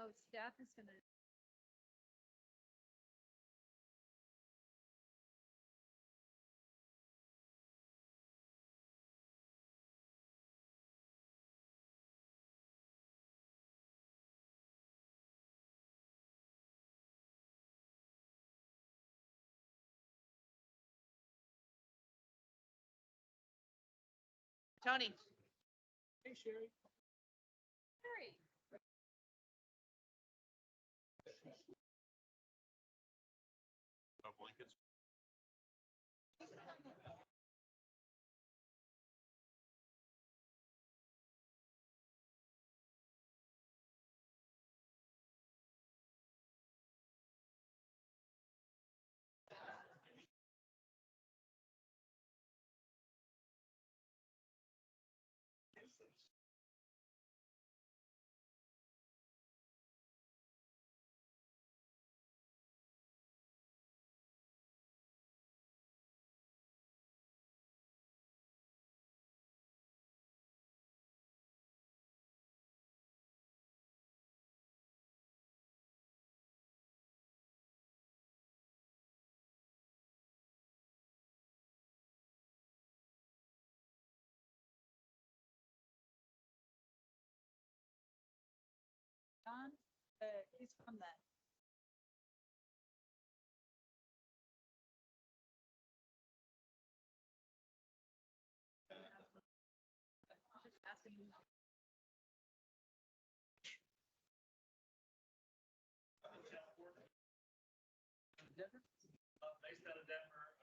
No, staff is gonna. Tony. Hey, Sherry. Harry. No blankets. John, he's from that. Just asking him. Denver? Based out of Denver.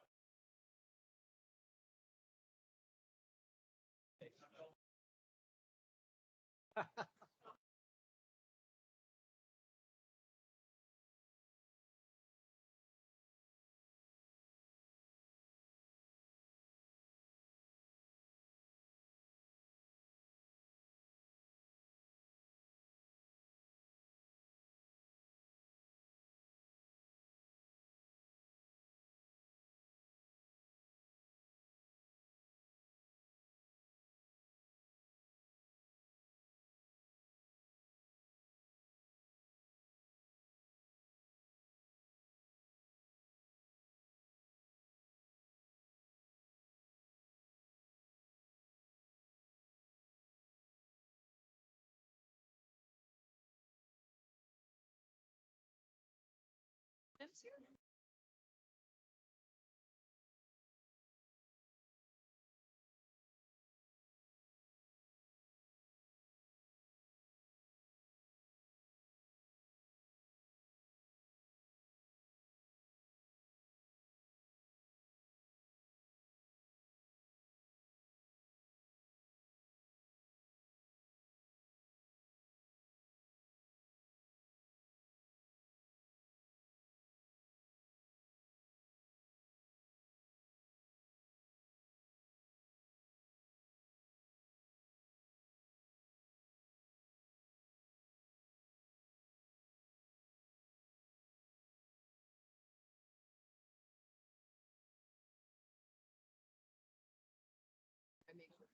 Jim's here? I make sure.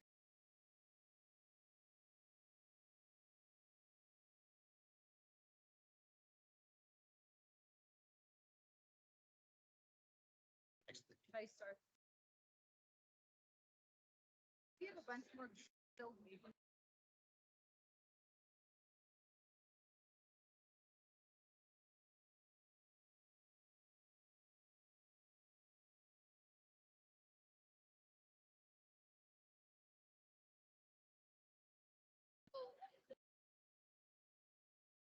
I start. We have a bunch more still leaving.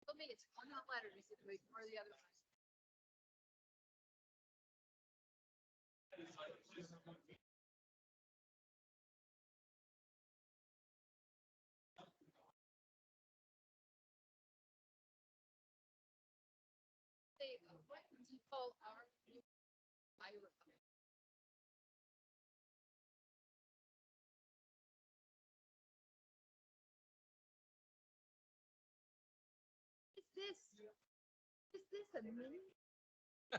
Told me it's one hot letter. He said, wait for the other one. They, what people are, I is this a mini? Do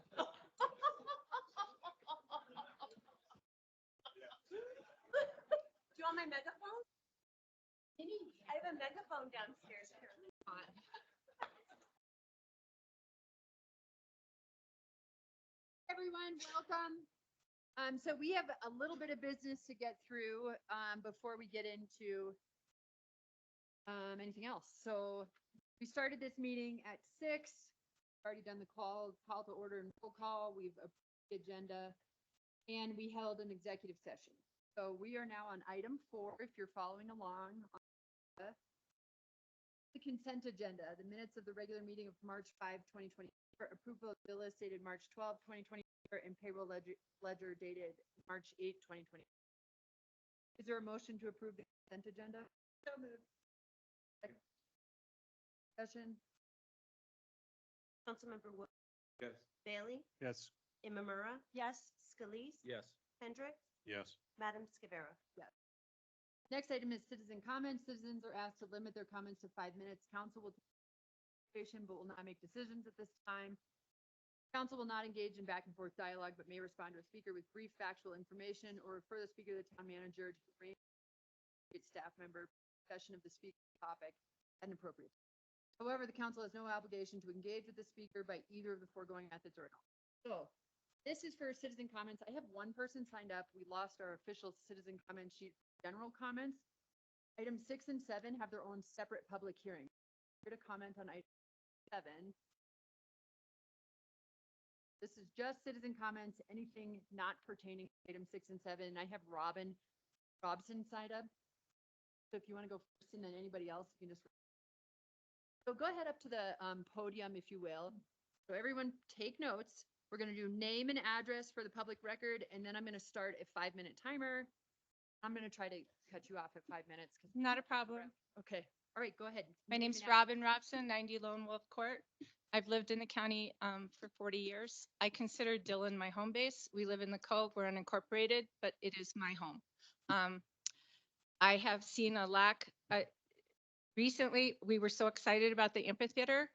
you want my megaphone? I have a megaphone downstairs apparently. everyone, welcome. So we have a little bit of business to get through, before we get into anything else. So we started this meeting at 6. Already done the call to order and roll call. We've approved the agenda and we held an executive session. So we are now on item 4, if you're following along. The consent agenda, the minutes of the regular meeting of March 5, 2024, approval of bill list dated March 12, 2024, and payroll ledger dated March 8, 2020. Is there a motion to approve the consent agenda? So moved. Discussion? Councilmember Wood, Yes. Bailey, Yes. Imamura, Yes. Scalise, Yes. Hendrick, Yes. Madam Scavera. Next item is citizen comments. Citizens are asked to limit their comments to 5 minutes. Council will take consideration, but will not make decisions at this time. Council will not engage in back and forth dialogue, but may respond to a speaker with brief factual information or refer the speaker to the town manager to arrange a staff member discussion of the speaker topic at an appropriate time. However, the council has no obligation to engage with the speaker by either of the foregoing methods or at all. So this is for citizen comments. I have one person signed up. We lost our official citizen comment sheet, general comments. Items 6 and 7 have their own separate public hearing. Here to comment on item 7. This is just citizen comments, anything not pertaining to item 6 and 7. I have Robson signed up. So if you want to go first and then anybody else, you can just. So go ahead up to the podium, if you will. So everyone take notes. We're going to do name and address for the public record, and then I'm going to start a 5-minute timer. I'm going to try to cut you off at 5 minutes. Not a problem. Okay, all right, go ahead. My Name name's and address. Robin Robson, 90 Lone Wolf Court. I've lived in the county for 40 years. I consider Dillon my home base. We live in the Cove. We're unincorporated, but it is my home. I have seen a lack. Recently, we were so excited about the amphitheater,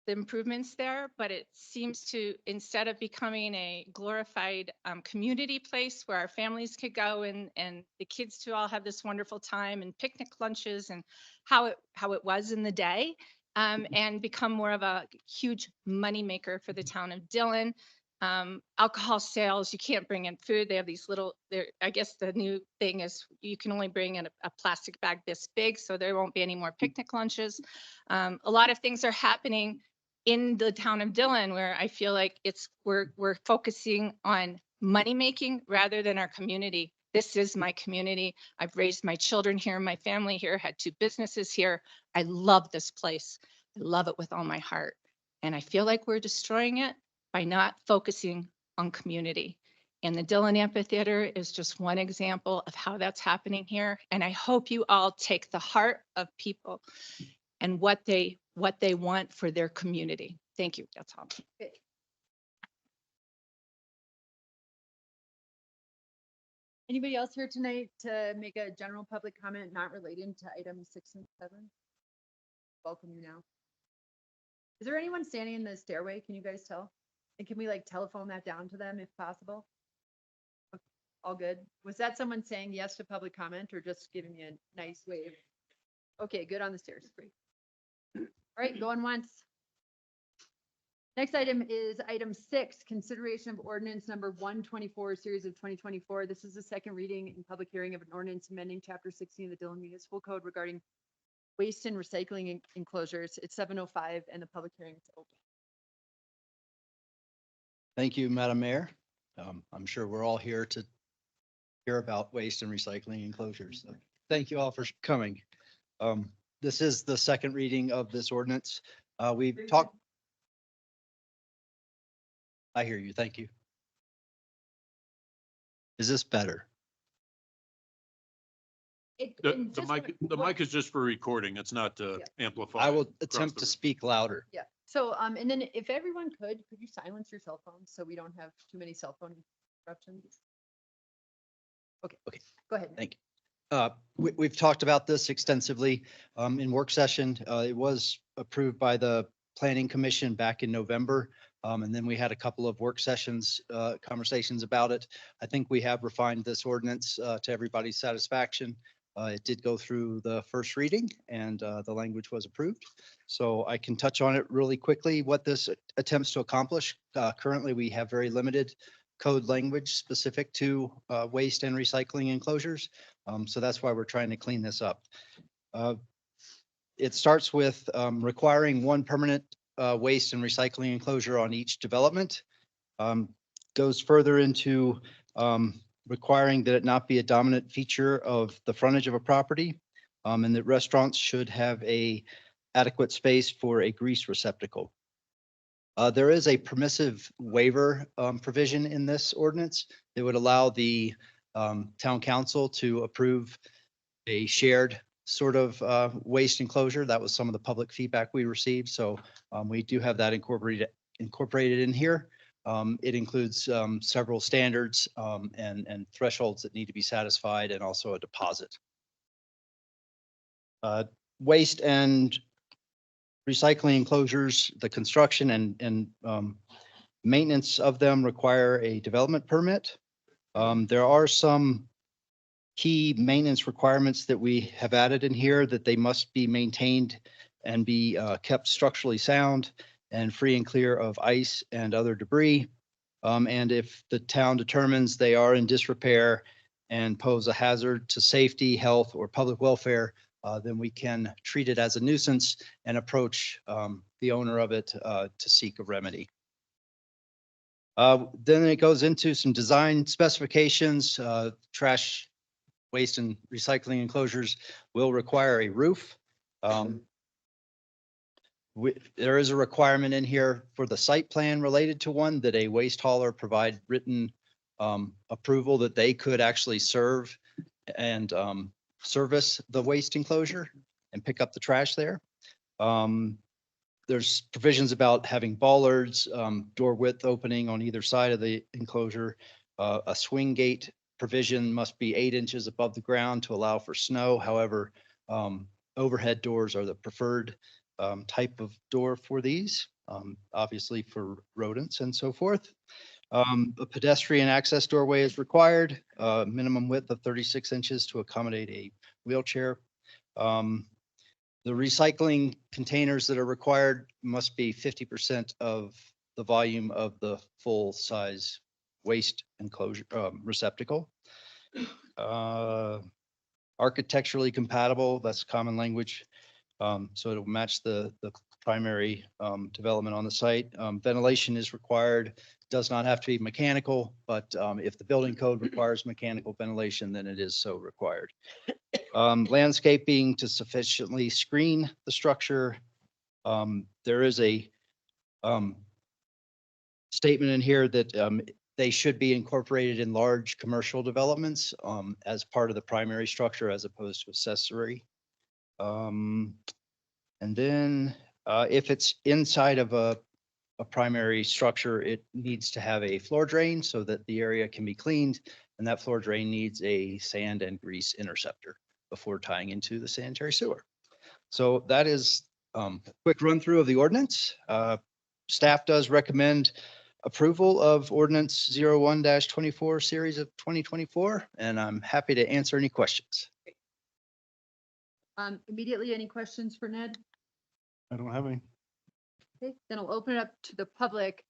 the improvements there, but it seems to, instead of becoming a glorified community place where our families could go and the kids to all have this wonderful time and picnic lunches and how it was in the day, and become more of a huge moneymaker for the town of Dillon. Alcohol sales, you can't bring in food. They have these little, I guess the new thing is you can only bring in a plastic bag this big, so there won't be any more picnic lunches. A lot of things are happening in the town of Dillon where I feel like we're focusing on money making rather than our community. This is my community. I've raised my children here, my family here, had 2 businesses here. I love this place. I love it with all my heart. And I feel like we're destroying it by not focusing on community. And the Dillon Amphitheater is just one example of how that's happening here. And I hope you all take the heart of people and what they want for their community. Thank you. That's all. Anybody else here tonight to make a general public comment not relating to items 6 and 7? Welcome you now. Is there anyone standing in the stairway? Can you guys tell? And can we like telephone that down to them if possible? Okay, all good. Was that someone saying yes to public comment or just giving me a nice wave? Okay, good on the stairs. Great. All right, going once. Next item is item 6, consideration of ordinance number 124, series of 2024. This is the second reading and public hearing of an ordinance amending chapter 16 of the Dillon Municipal Code regarding waste and recycling enclosures. It's 7:05 and the public hearing is open. Thank you, Madam Mayor. I'm sure we're all here to hear about waste and recycling enclosures. So thank you all for coming. This is the second reading of this ordinance. We've talked. I hear you. Thank you. Is this better? The mic is just for recording. It's not to amplify. I will across attempt the to room. speak louder. Yeah, so, and then if everyone could you silence your cell phones so we don't have too many cell phone interruptions? Okay. Okay. Go ahead. Thank you. We've talked about this extensively in work session. It was approved by the Planning Commission back in November. And then we had a couple of work sessions, conversations about it. I think we have refined this ordinance to everybody's satisfaction. It did go through the first reading and the language was approved. So I can touch on it really quickly, what this attempts to accomplish. Currently, we have very limited code language specific to waste and recycling enclosures. So that's why we're trying to clean this up. It starts with requiring one permanent waste and recycling enclosure on each development. Goes further into requiring that it not be a dominant feature of the frontage of a property, and that restaurants should have a adequate space for a grease receptacle. There is a permissive waiver provision in this ordinance that would allow the town council to approve a shared sort of waste enclosure. That was some of the public feedback we received. So we do have that incorporated in here. It includes several standards and thresholds that need to be satisfied and also a deposit. Waste and recycling enclosures, the construction and maintenance of them require a development permit. There are some key maintenance requirements that we have added in here, that they must be maintained and be kept structurally sound and free and clear of ice and other debris. And if the town determines they are in disrepair and pose a hazard to safety, health, or public welfare, then we can treat it as a nuisance and approach the owner of it to seek a remedy. Then it goes into some design specifications. Trash, waste, and recycling enclosures will require a roof. There is a requirement in here for the site plan related to one, that a waste hauler provide written approval that they could actually serve and service the waste enclosure and pick up the trash there. There's provisions about having bollards, door width opening on either side of the enclosure. A swing gate provision must be 8 inches above the ground to allow for snow. However, overhead doors are the preferred type of door for these, obviously for rodents and so forth. A pedestrian access doorway is required, minimum width of 36 inches to accommodate a wheelchair. The recycling containers that are required must be 50% of the volume of the full size waste enclosure receptacle. Architecturally compatible, that's common language. So it'll match the primary development on the site. Ventilation is required, does not have to be mechanical, but if the building code requires mechanical ventilation, then it is so required. Landscaping to sufficiently screen the structure. There is a statement in here that they should be incorporated in large commercial developments as part of the primary structure as opposed to accessory. And then if it's inside of a primary structure, it needs to have a floor drain so that the area can be cleaned. And that floor drain needs a sand and grease interceptor before tying into the sanitary sewer. So that is a quick run through of the ordinance. Staff does recommend approval of ordinance 01-24 series of 2024, and I'm happy to answer any questions. Immediately, any questions for Ned? I don't have any. Okay, then I'll open it up to the public.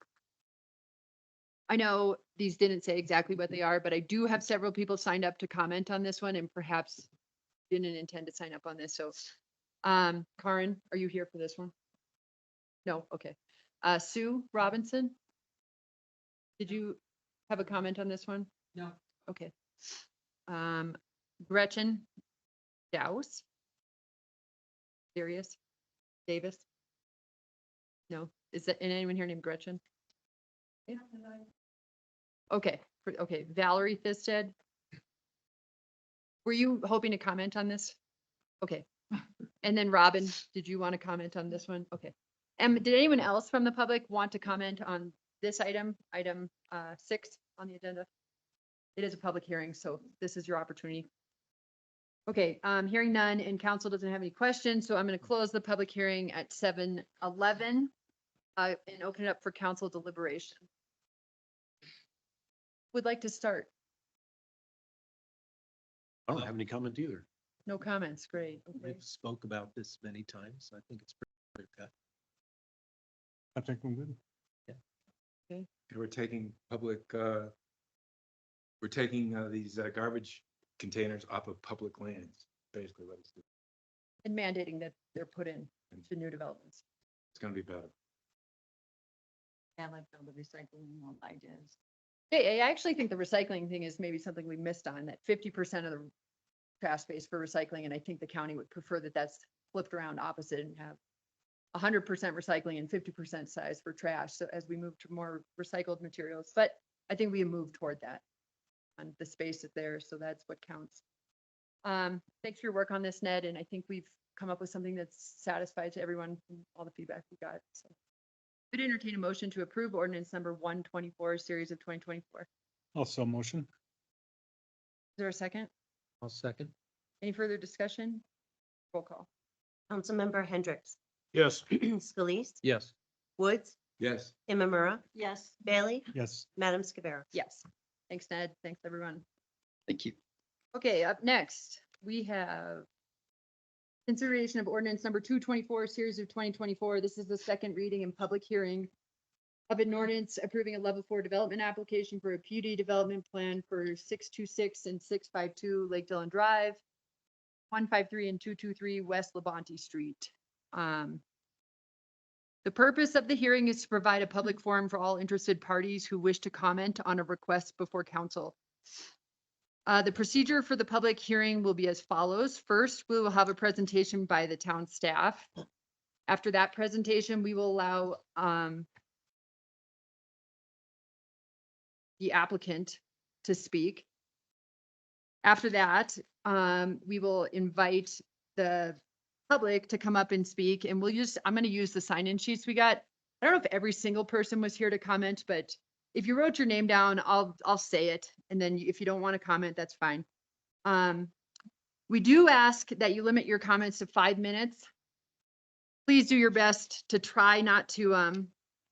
I know these didn't say exactly what they are, but I do have several people signed up to comment on this one and perhaps didn't intend to sign up on this. So, Karen, are you here for this one? No, okay. Sue Robinson? Did you have a comment on this one? No. Okay. Gretchen Dowse? Darius Davis? No, is that anyone here named Gretchen? Okay, okay, Valerie Thisted. Were you hoping to comment on this? Okay. And then Robin, did you want to comment on this one? Okay. And did anyone else from the public want to comment on this item 6 on the agenda? It is a public hearing, so this is your opportunity. Okay, hearing none and council doesn't have any questions, so I'm going to close the public hearing at 7:11 and open it up for council deliberation. Would like to start. I don't have any comment either. No comments, great. Okay. We've spoke about this many times. I think it's pretty clear cut. I think I'm good. We're taking we're taking these garbage containers off of public lands, basically what it's doing. And mandating that they're put in to new developments. It's gonna be better. And like the recycling ideas. Yeah, I actually think the recycling thing is maybe something we missed on, that 50% of the trash space for recycling, and I think the county would prefer that that's flipped around opposite and have 100% recycling and 50% size for trash, so as we move to more recycled materials, but I think we have moved toward that. And the space is there, so that's what counts. Thanks for your work on this, Ned, and I think we've come up with something that's satisfied to everyone from all the feedback we got, so. Would entertain a motion to approve ordinance number 124, series of 2024. Is Also motion. there a second? I'll second. Any further discussion? Roll call. Councilmember Hendricks, Yes. Scalise, Yes. Woods, Yes. Imamura, Yes. Bailey, Yes. Madam Scavera. Yes. Thanks, Ned. Thanks, everyone. Thank you. Okay, up next, we have consideration of ordinance number 224, series of 2024. This is the second reading and public hearing of an ordinance approving a level 4 development application for a PUD development plan for 626 and 652 Lake Dillon Drive, 153 and 223 West Labonte Street. The purpose of the hearing is to provide a public forum for all interested parties who wish to comment on a request before council. The procedure for the public hearing will be as follows. First, we will have a presentation by the town staff. After that presentation, we will allow the applicant to speak. After that, we will invite the public to come up and speak, and I'm going to use the sign-in sheets we got. I don't know if every single person was here to comment, but if you wrote your name down, I'll say it. And then if you don't want to comment, that's fine. We do ask that you limit your comments to 5 minutes. Please do your best to try not to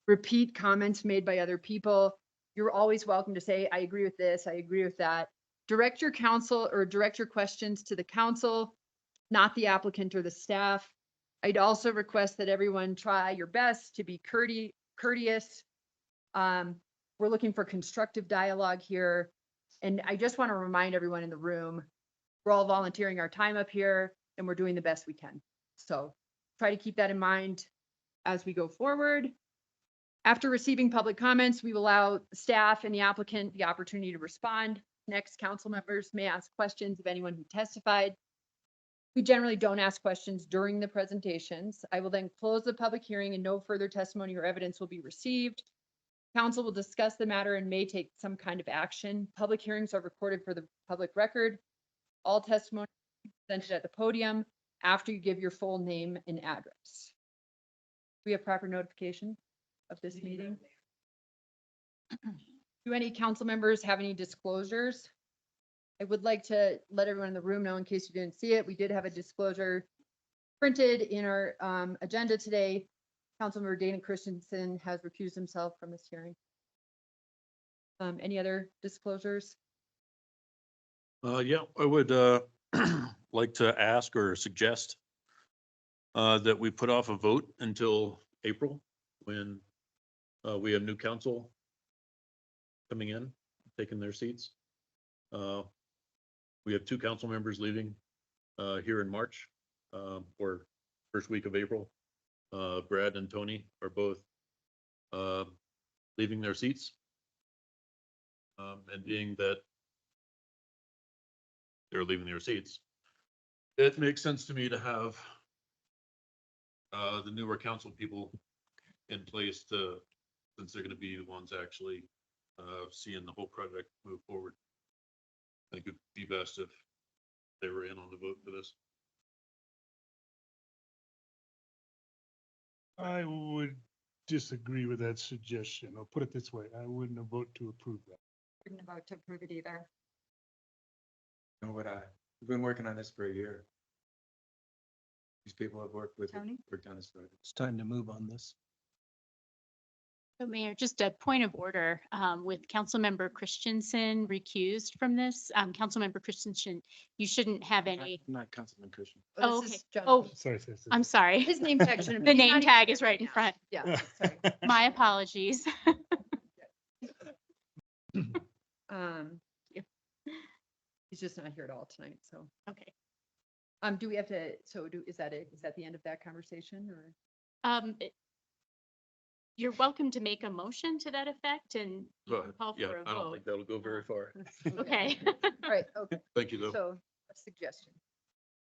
repeat comments made by other people. You're always welcome to say, I agree with this, I agree with that. Direct your questions to the council, not the applicant or the staff. I'd also request that everyone try your best to be courteous. We're looking for constructive dialogue here. And I just want to remind everyone in the room, we're all volunteering our time up here and we're doing the best we can. So try to keep that in mind as we go forward. After receiving public comments, we will allow staff and the applicant the opportunity to respond. Next, council members may ask questions of anyone who testified. We generally don't ask questions during the presentations. I will then close the public hearing and no further testimony or evidence will be received. Council will discuss the matter and may take some kind of action. Public hearings are recorded for the public record. All testimony is presented at the podium after you give your full name and address. We have proper notification of this meeting. Do any council members have any disclosures? I would like to let everyone in the room know, in case you didn't see it, we did have a disclosure printed in our agenda today. Councilmember Dana Christensen has recused himself from this hearing. Any other disclosures? Yeah, I would like to ask or suggest that we put off a vote until April when we have new council coming in, taking their seats. We have 2 council members leaving here in March or first week of April. Brad and Tony are both leaving their seats. And being that they're leaving their seats, it makes sense to me to have the newer council people in place since they're going to be the ones actually seeing the whole project move forward. I think it'd be best if they were in on the vote for this. I would disagree with that suggestion. I'll put it this way. I wouldn't vote to approve that. Wouldn't vote to approve it either. Nor would I. We've been working on this for a year. These people have worked Tony? on this for. It's time to move on this. So Mayor, just a point of order, with Councilmember Christensen recused from this, Councilmember Christensen, you shouldn't have any. I'm not Councilman Christian. Oh, this okay. is John. Oh, Sorry, sorry. I'm sorry. His name tag shouldn't. The he's not name even tag here is right in now. front. Yeah, sorry. My apologies. Yeah. He's just not here at all tonight, so. Okay. Do we have to, is that it? Is that the end of that conversation or? You're welcome to make a motion to that effect and you Go can ahead. call Yeah, for a I don't vote. think that'll go very far. Okay. All right, okay. Thank you, though. So a suggestion.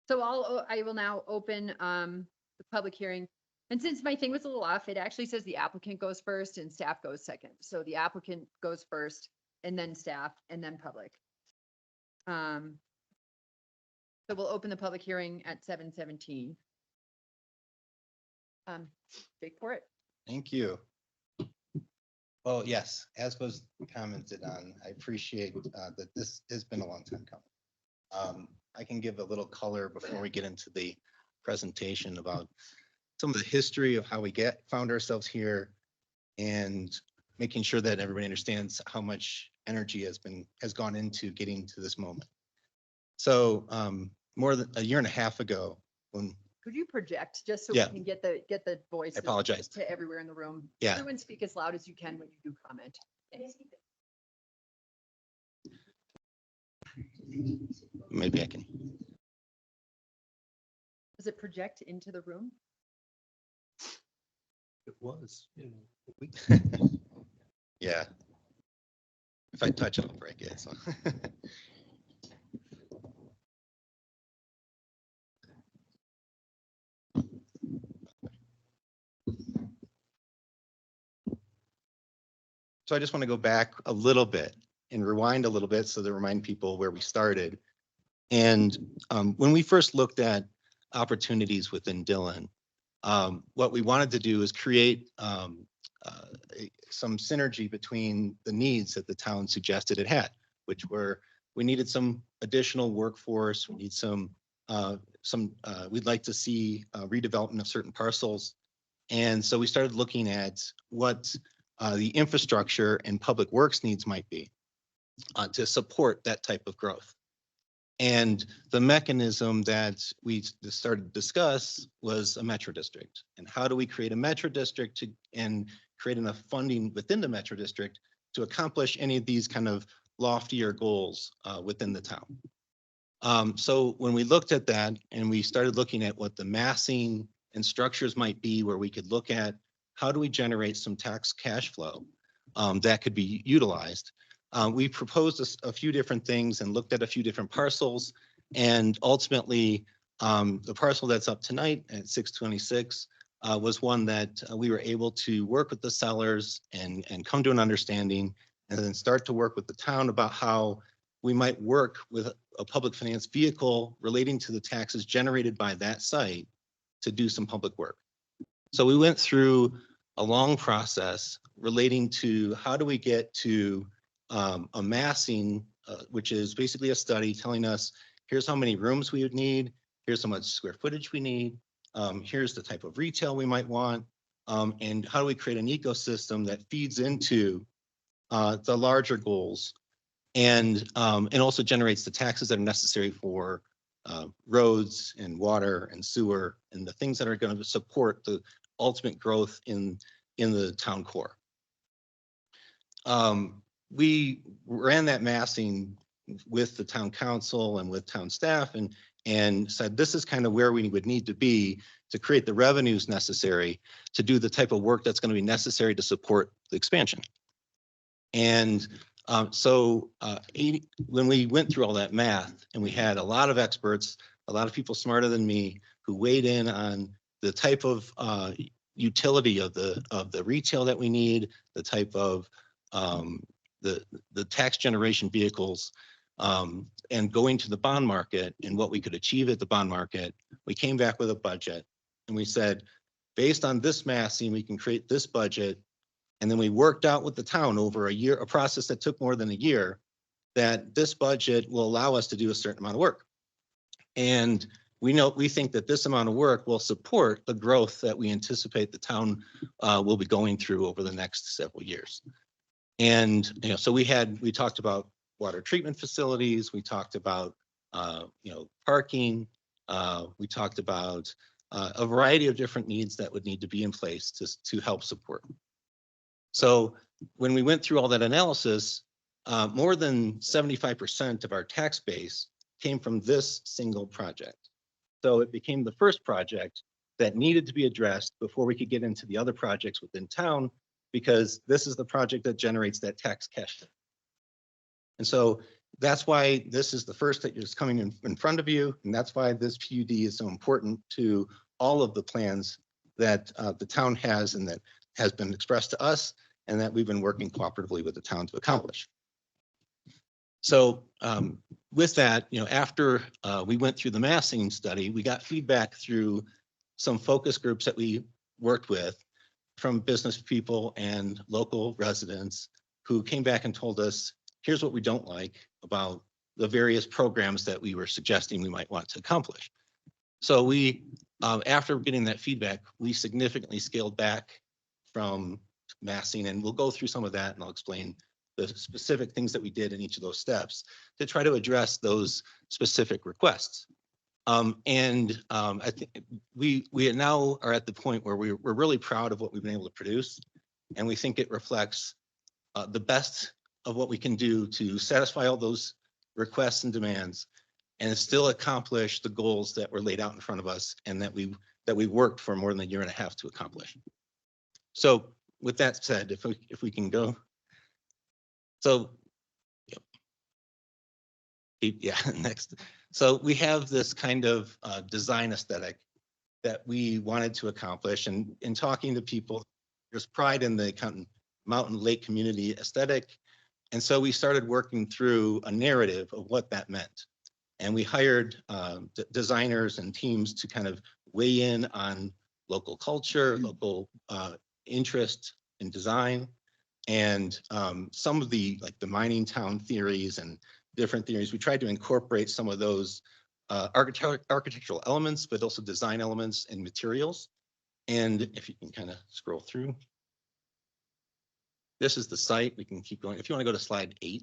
So I will now open the public hearing. And since my thing was a little off, it actually says the applicant goes first and staff goes second. So the applicant goes first and then staff and then public. So we'll open the public hearing at 7:17. Jake for it. Thank you. Well, yes, as was commented on, I appreciate that this has been a long time coming. I can give a little color before we get into the presentation about some of the history of how we found ourselves here and making sure that everybody understands how much energy has gone into getting to this moment. So more than a year and a half ago, when Could you project just so we Yeah. can get the voice I apologize. to everywhere in the room? Yeah. Everyone speak as loud as you can when you do comment. Thanks. maybe I can. Does it project into the room? It was. Yeah. If I touch it, I'll break it. So. So I just want to go back a little bit and rewind a little bit so to remind people where we started. And when we first looked at opportunities within Dillon, what we wanted to do is create some synergy between the needs that the town suggested it had, which were we needed some additional workforce. We need we'd like to see redevelopment of certain parcels. And so we started looking at what the infrastructure and public works needs might be to support that type of growth. And the mechanism that we started to discuss was a metro district. And how do we create a metro district and create enough funding within the metro district to accomplish any of these kind of loftier goals within the town? So when we looked at that and we started looking at what the massing and structures might be, where we could look at how do we generate some tax cash flow that could be utilized. We proposed a few different things and looked at a few different parcels. And ultimately, the parcel that's up tonight at 626 was one that we were able to work with the sellers and come to an understanding and then start to work with the town about how we might work with a public finance vehicle relating to the taxes generated by that site to do some public work. So we went through a long process relating to how do we get to amassing, which is basically a study telling us, here's how many rooms we would need, here's how much square footage we need, here's the type of retail we might want, and how do we create an ecosystem that feeds into the larger goals and also generates the taxes that are necessary for roads and water and sewer and the things that are going to support the ultimate growth in the town core. We ran that massing with the town council and with town staff and said, this is kind of where we would need to be to create the revenues necessary to do the type of work that's going to be necessary to support the expansion. And when we went through all that math and we had a lot of experts, a lot of people smarter than me who weighed in on the type of utility of the retail that we need, the type of the tax generation vehicles, and going to the bond market and what we could achieve at the bond market, we came back with a budget and we said, based on this massing, we can create this budget. And then we worked out with the town over a year, a process that took more than a year, that this budget will allow us to do a certain amount of work. And we think that this amount of work will support the growth that we anticipate the town will be going through over the next several years. And, so we talked about water treatment facilities, we talked about, parking, we talked about a variety of different needs that would need to be in place to help support. So when we went through all that analysis, more than 75% of our tax base came from this single project. So it became the first project that needed to be addressed before we could get into the other projects within town, because this is the project that generates that tax cash. And so that's why this is the first that is coming in front of you. And that's why this PUD is so important to all of the plans that the town has and that has been expressed to us and that we've been working cooperatively with the town to accomplish. So with that, after we went through the massing study, we got feedback through some focus groups that we worked with from business people and local residents who came back and told us, here's what we don't like about the various programs that we were suggesting we might want to accomplish. So we, after getting that feedback, we significantly scaled back from massing, and we'll go through some of that and I'll explain the specific things that we did in each of those steps to try to address those specific requests. I think we now are at the point where we're really proud of what we've been able to produce, and we think it reflects the best of what we can do to satisfy all those requests and demands and still accomplish the goals that were laid out in front of us and that we worked for more than a year and a half to accomplish. So with that said, if we can go. So, yeah, next. So we have this kind of design aesthetic that we wanted to accomplish, and in talking to people, there's pride in the kind of mountain lake community aesthetic. And so we started working through a narrative of what that meant. And we hired designers and teams to kind of weigh in on local culture, local interest in design, and some of the mining town theories and different theories. We tried to incorporate some of those architectural elements, but also design elements and materials. And if you can kind of scroll through. This is the site. We can keep going. If you want to go to slide 8.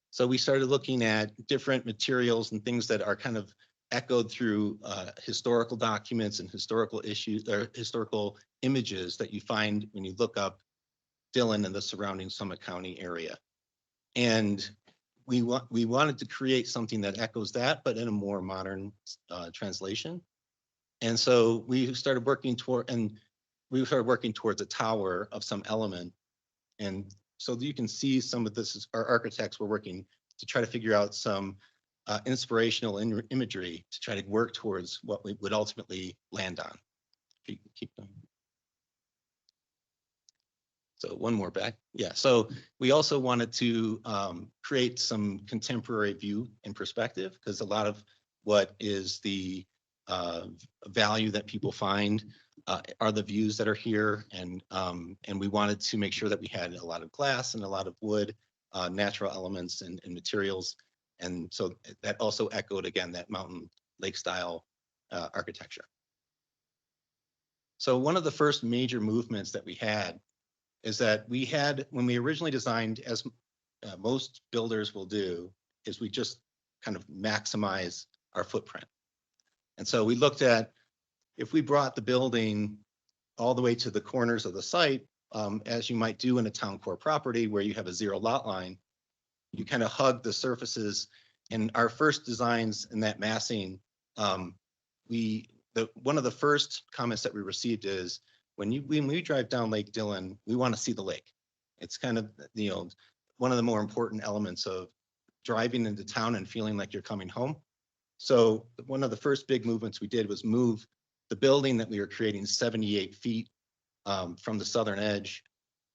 So we started looking at different materials and things that are kind of echoed through historical documents and historical issues or historical images that you find when you look up Dillon and the surrounding Summit County area. And we wanted to create something that echoes that, but in a more modern translation. And so we started working towards a tower of some element. And so you can see some of this is our architects were working to try to figure out some inspirational imagery to try to work towards what we would ultimately land on. If you can keep going. So one more back. Yeah, so we also wanted to create some contemporary view and perspective, because a lot of what is the value that people find are the views that are here. And we wanted to make sure that we had a lot of glass and a lot of wood, natural elements and materials. And so that also echoed, again, that mountain lake style architecture. So one of the first major movements that we had is that we had, when we originally designed, as most builders will do, is we just kind of maximize our footprint. And so we looked at, if we brought the building all the way to the corners of the site, as you might do in a town core property where you have a zero lot line, you kind of hug the surfaces. In our first designs in that massing, one of the first comments that we received is, when we drive down Lake Dillon, we want to see the lake. It's kind of, one of the more important elements of driving into town and feeling like you're coming home. So one of the first big movements we did was move the building that we were creating 78 feet from the southern edge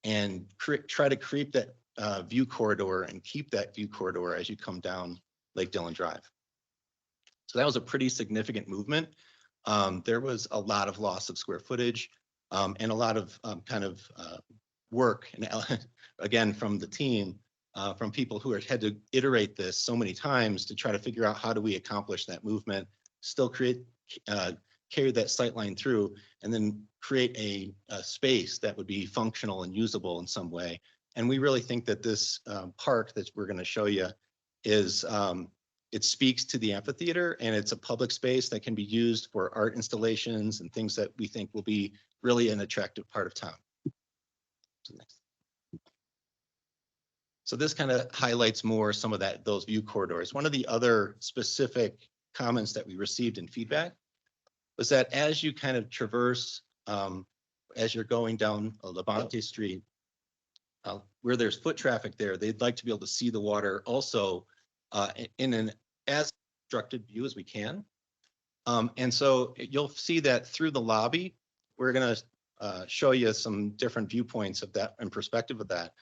and try to create that view corridor and keep that view corridor as you come down Lake Dillon Drive. So that was a pretty significant movement. There was a lot of loss of square footage and a lot of work, and again, from the team from people who had to iterate this so many times to try to figure out how do we accomplish that movement, still carry that sight line through, and then create a space that would be functional and usable in some way. And we really think that this park that we're going to show you is, it speaks to the amphitheater, and it's a public space that can be used for art installations and things that we think will be really an attractive part of town. So this kind of highlights more some of those view corridors. One of the other specific comments that we received in feedback was that as you kind of traverse, as you're going down Levante Street, where there's foot traffic there, they'd like to be able to see the water also in an as constructed view as we can. And so you'll see that through the lobby, we're going to show you some different viewpoints of that and perspective of that.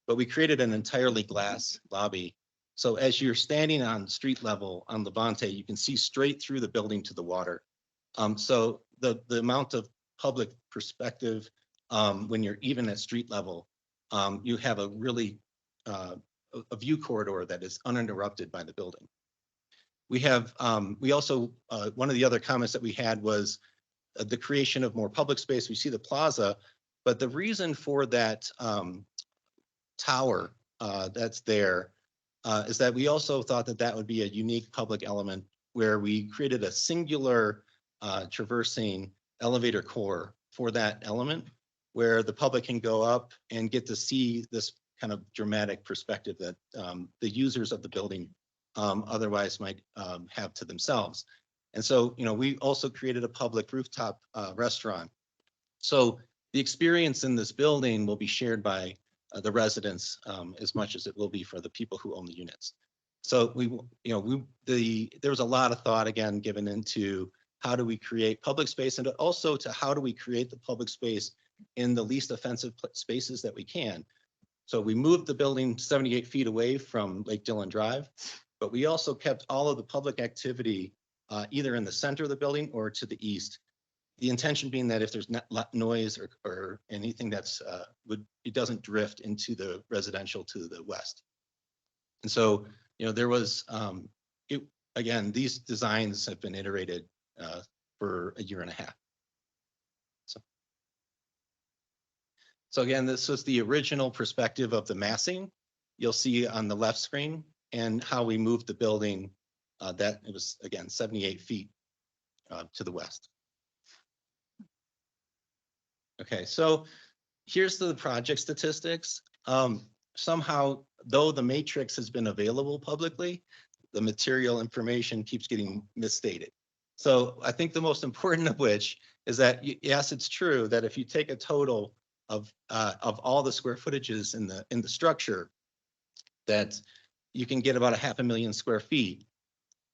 But we created an entirely glass lobby. So as you're standing on street level on Levante, you can see straight through the building to the water. So the amount of public perspective when you're even at street level, you have a really a view corridor that is uninterrupted by the building. We also, one of the other comments that we had was the creation of more public space. We see the plaza, but the reason for that tower that's there is that we also thought that that would be a unique public element where we created a singular traversing elevator core for that element, where the public can go up and get to see this kind of dramatic perspective that the users of the building otherwise might have to themselves. And so, we also created a public rooftop restaurant. So the experience in this building will be shared by the residents as much as it will be for the people who own the units. So there was a lot of thought again given into how do we create public space, and also to how do we create the public space in the least offensive spaces that we can. So we moved the building 78 feet away from Lake Dillon Drive, but we also kept all of the public activity either in the center of the building or to the east. The intention being that if there's not noise or anything that's it doesn't drift into the residential to the west. And so, there was, again, these designs have been iterated for a year and a half. So again, this was the original perspective of the massing. You'll see on the left screen, and how we moved the building that it was, again, 78 feet to the west. Okay, so here's the project statistics. Somehow, though the matrix has been available publicly, the material information keeps getting misstated. So I think the most important of which is that, yes, it's true that if you take a total of all the square footages in the structure, that you can get about 500,000 square feet.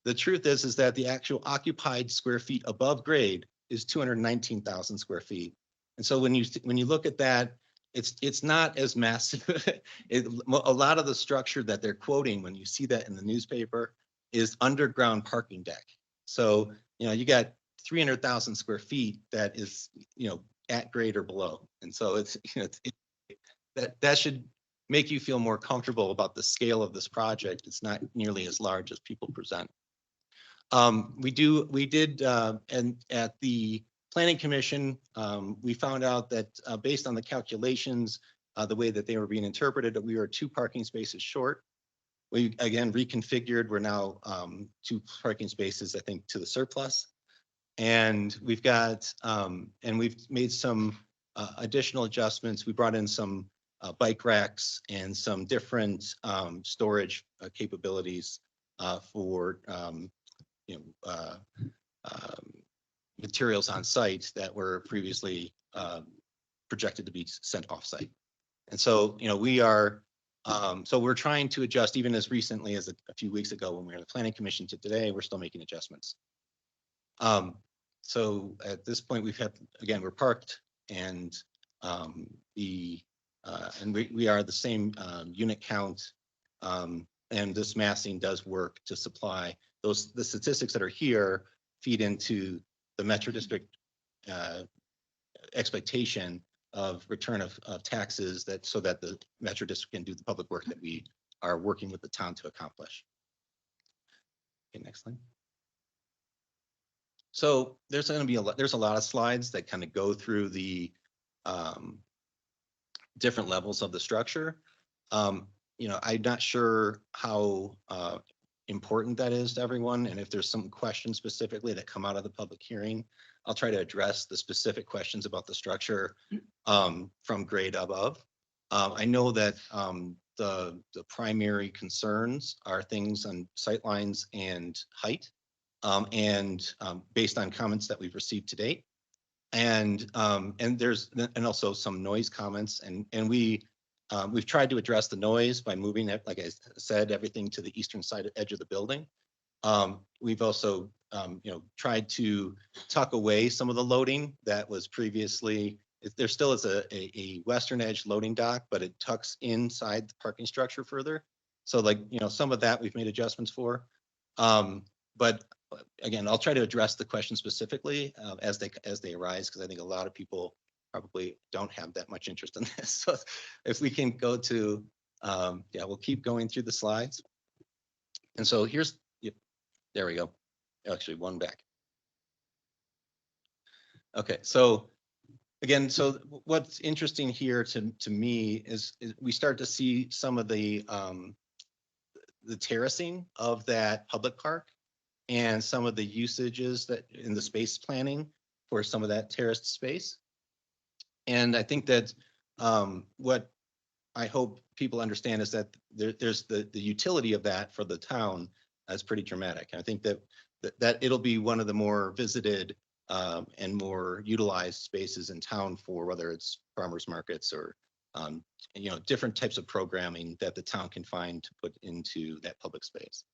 The truth is that the actual occupied square feet above grade is 219,000 square feet. And so when you look at that, it's not as massive. A lot of the structure that they're quoting when you see that in the newspaper is underground parking deck. So you got 300,000 square feet that is at grade or below, and so that should make you feel more comfortable about the scale of this project. It's not nearly as large as people present. We did, and at the Planning Commission, we found out that based on the calculations, the way that they were being interpreted, that we were 2 parking spaces short. We again reconfigured. We're now 2 parking spaces, I think, to the surplus, and we've got and we've made some additional adjustments. We brought in some bike racks and some different storage capabilities for materials on site that were previously projected to be sent off site. And so, we are, so we're trying to adjust even as recently as a few weeks ago when we were in the Planning Commission to today, we're still making adjustments. So at this point we're parked, and we are the same unit count, and this massing does work to supply the statistics that are here feed into the Metro District expectation of return of taxes so that the Metro District can do the public work that we are working with the town to accomplish. Okay, next slide. So there's going to be there's a lot of slides that kind of go through the different levels of the structure. I'm not sure how important that is to everyone, and if there's some questions specifically that come out of the public hearing, I'll try to address the specific questions about the structure from grade above. I know that the primary concerns are things on sightlines and height, based on comments that we've received to date. And there's, and also some noise comments, and we've tried to address the noise by moving it, like I said, everything to the eastern side edge of the building. We've also, tried to tuck away some of the loading that was previously, there still is a western edge loading dock, but it tucks inside the parking structure further. So like, some of that we've made adjustments for. But again, I'll try to address the question specifically as they arise, because I think a lot of people probably don't have that much interest in this. So if we can go to, we'll keep going through the slides. And so here's, there we go. Actually, one back. Okay, so again, so what's interesting here to me is we start to see some of the terracing of that public park and some of the usages that in the space planning for some of that terraced space. And I think that what I hope people understand is that there's the utility of that for the town is pretty dramatic. And I think that it'll be one of the more visited and more utilized spaces in town for whether it's farmers markets or different types of programming that the town can find to put into that public space.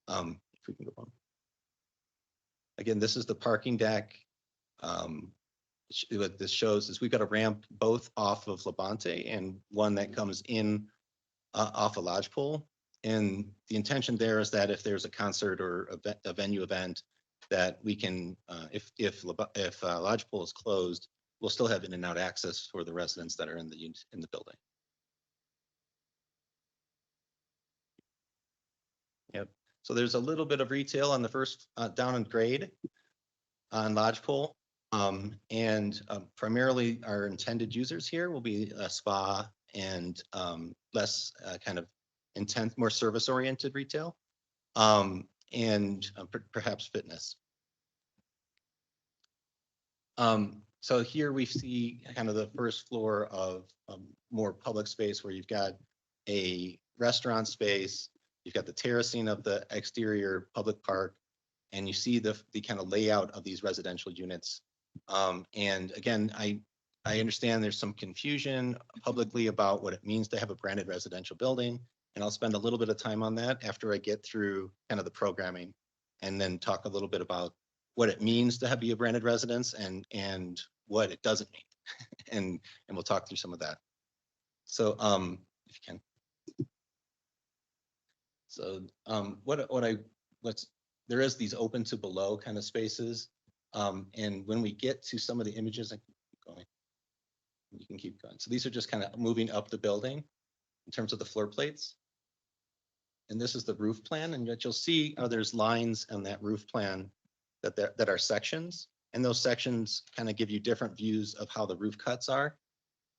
If we can go on. Again, this is the parking deck. What this shows is we've got a ramp both off of Labonte and one that comes in off of Lodgepole. And the intention there is that if there's a concert or a venue event, that we can, if Lodgepole is closed, we'll still have in and out access for the residents that are in the building. Yep. So there's a little bit of retail on the first down in grade on Lodgepole. Primarily our intended users here will be a spa and less kind of intense, more service oriented retail perhaps fitness. So here we see kind of the first floor of more public space where you've got a restaurant space, you've got the terracing of the exterior public park, and you see the kind of layout of these residential units. And again, I understand there's some confusion publicly about what it means to have a branded residential building. And I'll spend a little bit of time on that after I get through kind of the programming and then talk a little bit about what it means to be a branded residence and what it doesn't mean. and we'll talk through some of that. So if you can. So there is these open to below kind of spaces. And when we get to some of the images, I can keep going. You can keep going. So these are just kind of moving up the building in terms of the floor plates. And this is the roof plan, and yet you'll see there's lines on that roof plan that are sections, and those sections kind of give you different views of how the roof cuts are.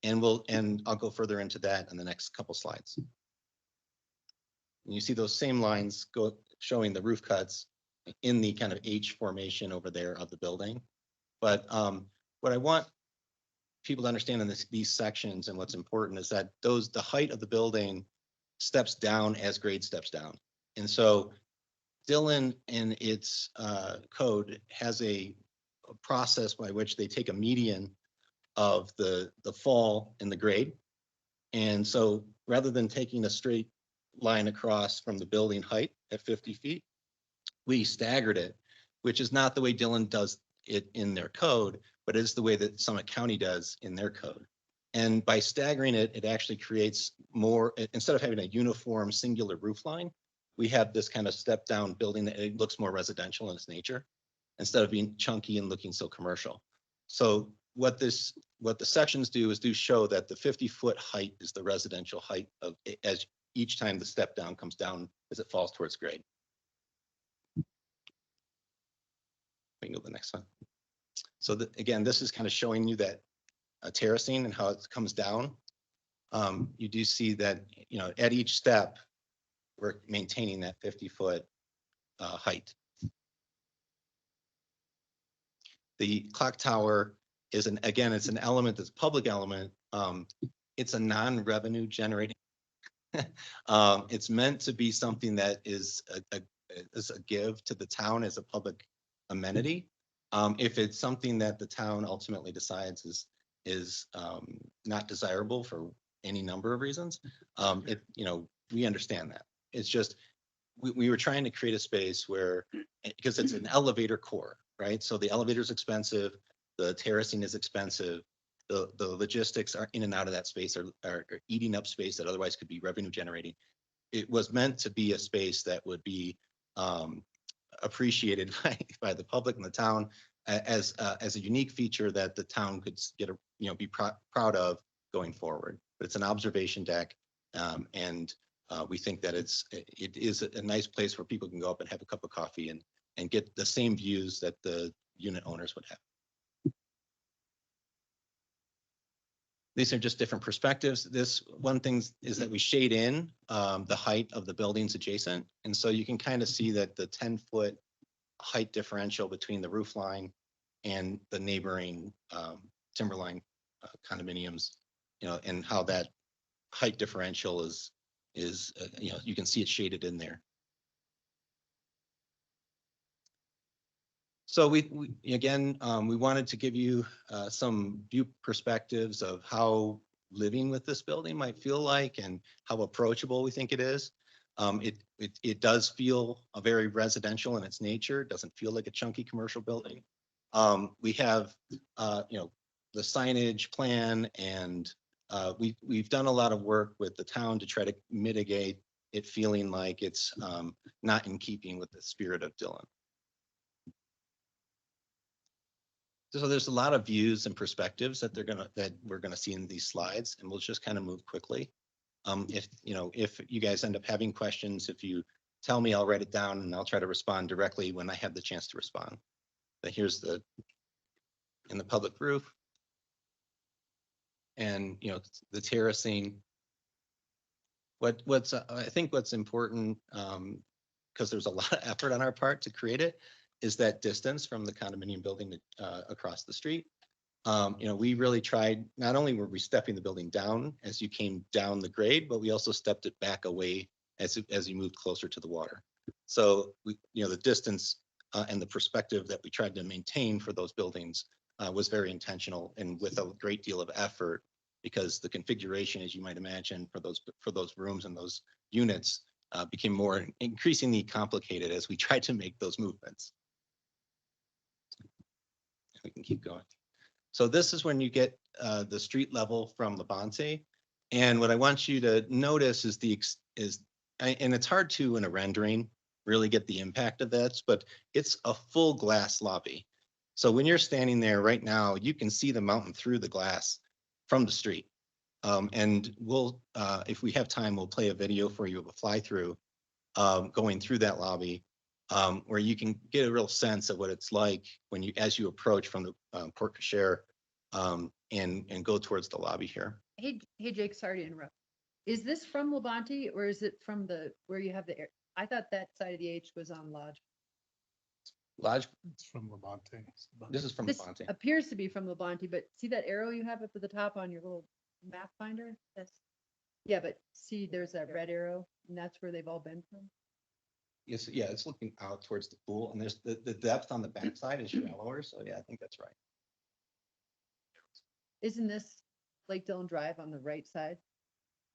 And I'll go further into that in the next couple slides. And you see those same lines showing the roof cuts in the kind of H formation over there of the building. But what I want people to understand in these sections and what's important is that the height of the building steps down as grade steps down. And so Dillon in its code has a process by which they take a median of the fall in the grade. And so rather than taking a straight line across from the building height at 50 feet, we staggered it, which is not the way Dillon does it in their code, but it's the way that Summit County does in their code. And by staggering it, it actually creates more, instead of having a uniform singular roof line, we have this kind of step down building that it looks more residential in its nature, instead of being chunky and looking so commercial. So what the sections do is show that the 50-foot height is the residential height of as each time the step down comes down as it falls towards grade. We can go to the next one. So again, this is kind of showing you that terracing and how it comes down. You do see that, you know, at each step, we're maintaining that 50-foot height. The clock tower is again, it's an element, that's a public element. It's a non-revenue generating. It's meant to be something that is a give to the town as a public amenity. If it's something that the town ultimately decides is not desirable for any number of reasons, you know, we understand that. It's just, we were trying to create a space where, because it's an elevator core, right? So the elevator is expensive, the terracing is expensive, the logistics are in and out of that space are eating up space that otherwise could be revenue generating. It was meant to be a space that would be appreciated by the public and the town as a unique feature that the town could get be proud of going forward. But it's an observation deck, and we think that it is a nice place where people can go up and have a cup of coffee and get the same views that the unit owners would have. These are just different perspectives. This one thing is that we shade in the height of the buildings adjacent. And so you can kind of see that the 10-foot height differential between the roof line and the neighboring timberline condominiums, you know, and how that height differential is you know, you can see it shaded in there. So we again, we wanted to give you some view perspectives of how living with this building might feel like and how approachable we think it is. It does feel very residential in its nature. It doesn't feel like a chunky commercial building. We have, you know, the signage plan, and we've done a lot of work with the town to try to mitigate it feeling like it's not in keeping with the spirit of Dillon. So there's a lot of views and perspectives that we're gonna see in these slides, and we'll just kind of move quickly. If you guys end up having questions, if you tell me, I'll write it down and I'll try to respond directly when I have the chance to respond. But here's in the public roof, and you know, the terracing. I think what's important, because there's a lot of effort on our part to create it, is that distance from the condominium building across the street. You know, we really tried, not only were we stepping the building down as you came down the grade, but we also stepped it back away as you moved closer to the water. So you know, the distance and the perspective that we tried to maintain for those buildings was very intentional and with a great deal of effort, because the configuration, as you might imagine, for those rooms and those units became more increasingly complicated as we tried to make those movements. We can keep going. So this is when you get the street level from Labonte. And what I want you to notice is and it's hard to, in a rendering, really get the impact of this, but it's a full glass lobby. So when you're standing there right now, you can see the mountain through the glass from the street. And we'll, if we have time, we'll play a video for you of a fly through going through that lobby. Where you can get a real sense of what it's like as you approach from the porte cochere and go towards the lobby here. Hey, Jake, sorry to interrupt. Is this from Labonte or is it from where you have the air? I thought that side of the H was on Lodge. Lodge, It's from Labonte. this is from This Labonte. appears to be from Labonte, but see that arrow you have up at the top on your little map finder? Yeah, but see, there's that red arrow, and that's where they've all been from. Yes, yeah, it's looking out towards the pool, and there's the depth on the backside is shallower, so yeah, I think that's right. Isn't this Lake Dillon Drive on the right side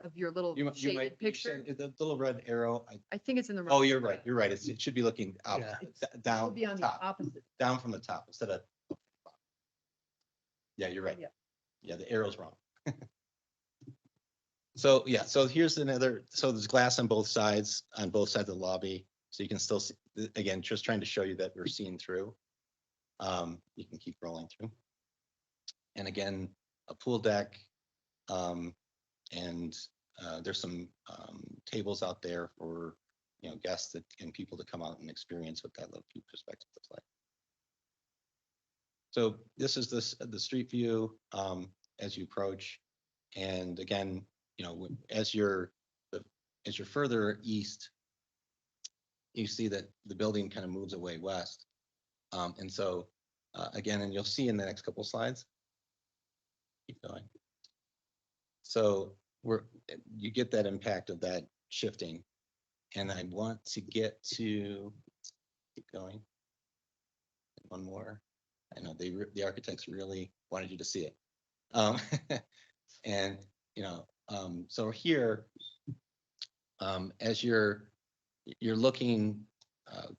of your little You shaded might picture? the little red arrow. I think it's in the. Oh, you're right. You're right. It should be looking out, Yeah. It down, would be on the top, opposite. down from the top instead of. Yeah, you're right. Yeah. Yeah, the arrow's wrong. So yeah, so here's so there's glass on both sides of the lobby. So you can still see, again, just trying to show you that we're seeing through. You can keep rolling through. And again, a pool deck, and there's some tables out there for, you know, guests that, and people to come out and experience what that view perspective looks like. So this is the street view as you approach. And again, you know, as you're further east, you see that the building kind of moves away west. And so again, and you'll see in the next couple slides. Keep going. So you get that impact of that shifting. And I want to get to, keep going. One more. I know the architects really wanted you to see it. And, you know, so here, as you're looking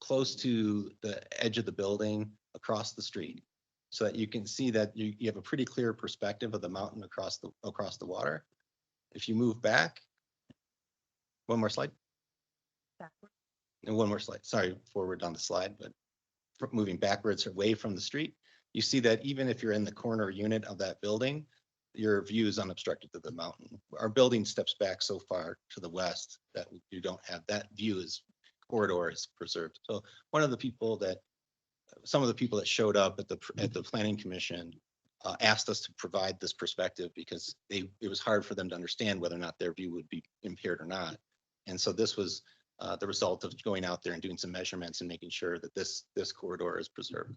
close to the edge of the building across the street, so that you can see that you have a pretty clear perspective of the mountain across the water. If you move back, one more slide. Backward. And one more slide, sorry, forward on the slide, but moving backwards away from the street, you see that even if you're in the corner unit of that building, your view is unobstructed to the mountain. Our building steps back so far to the west that you don't have that view, is corridor is preserved. So one of the people that, some of the people that showed up at the planning commission asked us to provide this perspective because it was hard for them to understand whether or not their view would be impaired or not. And so this was the result of going out there and doing some measurements and making sure that this corridor is preserved.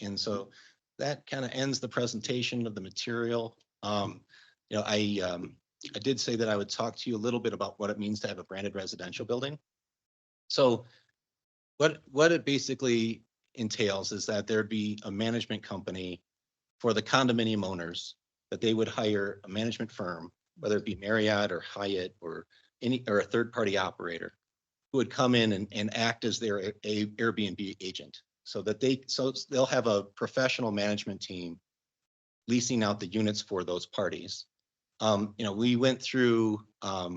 And so that kind of ends the presentation of the material. You know, I did say that I would talk to you a little bit about what it means to have a branded residential building. So what it basically entails is that there'd be a management company for the condominium owners, that they would hire a management firm, whether it be Marriott or Hyatt or a third-party operator, who would come in and act as their Airbnb agent, so that they'll have a professional management team leasing out the units for those parties. You know, we went through a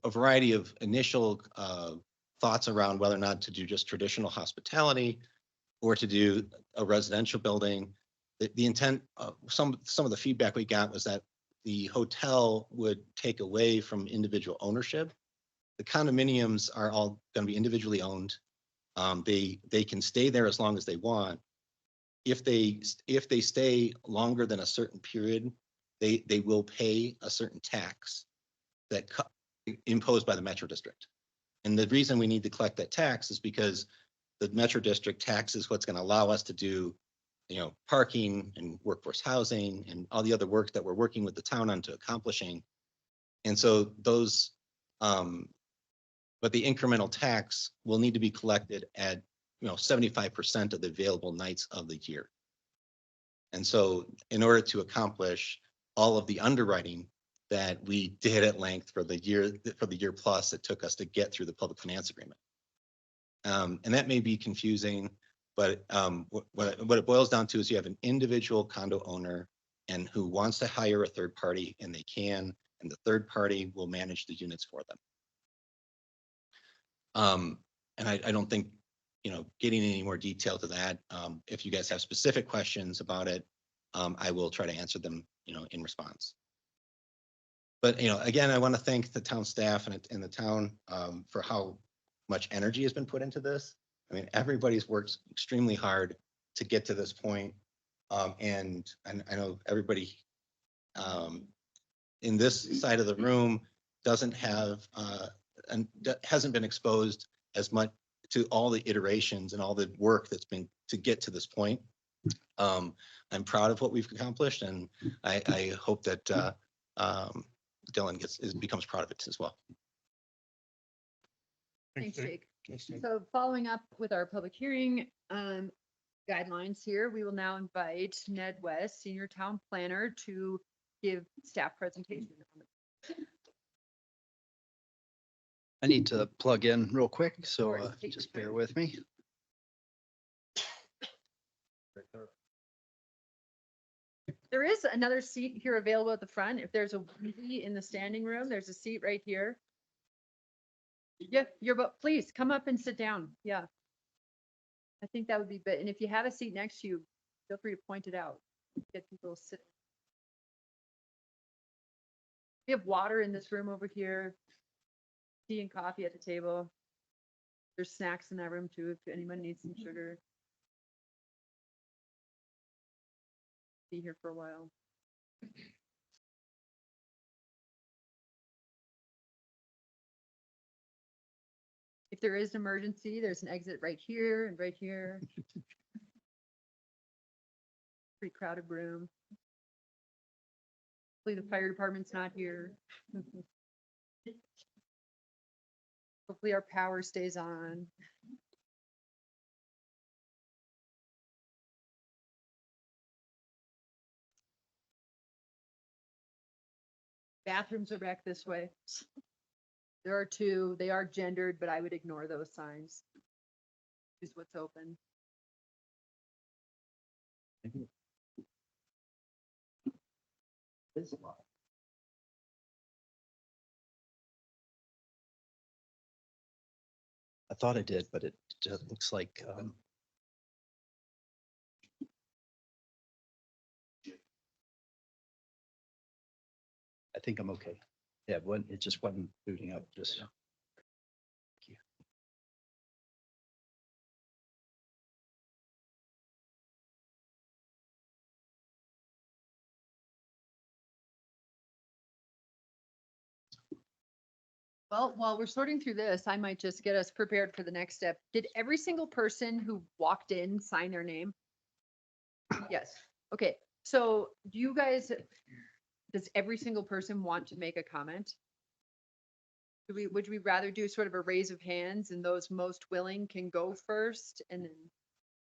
variety of initial thoughts around whether or not to do just traditional hospitality or to do a residential building. The intent of some of the feedback we got was that the hotel would take away from individual ownership. The condominiums are all going to be individually owned. They can stay there as long as they want. If they stay longer than a certain period, they will pay a certain tax that imposed by the Metro District. And the reason we need to collect that tax is because the Metro District tax is what's going to allow us to do, you know, parking and workforce housing and all the other work that we're working with the town on to accomplishing. And so those, but the incremental tax will need to be collected at, you know, 75% of the available nights of the year. And so in order to accomplish all of the underwriting that we did at length for the year plus it took us to get through the public finance agreement. And that may be confusing, but what it boils down to is you have an individual condo owner and who wants to hire a third party, and they can, and the third party will manage the units for them. And I don't think, you know, getting any more detail to that, if you guys have specific questions about it, I will try to answer them, you know, in response. But, you know, again, I want to thank the town staff and the town for how much energy has been put into this. I mean, everybody's worked extremely hard to get to this point. And I know everybody in this side of the room doesn't have and hasn't been exposed as much to all the iterations and all the work that's been to get to this point. I'm proud of what we've accomplished, and I hope that Dylan becomes proud of it as well. Thanks, Jake. So following up with our public hearing guidelines here, we will now invite Ned West, Senior Town Planner, to give staff presentation. I need to plug in real quick, so just bear with me. There is another seat here available at the front. If there's a wheelie in the standing room, there's a seat right here. Yeah, but please come up and sit down. Yeah. I think that would be good. And if you have a seat next to you, feel free to point it out. Get people to sit. We have water in this room over here. Tea and coffee at the table. There's snacks in that room too, if anyone needs some sugar. Be here for a while. If there is an emergency, there's an exit right here and right here. Pretty crowded room. Hopefully the fire department's not here. Hopefully our power stays on. Bathrooms are back this way. There are two, they are gendered, but I would ignore those signs. Is what's open. I thought I did, but it just looks like, I think I'm okay. Yeah, it just wasn't booting up, just. Thank you. Well, while we're sorting through this, I might just get us prepared for the next step. Did every single person who walked in sign their name? Yes. Okay, so do you guys, does every single person want to make a comment? Would we rather do sort of a raise of hands and those most willing can go first and then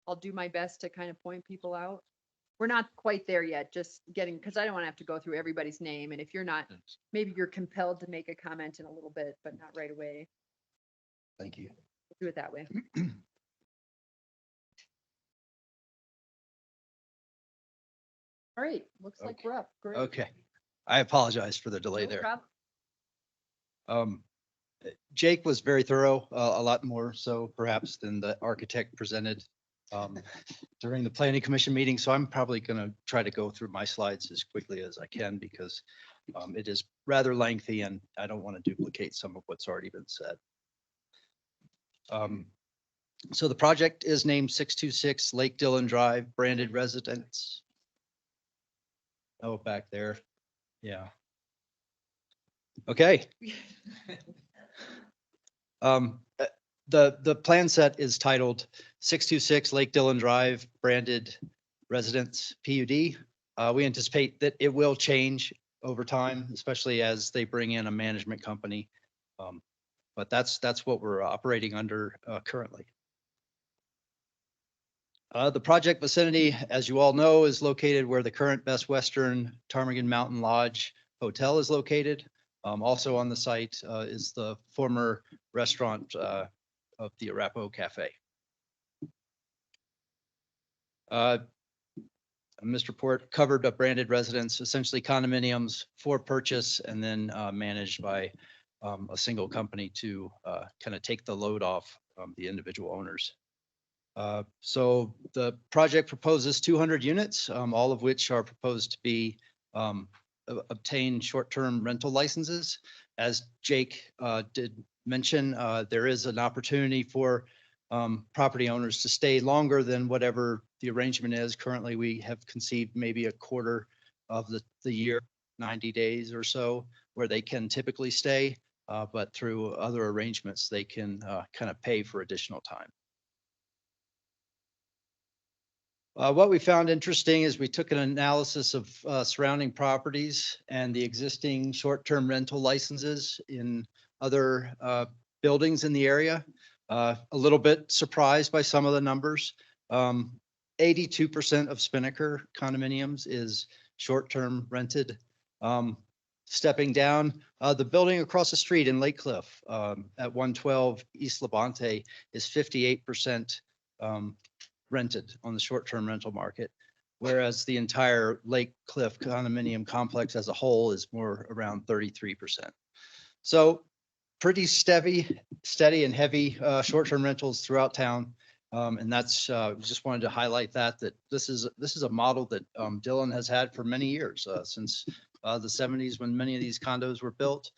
I'll do my best to kind of point people out? We're not quite there yet, just getting, because I don't want to have to go through everybody's name. And if you're not, maybe you're compelled to make a comment in a little bit, but not right away. Thank you. We'll do it that way. All right, looks like we're up. Great. Okay. I apologize for the delay No there. problem. Jake was very thorough, a lot more so perhaps than the architect presented during the planning commission meeting. So I'm probably going to try to go through my slides as quickly as I can because it is rather lengthy and I don't want to duplicate some of what's already been said. So the project is named 626 Lake Dillon Drive, branded residence. Oh, back there. Yeah. Okay. The plan set is titled 626 Lake Dillon Drive, branded residence PUD. We anticipate that it will change over time, especially as they bring in a management company. But that's what we're operating under currently. The project vicinity, as you all know, is located where the current Best Western Ptarmigan Mountain Lodge Hotel is located. Also on the site is the former restaurant of the Arapahoe Cafe. Mr. Port covered a branded residence, essentially condominiums for purchase and then managed by a single company to kind of take the load off the individual owners. So the project proposes 200 units, all of which are proposed to be obtain short-term rental licenses. As Jake did mention, there is an opportunity for property owners to stay longer than whatever the arrangement is. Currently, we have conceived maybe a quarter of the year, 90 days or so, where they can typically stay, but through other arrangements, they can kind of pay for additional time. What we found interesting is we took an analysis of surrounding properties and the existing short-term rental licenses in other buildings in the area. A little bit surprised by some of the numbers. 82% of Spinnaker condominiums is short-term rented. Stepping down, the building across the street in Lake Cliff at 112 East Labonte is 58% rented on the short-term rental market, whereas the entire Lake Cliff condominium complex as a whole is more around 33%. So pretty steady and heavy short-term rentals throughout town. And that's just wanted to highlight that this is a model that Dillon has had for many years, since the seventies when many of these condos were built.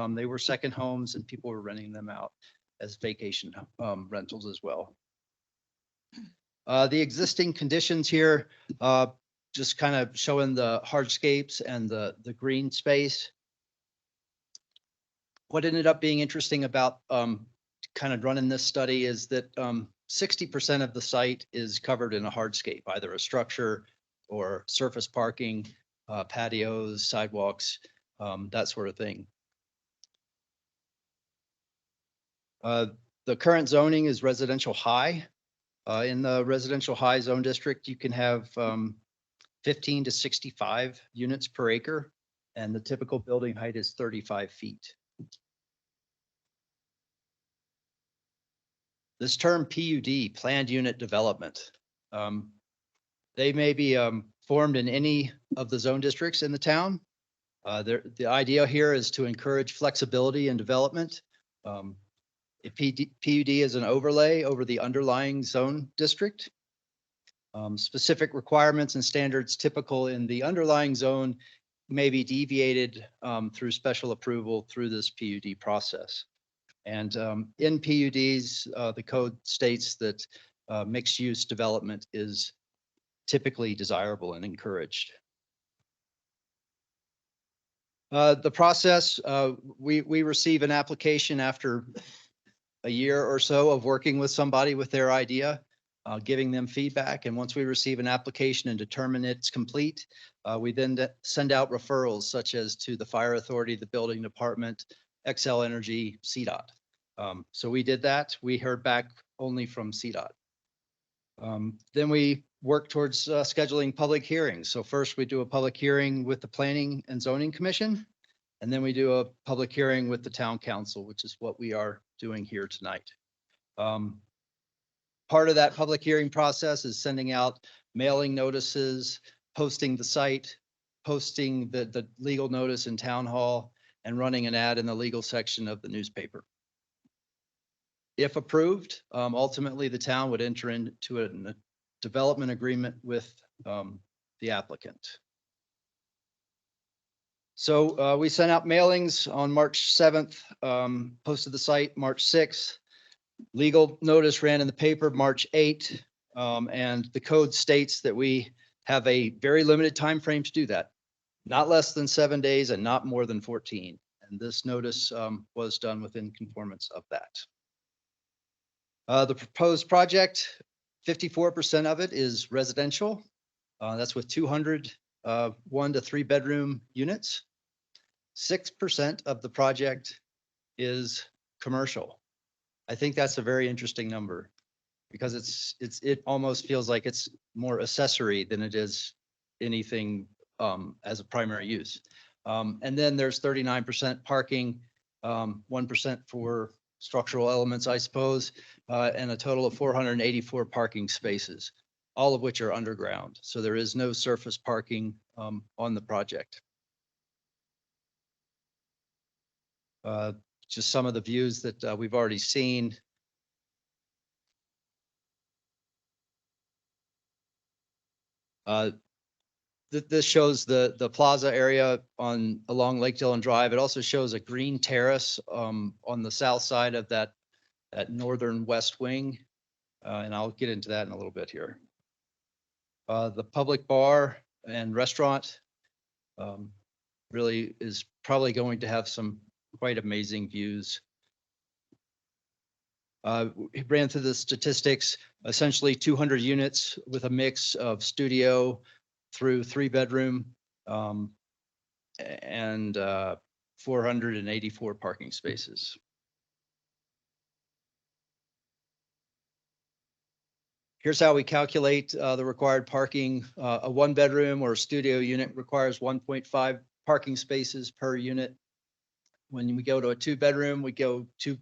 They were second homes and people were renting them out as vacation rentals as well. The existing conditions here, just kind of showing the hardscapes and the green space. What ended up being interesting about kind of running this study is that 60% of the site is covered in a hardscape, either a structure or surface parking, patios, sidewalks, that sort of thing. The current zoning is residential high. In the residential high zone district, you can have 15 to 65 units per acre, and the typical building height is 35 feet. This term PUD, planned unit development, they may be formed in any of the zone districts in the town. The idea here is to encourage flexibility in development. A PUD is an overlay over the underlying zone district. Specific requirements and standards typical in the underlying zone may be deviated through special approval through this PUD process. And in PUDs, the code states that mixed use development is typically desirable and encouraged. The process, we receive an application after a year or so of working with somebody with their idea, giving them feedback. And once we receive an application and determine it's complete, we then send out referrals such as to the fire authority, the building department, Xcel Energy, CDOT. So we did that. We heard back only from CDOT. Then we work towards scheduling public hearings. So first we do a public hearing with the Planning and Zoning Commission, and then we do a public hearing with the Town Council, which is what we are doing here tonight. Part of that public hearing process is sending out mailing notices, posting the site, posting the legal notice in Town Hall, and running an ad in the legal section of the newspaper. If approved, ultimately the town would enter into a development agreement with the applicant. So we sent out mailings on March 7th, posted the site March 6th. Legal notice ran in the paper March 8th, and the code states that we have a very limited time frame to do that. Not less than 7 days and not more than 14. And this notice was done within conformance of that. The proposed project, 54% of it is residential. That's with 200 1 to 3 bedroom units. 6% of the project is commercial. I think that's a very interesting number because it almost feels like it's more accessory than it is anything as a primary use. And then there's 39% parking, 1% for structural elements, I suppose, and a total of 484 parking spaces, all of which are underground. So there is no surface parking on the project. Just some of the views that we've already seen. This shows the plaza area along Lake Dillon Drive. It also shows a green terrace on the south side of that northern west wing. And I'll get into that in a little bit here. The public bar and restaurant really is probably going to have some quite amazing views. We ran through the statistics, essentially 200 units with a mix of studio through 3 bedroom and 484 parking spaces. Here's how we calculate the required parking. A 1 bedroom or a studio unit requires 1.5 parking spaces per unit. When we go to a 2 bedroom, we go 2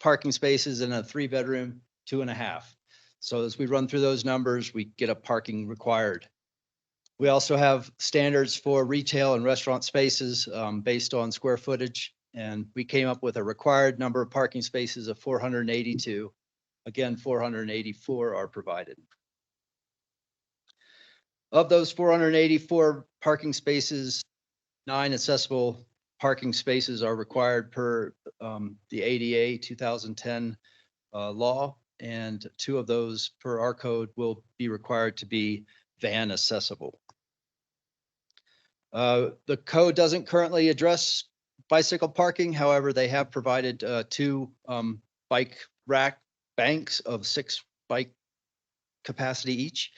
parking spaces, and a 3 bedroom, 2.5. So as we run through those numbers, we get a parking required. We also have standards for retail and restaurant spaces based on square footage, and we came up with a required number of parking spaces of 482. Again, 484 are provided. Of those 484 parking spaces, 9 accessible parking spaces are required per the ADA 2010 law, and 2 of those per our code will be required to be van accessible. The code doesn't currently address bicycle parking. However, they have provided 2 bike rack banks of 6 bike capacity each.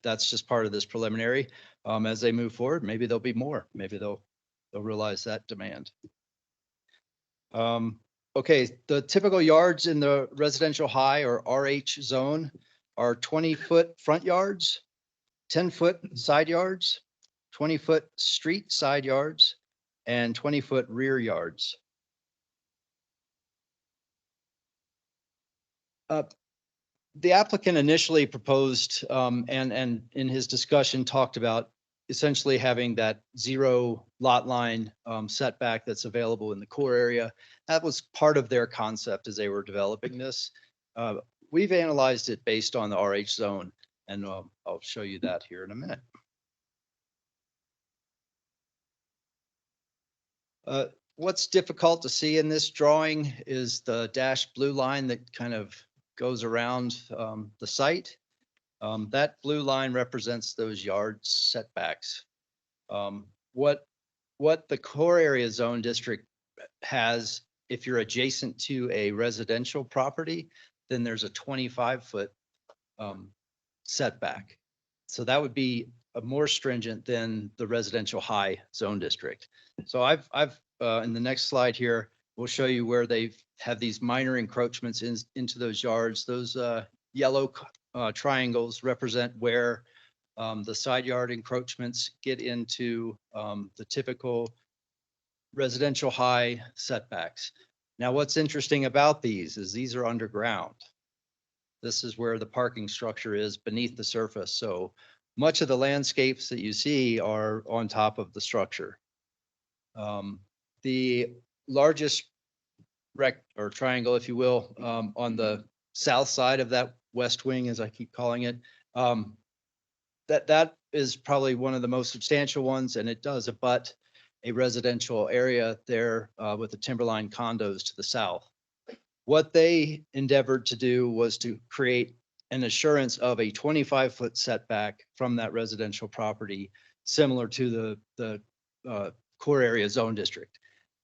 That's just part of this preliminary. As they move forward, maybe there'll be more. Maybe they'll realize that demand. Okay, the typical yards in the residential high or RH zone are 20-foot front yards, 10-foot side yards, 20-foot street side yards, and 20-foot rear yards. The applicant initially proposed and in his discussion talked about essentially having that 0 lot line setback that's available in the core area. That was part of their concept as they were developing this. We've analyzed it based on the RH zone, and I'll show you that here in a minute. What's difficult to see in this drawing is the dashed blue line that kind of goes around the site. That blue line represents those yard setbacks. What the core area zone district has, if you're adjacent to a residential property, then there's a 25-foot setback. So that would be more stringent than the residential high zone district. So I've in the next slide here, we'll show you where they have these minor encroachments into those yards. Those yellow triangles represent where the side yard encroachments get into the typical residential high setbacks. Now, what's interesting about these is these are underground. This is where the parking structure is beneath the surface. So much of the landscapes that you see are on top of the structure. The largest or triangle, if you will, on the south side of that west wing, as I keep calling it, that is probably one of the most substantial ones, and it does abut a residential area there with the Timberline condos to the south. What they endeavored to do was to create an assurance of a 25-foot setback from that residential property, similar to the core area zone district.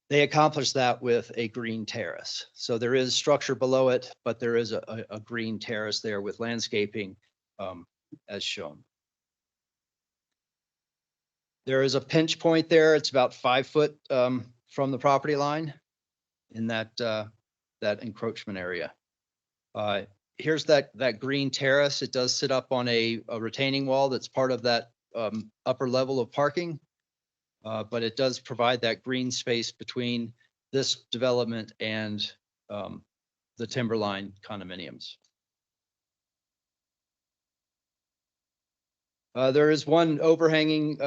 They accomplished that with a green terrace. So there is structure below it, but there is a green terrace there with landscaping as shown. There is a pinch point there. It's about 5 foot from the property line in that encroachment area. Here's that green terrace. It does sit up on a retaining wall that's part of that upper level of parking. But it does provide that green space between this development and the Timberline condominiums. There is one overhanging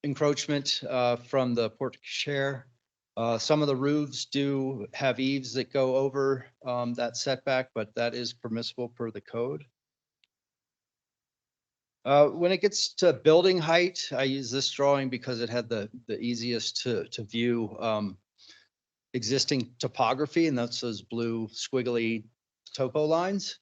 encroachment from the porte cochere. Some of the roofs do have eaves that go over that setback, but that is permissible per the code. When it gets to building height, I use this drawing because it had the easiest to view existing topography, and that's those blue squiggly topo lines.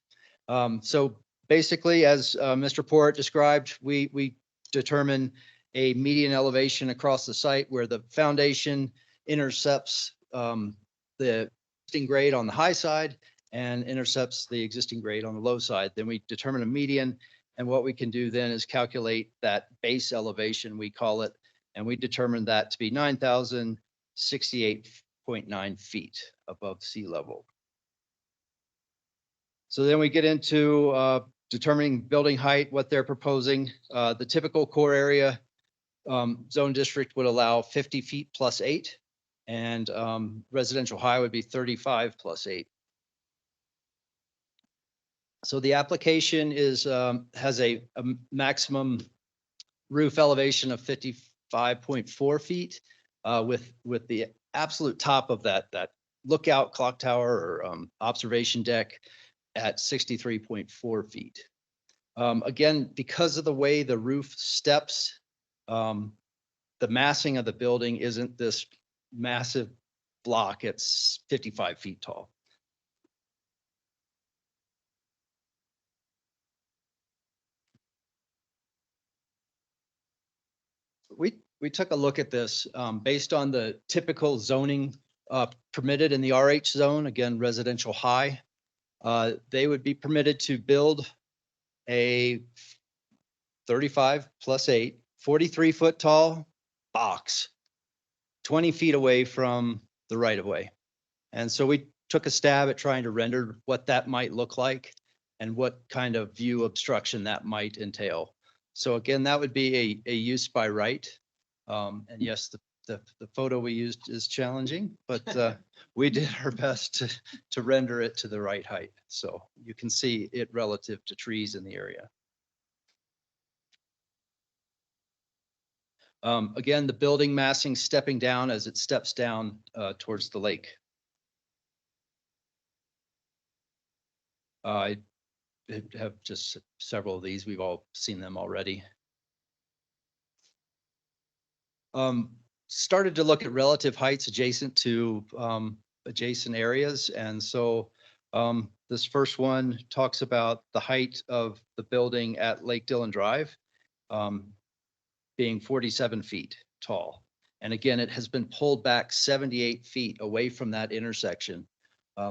So basically, as Mr. Port described, we determine a median elevation across the site where the foundation intercepts the existing grade on the high side and intercepts the existing grade on the low side. Then we determine a median. And what we can do then is calculate that base elevation, we call it, and we determine that to be 9,068.9 feet above sea level. So then we get into determining building height, what they're proposing. The typical core area zone district would allow 50 feet plus 8, and residential high would be 35 plus 8. So the application is has a maximum roof elevation of 55.4 feet with the absolute top of that lookout clock tower or observation deck at 63.4 feet. Again, because of the way the roof steps, the the massing of the building isn't this massive block. It's 55 feet tall. We took a look at this based on the typical zoning permitted in the RH zone, again, residential high. They would be permitted to build a 35 plus 8, 43-foot tall box 20 feet away from the right of way. And so we took a stab at trying to render what that might look like and what kind of view obstruction that might entail. So again, that would be a use by right. And yes, the photo we used is challenging, but we did our best to render it to the right height. So you can see it relative to trees in the area. Again, the building massing stepping down as it steps down towards the lake. I have just several of these. We've all seen them already. Started to look at relative heights adjacent to adjacent areas. And so this first one talks about the height of the building at Lake Dillon Drive being 47 feet tall. And again, it has been pulled back 78 feet away from that intersection.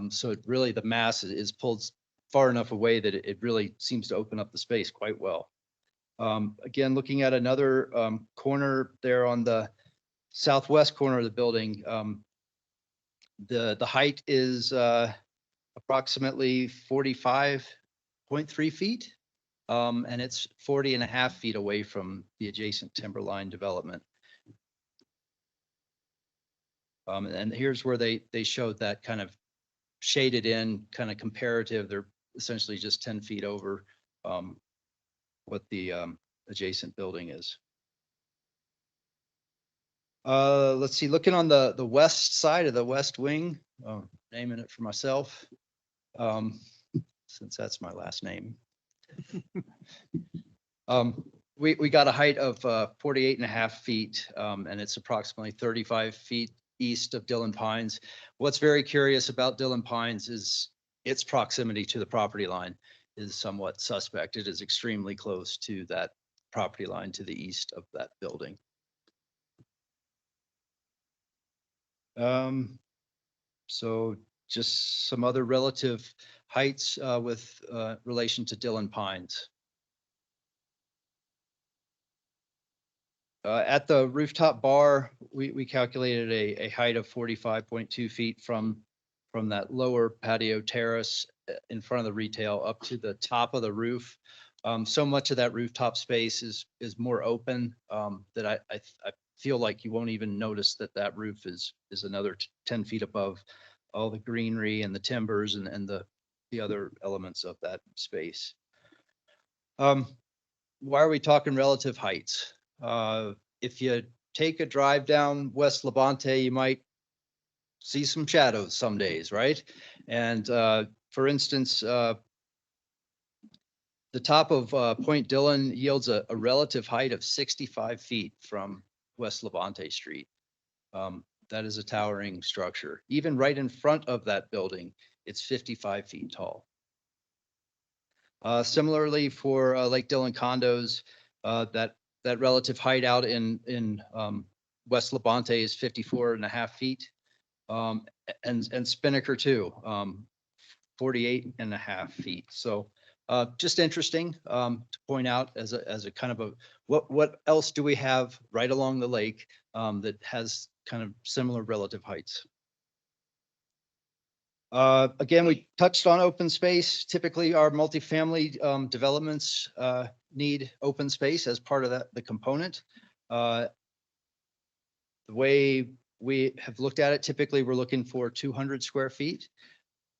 So it really, the mass is pulled far enough away that it really seems to open up the space quite well. Again, looking at another corner there on the southwest corner of the building, the height is approximately 45.3 feet. And it's 40.5 feet away from the adjacent timberline development. And here's where they showed that kind of shaded in kind of comparative. They're essentially just 10 feet over what the adjacent building is. Let's see, looking on the west side of the west wing, naming it for myself, since that's my last name. We got a height of 48.5 feet, and it's approximately 35 feet east of Dillon Pines. What's very curious about Dillon Pines is its proximity to the property line is somewhat suspect. It is extremely close to that property line to the east of that building. So just some other relative heights with relation to Dillon Pines. At the rooftop bar, we calculated a height of 45.2 feet from that lower patio terrace in front of the retail up to the top of the roof. So much of that rooftop space is more open that I feel like you won't even notice that roof is another 10 feet above all the greenery and the timbers and the other elements of that space. Why are we talking relative heights? If you take a drive down West Levante, you might see some shadows some days, right? And for instance, the top of Point Dillon yields a relative height of 65 feet from West Levante Street. That is a towering structure. Even right in front of that building, it's 55 feet tall. Similarly for Lake Dillon condos, that relative height out in West Levante is 54.5 feet. And Spinnaker too, 48.5 feet. So just interesting to point out as a kind of a, what else do we have right along the lake that has kind of similar relative heights? Again, we touched on open space. Typically our multifamily developments need open space as part of the component. The way we have looked at it, typically we're looking for 200 square feet.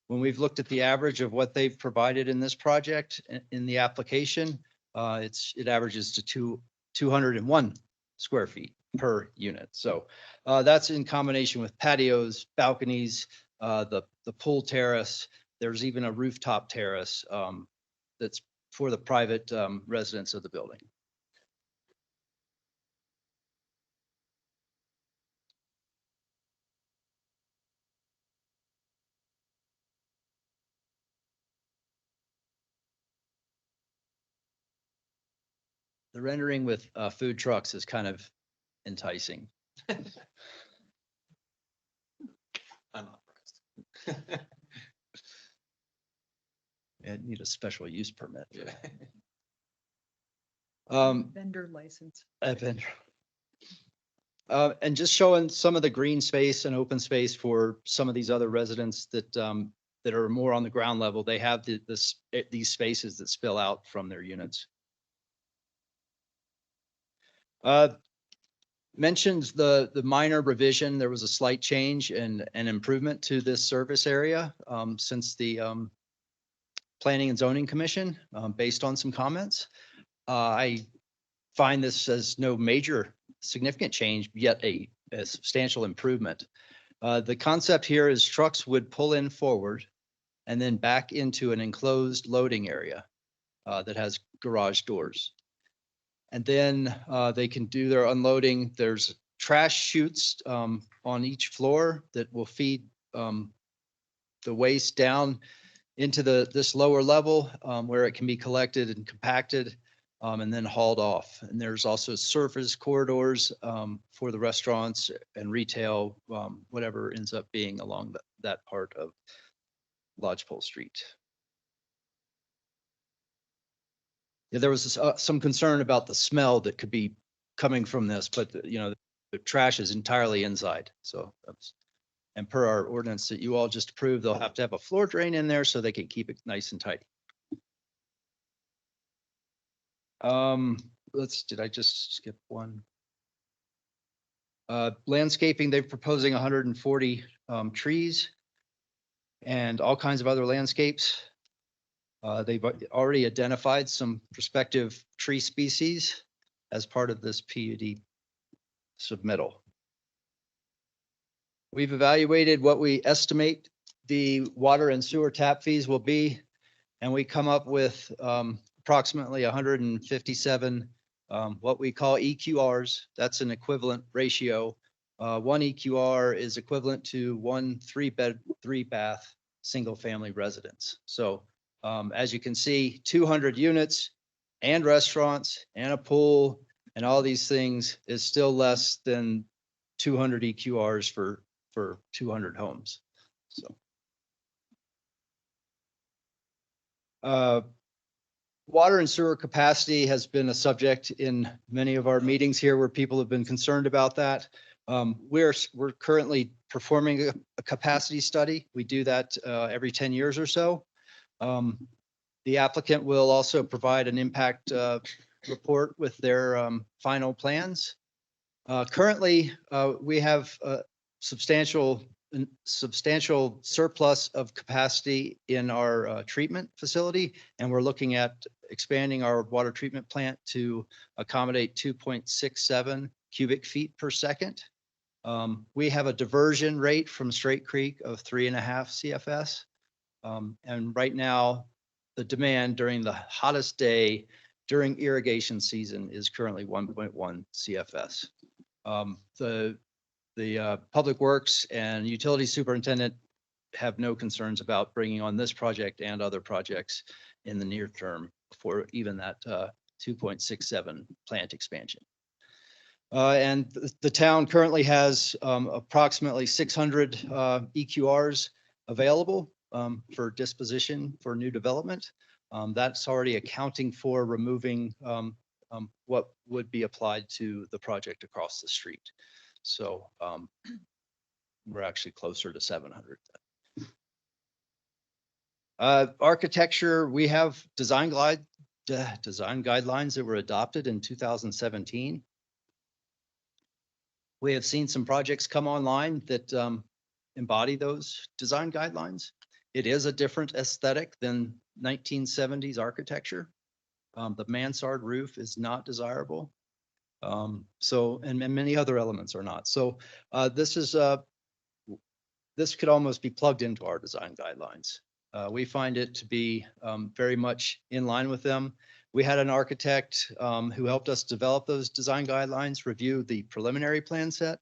When we've looked at the average of what they've provided in this project in the application, it averages to 201 square feet per unit. So that's in combination with patios, balconies, the pool terrace. There's even a rooftop terrace that's for the private residents of the building. The rendering with food trucks is kind of enticing. I'm not impressed. And need a special use permit. for that. Vendor license. I've been. And just showing some of the green space and open space for some of these other residents that, that are more on the ground level. They have these spaces that spill out from their units. Mentions the minor revision. There was a slight change and an improvement to this service area, since the, Planning and Zoning Commission, based on some comments. I find this as no major significant change, yet a substantial improvement. The concept here is trucks would pull in forward and then back into an enclosed loading area that has garage doors. And then they can do their unloading. There's trash chutes on each floor that will feed the waste down into this lower level where it can be collected and compacted and then hauled off. And there's also surface corridors for the restaurants and retail, whatever ends up being along that part of Lodgepole Street. Yeah, there was some concern about the smell that could be coming from this, but the trash is entirely inside. So that's. And per our ordinance that you all just approved, they'll have to have a floor drain in there so they can keep it nice and tidy. Did I just skip one? Landscaping, they're proposing 140 trees and all kinds of other landscapes. They've already identified some prospective tree species as part of this PUD submittal. We've evaluated what we estimate the water and sewer tap fees will be, and we come up with approximately 157 what we call EQRs. That's an equivalent ratio. One EQR is equivalent to one 3-bed, 3-bath, single-family residence. So as you can see, 200 units and restaurants and a pool and all these things is still less than 200 EQRs for 200 homes. So. Water and sewer capacity has been a subject in many of our meetings here where people have been concerned about that. We're currently performing a capacity study. We do that every 10 years or so. The applicant will also provide an impact report with their final plans. Currently, we have substantial surplus of capacity in our treatment facility, and we're looking at expanding our water treatment plant to accommodate 2.67 cubic feet per second. We have a diversion rate from Straight Creek of 3.5 CFS. And right now, the demand during the hottest day during irrigation season is currently 1.1 CFS. The Public Works and Utility Superintendent have no concerns about bringing on this project and other projects in the near term for even that 2.67 plant expansion. And the town currently has approximately 600 EQRs available for disposition for new development. That's already accounting for removing what would be applied to the project across the street. So we're actually closer to 700. Architecture, we have design guidelines that were adopted in 2017. We have seen some projects come online that embody those design guidelines. It is a different aesthetic than 1970s architecture. The mansard roof is not desirable. And many other elements are not. So this could almost be plugged into our design guidelines. We find it to be very much in line with them. We had an architect who helped us develop those design guidelines, review the preliminary plan set,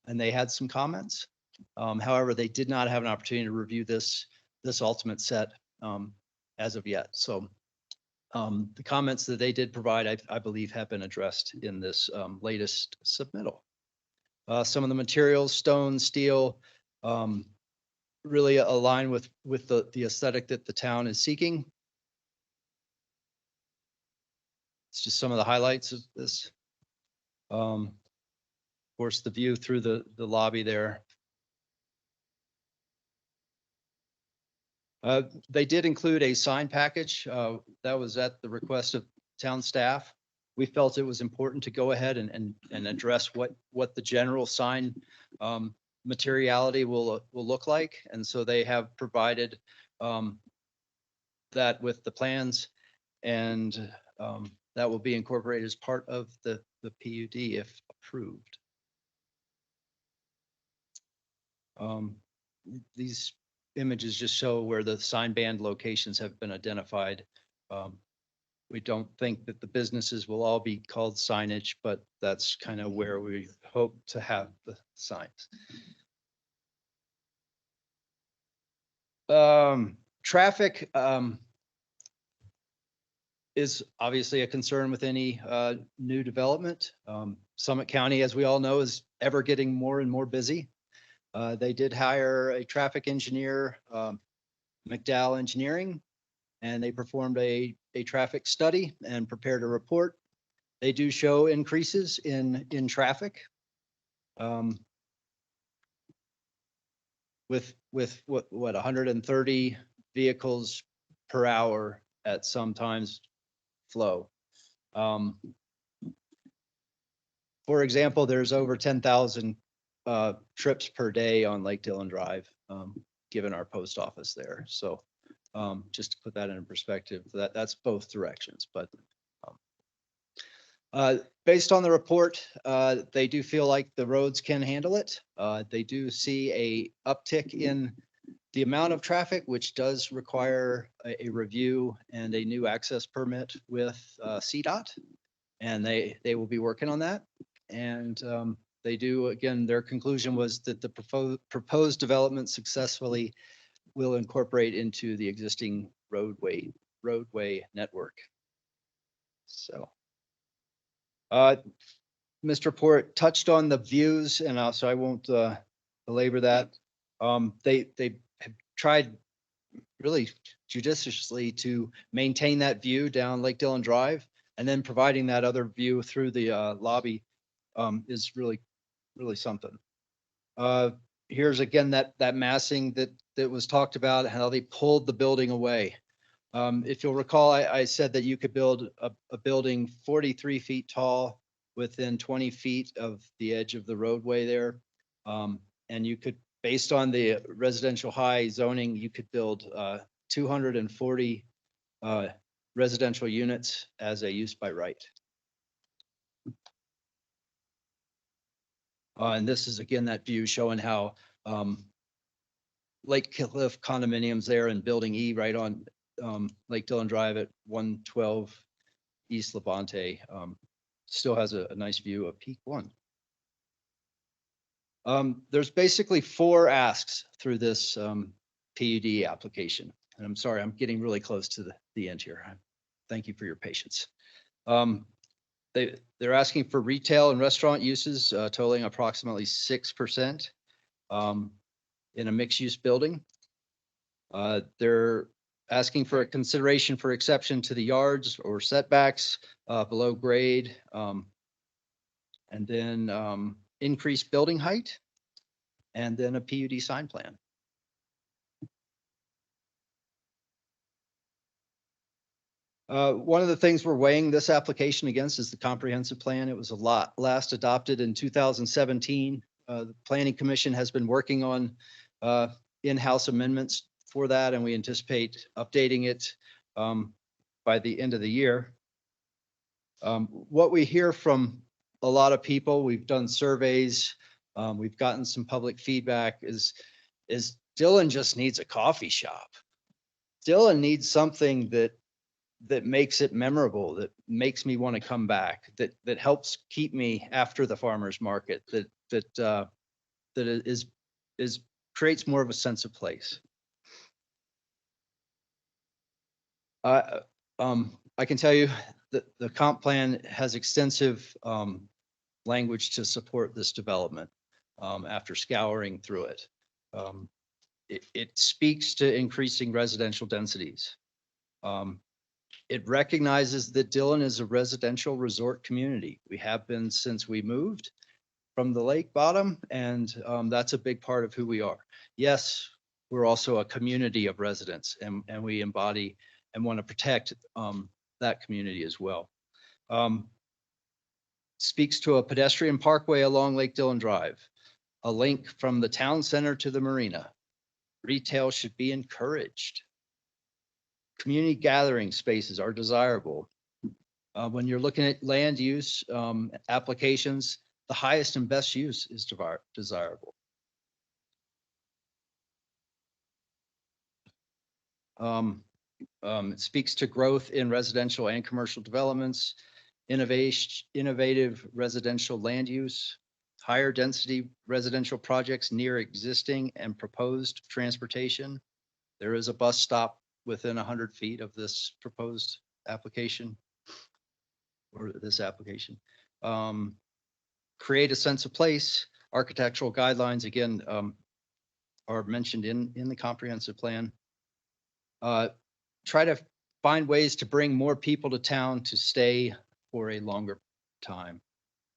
and they had some comments. However, they did not have an opportunity to review this ultimate set as of yet. So The comments that they did provide, I believe, have been addressed in this latest submittal. Some of the materials, stone, steel, really align with the aesthetic that the town is seeking. It's just some of the highlights of this. Of course, the view through the lobby there. They did include a sign package. That was at the request of town staff. We felt it was important to go ahead and address what the general sign materiality will look like. And so they have provided that with the plans, and that will be incorporated as part of the PUD if approved. These images just show where the sign band locations have been identified. We don't think that the businesses will all be called signage, but that's kind of where we hope to have the signs. Traffic is obviously a concern with any new development. Summit County, as we all know, is ever getting more and more busy. They did hire a traffic engineer, McDowell Engineering, and they performed a traffic study and prepared a report. They do show increases in traffic. With what 130 vehicles per hour at some times flow. For example, there's over 10,000 trips per day on Lake Dillon Drive, given our post office there. So just to put that in perspective, that's both directions. But based on the report, they do feel like the roads can handle it. They do see a uptick in the amount of traffic, which does require a review and a new access permit with CDOT. And they will be working on that. And they do, again, their conclusion was that the proposed development successfully will incorporate into the existing roadway network. So, Mr. Port touched on the views, and also I won't belabor that. They have tried really judiciously to maintain that view down Lake Dillon Drive, and then providing that other view through the lobby is really something. Here's again that massing that was talked about, how they pulled the building away. If you'll recall, I said that you could build a building 43 feet tall within 20 feet of the edge of the roadway there. And you could, based on the residential high zoning, you could build 240 residential units as a use by right. And this is again that view showing how Lake Cliff condominiums there and Building E right on Lake Dillon Drive at 112 East Levante still has a nice view of Peak 1. There's basically 4 asks through this PUD application. And I'm sorry, I'm getting really close to the end here. Thank you for your patience. They're asking for retail and restaurant uses totaling approximately 6% in a mixed-use building. They're asking for a consideration for exception to the yards or setbacks below grade, and then increased building height, and then a PUD sign plan. One of the things we're weighing this application against is the comprehensive plan. It was last adopted in 2017. The Planning Commission has been working on in-house amendments for that, and we anticipate updating it by the end of the year. What we hear from a lot of people, we've done surveys, we've gotten some public feedback, is Dillon just needs a coffee shop. Dillon needs something that makes it memorable, that makes me want to come back, that helps keep me after the farmer's market, that creates more of a sense of place. I can tell you that the comp plan has extensive language to support this development after scouring through it. It speaks to increasing residential densities. It recognizes that Dillon is a residential resort community. We have been since we moved from the lake bottom, and that's a big part of who we are. Yes, we're also a community of residents, and we embody and want to protect that community as well. Speaks to a pedestrian parkway along Lake Dillon Drive, a link from the town center to the marina. Retail should be encouraged. Community gathering spaces are desirable. When you're looking at land use applications, the highest and best use is desirable. It speaks to growth in residential and commercial developments, innovative residential land use, higher density residential projects near existing and proposed transportation. There is a bus stop within 100 feet of this proposed application or this application. Create a sense of place. Architectural guidelines, again, are mentioned in the comprehensive plan. Try to find ways to bring more people to town to stay for a longer time,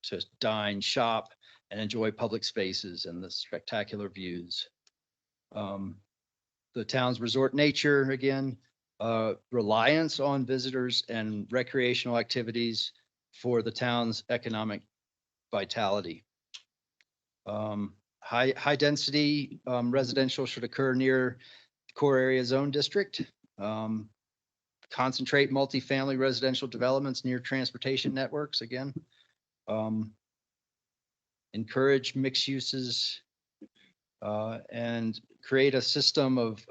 to dine, shop, and enjoy public spaces and the spectacular views. The town's resort nature, again, reliance on visitors and recreational activities for the town's economic vitality. High density residential should occur near core area zone district. Concentrate multifamily residential developments near transportation networks again. Encourage mixed uses and create a system of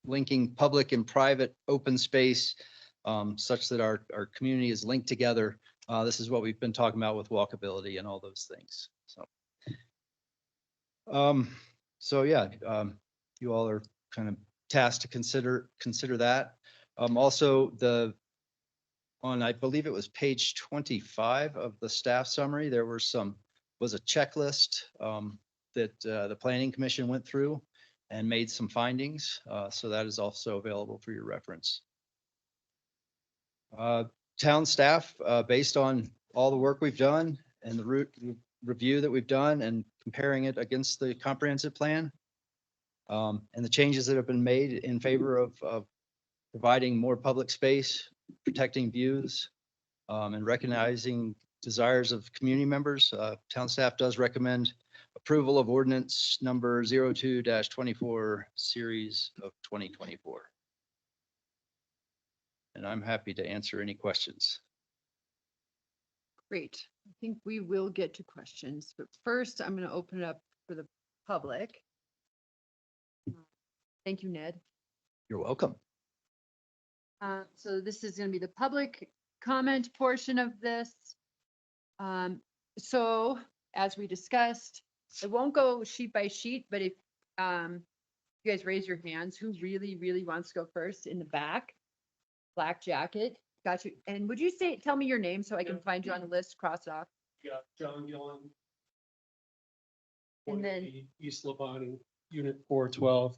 linking public and private open space such that our community is linked together. This is what we've been talking about with walkability and all those things. So yeah, you all are kind of tasked to consider that. Also on, I believe it was page 25 of the staff summary, there was a checklist that the planning commission went through and made some findings. So that is also available for your reference. Town staff, based on all the work we've done and the review that we've done and comparing it against the comprehensive plan, and the changes that have been made in favor of providing more public space, protecting views, and recognizing desires of community members, town staff does recommend approval of ordinance number 02-24 series of 2024. And I'm happy to answer any questions. Great. I think we will get to questions, but first I'm going to open it up for the public. Thank you, Ned. You're welcome. So this is going to be the public comment portion of this. So as we discussed, it won't go sheet by sheet, but if you guys raise your hands, who really wants to go first in the back? Black jacket. Got you. And would you tell me your name so I can find you on the list, cross it off? Yeah, John Gillen. And then East Labonte, Unit 412.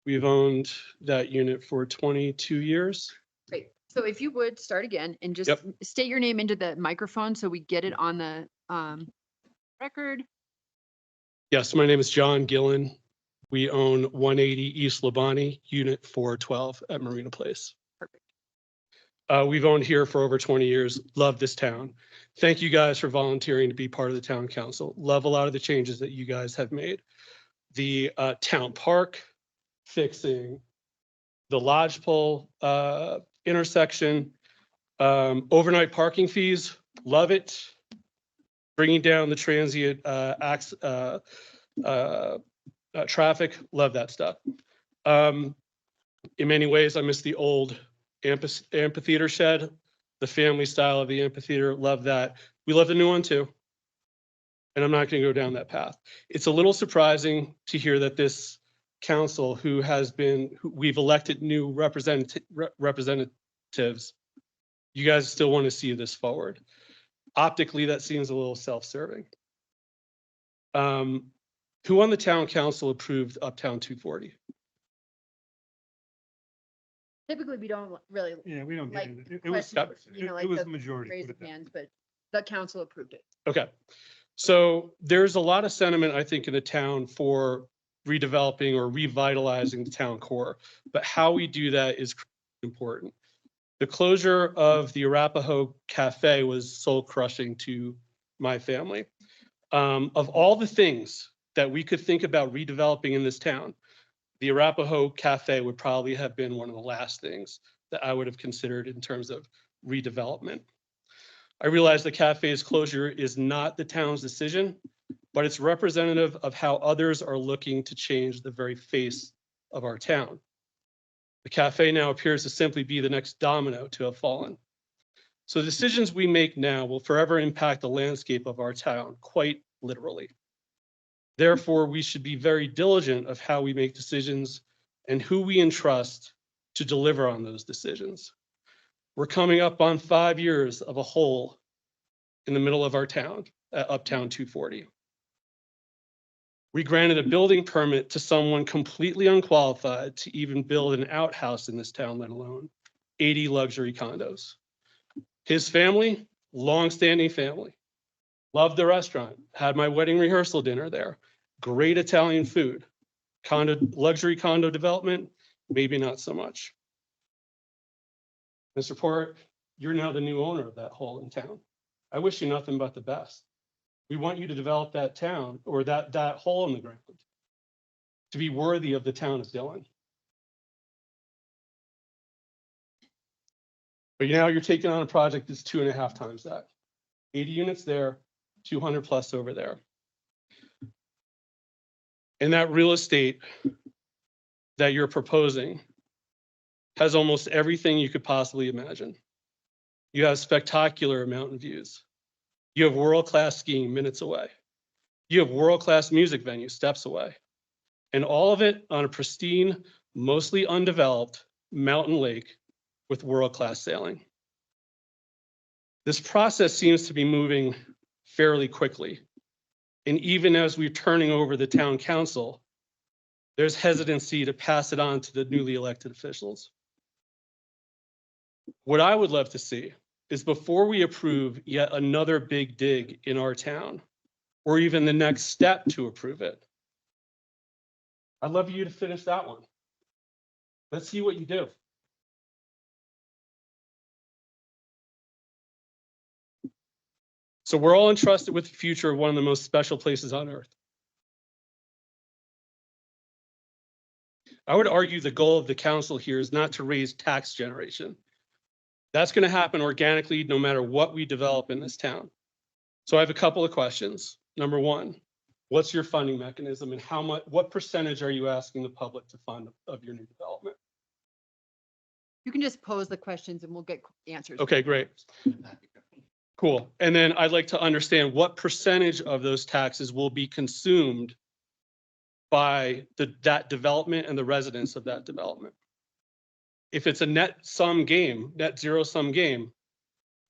We've owned that unit for 22 years. great. So if you would start again and just Yep. state your name into the microphone so we get it on the record. Yes, my name is John Gillen. We own 180 East Labonte, Unit 412 at Marina Place. Perfect. We've owned here for over 20 years. Love this town. Thank you guys for volunteering to be part of the town council. Love a lot of the changes that you guys have made. The town park, fixing the lodgepole intersection, overnight parking fees, love it. Bringing down the transient traffic, love that stuff. In many ways, I miss the old amphitheater shed, the family style of the amphitheater, love that. We love the new one too. And I'm not going to go down that path. It's a little surprising to hear that this council who we've elected new representatives you guys still want to see this forward. Optically, that seems a little self-serving. Who on the town council approved Uptown 240? Typically, we don't really Yeah, we don't get like into it. It was, question, you know, it like was the the majority. raise put of it that way. hands, but the council approved it. Okay. So there's a lot of sentiment, I think, in the town for redeveloping or revitalizing the town core, but how we do that is important. The closure of the Arapahoe Cafe was soul crushing to my family. Of all the things that we could think about redeveloping in this town, the Arapahoe Cafe would probably have been one of the last things that I would have considered in terms of redevelopment. I realize the cafe's closure is not the town's decision, but it's representative of how others are looking to change the very face of our town. The cafe now appears to simply be the next domino to have fallen. So the decisions we make now will forever impact the landscape of our town, quite literally. Therefore, we should be very diligent of how we make decisions and who we entrust to deliver on those decisions. We're coming up on 5 years of a hole in the middle of our town, at Uptown 240. We granted a building permit to someone completely unqualified to even build an outhouse in this town, let alone 80 luxury condos. His family, longstanding family, loved the restaurant, had my wedding rehearsal dinner there, great Italian food. Luxury condo development, maybe not so much. Mr. Port, you're now the new owner of that hole in town. I wish you nothing but the best. We want you to develop that town or that hole in the ground to be worthy of the town of Dillon. But now you're taking on a project that's 2.5 times that. 80 units there, 200 plus over there. And that real estate that you're proposing has almost everything you could possibly imagine. You have spectacular mountain views. You have world-class skiing minutes away. You have world-class music venue steps away. And all of it on a pristine, mostly undeveloped mountain lake with world-class sailing. This process seems to be moving fairly quickly. And even as we're turning over the town council, there's hesitancy to pass it on to the newly elected officials. What I would love to see is before we approve yet another big dig in our town, or even the next step to approve it, I'd love you to finish that one. Let's see what you do. So we're all entrusted with the future of one of the most special places on earth. I would argue the goal of the council here is not to raise tax generation. That's going to happen organically no matter what we develop in this town. So I have a couple of questions. Number one, what's your funding mechanism and what percentage are you asking the public to fund of your new development? You can just pose the questions and we'll get answers. Okay, great. Cool. And then I'd like to understand what percentage of those taxes will be consumed by that development and the residents of that development. If it's a net zero sum game,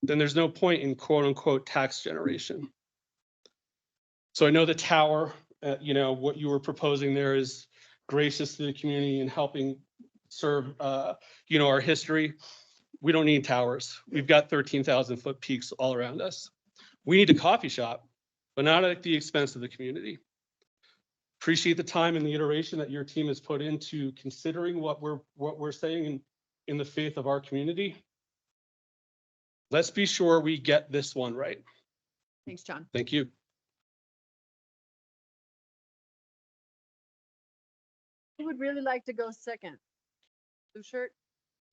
then there's no point in quote unquote tax generation. So I know the tower, what you were proposing there is gracious to the community and helping serve, our history. We don't need towers. We've got 13,000 foot peaks all around us. We need a coffee shop, but not at the expense of the community. Appreciate the time and the iteration that your team has put into considering what we're saying in the faith of our community. Let's be sure we get this one right. Thanks, John. Thank you. Who would really like to go second? Blue shirt?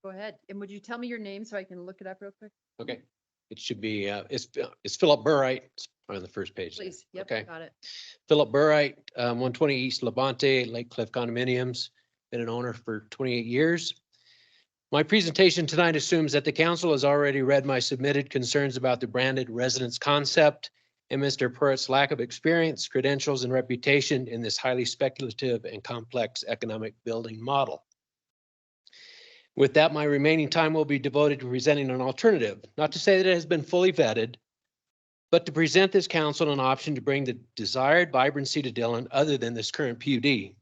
Go ahead. And would you tell me your name so I can look it up real quick? Okay, it should be, it's Philip Burright it's on the first page. there. Please. Yep, Okay. got it. Philip Burright, 120 East Labonte, Lake Cliff Condominiums, been an owner for 28 years. My presentation tonight assumes that the council has already read my submitted concerns about the branded residence concept and Mr. Purrett's lack of experience, credentials, and reputation in this highly speculative and complex economic building model. With that, my remaining time will be devoted to presenting an alternative, not to say that it has been fully vetted, but to present this council an option to bring the desired vibrancy to Dillon other than this current PUD.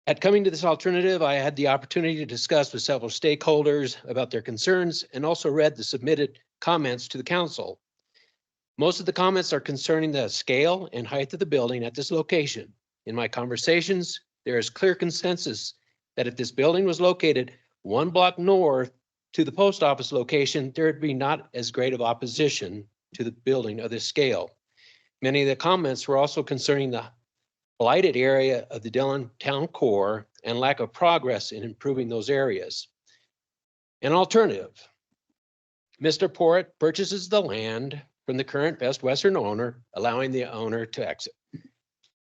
At coming to this alternative, I had the opportunity to discuss with several stakeholders about their concerns and also read the submitted comments to the council. Most of the comments are concerning the scale and height of the building at this location. In my conversations, there is clear consensus that if this building was located 1 block north to the post office location, there would be not as great of opposition to the building of this scale. Many of the comments were also concerning the blighted area of the Dillon town core and lack of progress in improving those areas. An alternative, Mr. Porritt purchases the land from the current Best Western owner, allowing the owner to exit.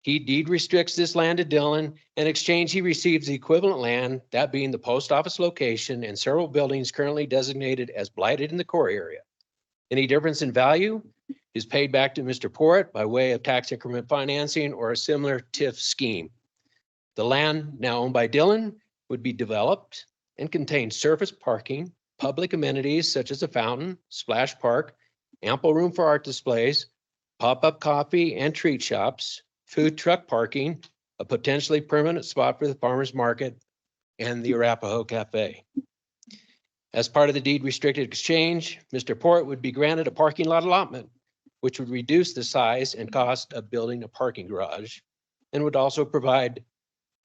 He deed restricts this land to Dillon. In exchange, he receives the equivalent land, that being the post office location and several buildings currently designated as blighted in the core area. Any difference in value is paid back to Mr. Porritt by way of tax increment financing or a similar TIF scheme. The land now owned by Dillon would be developed and contain surface parking, public amenities such as a fountain, splash park, ample room for art displays, pop-up coffee and treat shops, food truck parking, a potentially permanent spot for the farmer's market, and the Arapahoe Cafe. As part of the deed restricted exchange, Mr. Porritt would be granted a parking lot allotment, which would reduce the size and cost of building a parking garage and would also provide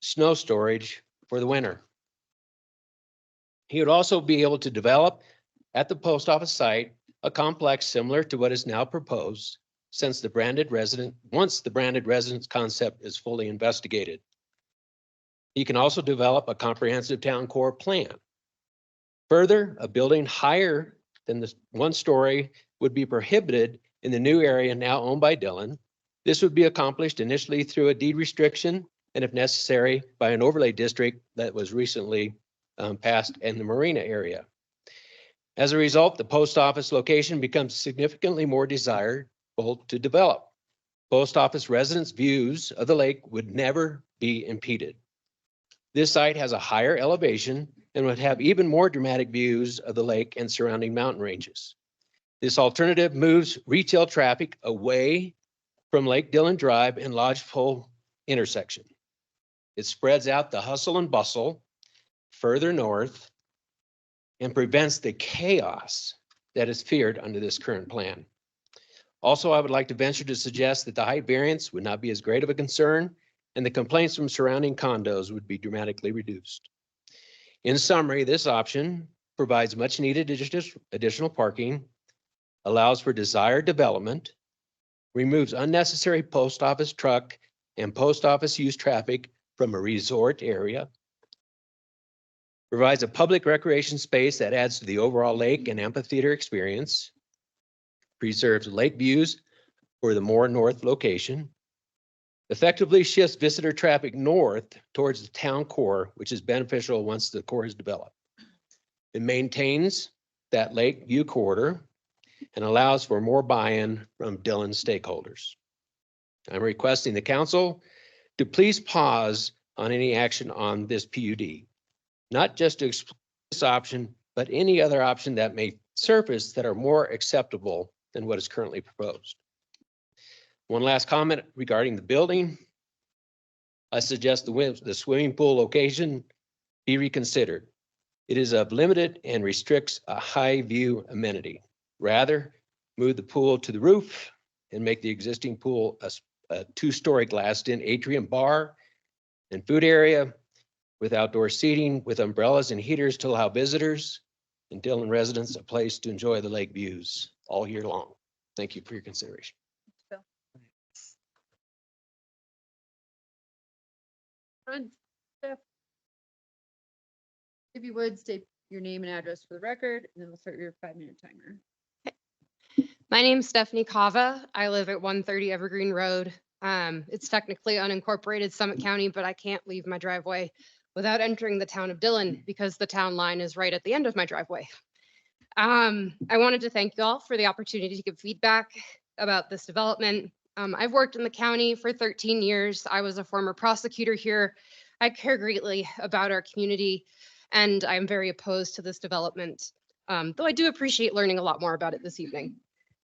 snow storage for the winter. He would also be able to develop at the post office site a complex similar to what is now proposed once the branded residence concept is fully investigated. He can also develop a comprehensive town core plan. Further, a building higher than the 1 story would be prohibited in the new area now owned by Dillon. This would be accomplished initially through a deed restriction and if necessary by an overlay district that was recently passed in the marina area. As a result, the post office location becomes significantly more desirable to develop. Post office residents' views of the lake would never be impeded. This site has a higher elevation and would have even more dramatic views of the lake and surrounding mountain ranges. This alternative moves retail traffic away from Lake Dillon Drive and Lodgepole intersection. It spreads out the hustle and bustle further north and prevents the chaos that is feared under this current plan. Also, I would like to venture to suggest that the height variance would not be as great of a concern and the complaints from surrounding condos would be dramatically reduced. In summary, this option provides much needed additional parking, allows for desired development, removes unnecessary post office truck and post office use traffic from a resort area, provides a public recreation space that adds to the overall lake and amphitheater experience, preserves lake views for the more north location, effectively shifts visitor traffic north towards the town core, which is beneficial once the core is developed. It maintains that lake view corridor and allows for more buy-in from Dillon stakeholders. I'm requesting the council to please pause on any action on this PUD, not just to explore this option, but any other option that may surface that are more acceptable than what is currently proposed. One last comment regarding the building. I suggest the swimming pool location be reconsidered. It is of limited and restricts a high view amenity. Rather, move the pool to the roof and make the existing pool a 2-story glassed-in atrium bar and food area with outdoor seating, with umbrellas and heaters to allow visitors and Dillon residents a place to enjoy the lake views all year long. Thank you for your consideration. Front, Steph. If you would, state your name and address for the record, and then we'll start your 5-minute timer. My name's Stephanie Cava. I live at 130 Evergreen Road. It's technically unincorporated Summit County, but I can't leave my driveway without entering the town of Dillon because the town line is right at the end of my driveway. I wanted to thank you all for the opportunity to give feedback about this development. I've worked in the county for 13 years. I was a former prosecutor here. I care greatly about our community and I'm very opposed to this development, though I do appreciate learning a lot more about it this evening.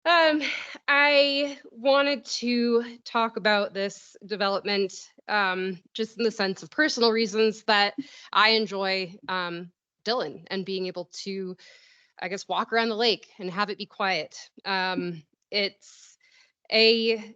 I wanted to talk about this development just in the sense of personal reasons that I enjoy Dillon and being able to, I guess, walk around the lake and have it be quiet. It's a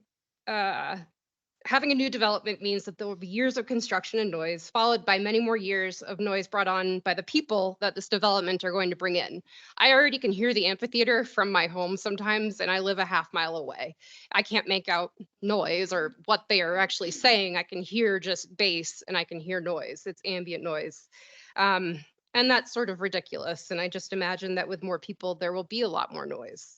having a new development means that there will be years of construction and noise, followed by many more years of noise brought on by the people that this development are going to bring in. I already can hear the amphitheater from my home sometimes, and I live a half-mile away. I can't make out noise or what they are actually saying. I can hear just bass and I can hear noise. It's ambient noise. And that's sort of ridiculous. And I just imagine that with more people, there will be a lot more noise.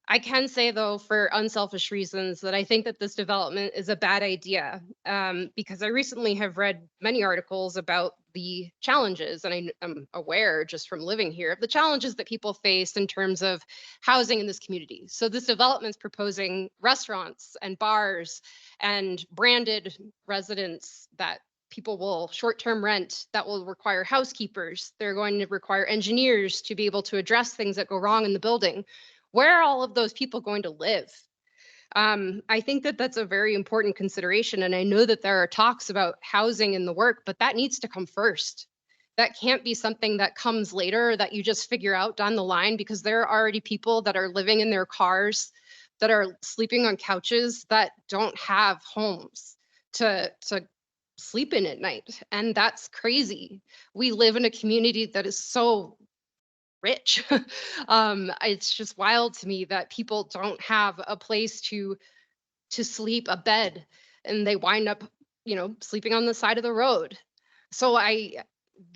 I can say, though, for unselfish reasons, that I think that this development is a bad idea because I recently have read many articles about the challenges, and I am aware just from living here of the challenges that people face in terms of housing in this community. So this development is proposing restaurants and bars and branded residents that people will short-term rent, that will require housekeepers. They're going to require engineers to be able to address things that go wrong in the building. Where are all of those people going to live? I think that that's a very important consideration. And I know that there are talks about housing in the work, but that needs to come first. That can't be something that comes later that you just figure out down the line, because there are already people that are living in their cars, that are sleeping on couches, that don't have homes to sleep in at night. And that's crazy. We live in a community that is so rich. It's just wild to me that people don't have a place to sleep, a bed, and they wind up, sleeping on the side of the road. So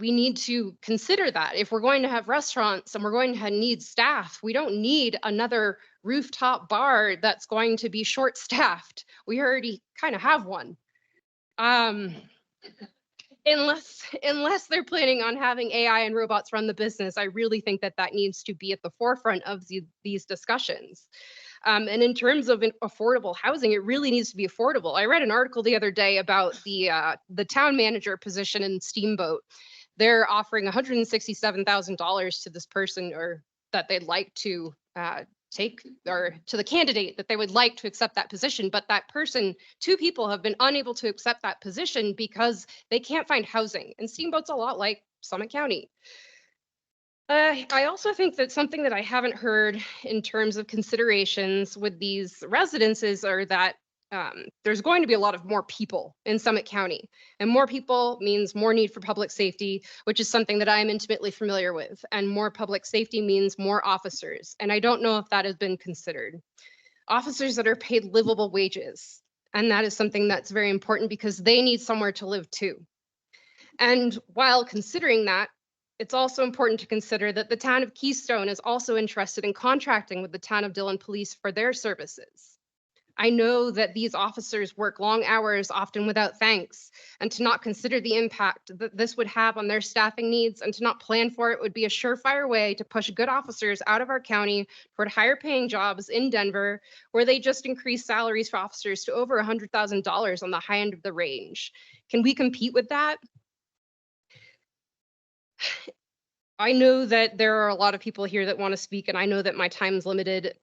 we need to consider that if we're going to have restaurants and we're going to need staff, we don't need another rooftop bar that's going to be short staffed. We already kind of have one. Unless they're planning on having AI and robots run the business, I really think that that needs to be at the forefront of these discussions. And in terms of affordable housing, it really needs to be affordable. I read an article the other day about the town manager position in Steamboat. They're offering $167,000 to this person, or that they'd like to take, or to the candidate that they would like to accept that position. But that person, 2 people have been unable to accept that position because they can't find housing. And Steamboat's a lot like Summit County. I also think that something that I haven't heard in terms of considerations with these residences are that there's going to be a lot of more people in Summit County, and more people means more need for public safety, which is something that I am intimately familiar with. And more public safety means more officers. And I don't know if that has been considered. Officers that are paid livable wages. And that is something that's very important because they need somewhere to live too. And while considering that, it's also important to consider that the town of Keystone is also interested in contracting with the town of Dillon Police for their services. I know that these officers work long hours, often without thanks, and to not consider the impact that this would have on their staffing needs and to not plan for it would be a surefire way to push good officers out of our county toward higher paying jobs in Denver, where they just increased salaries for officers to over $100,000 on the high end of the range. Can we compete with that? I know that there are a lot of people here that want to speak, and I know that my time is limited.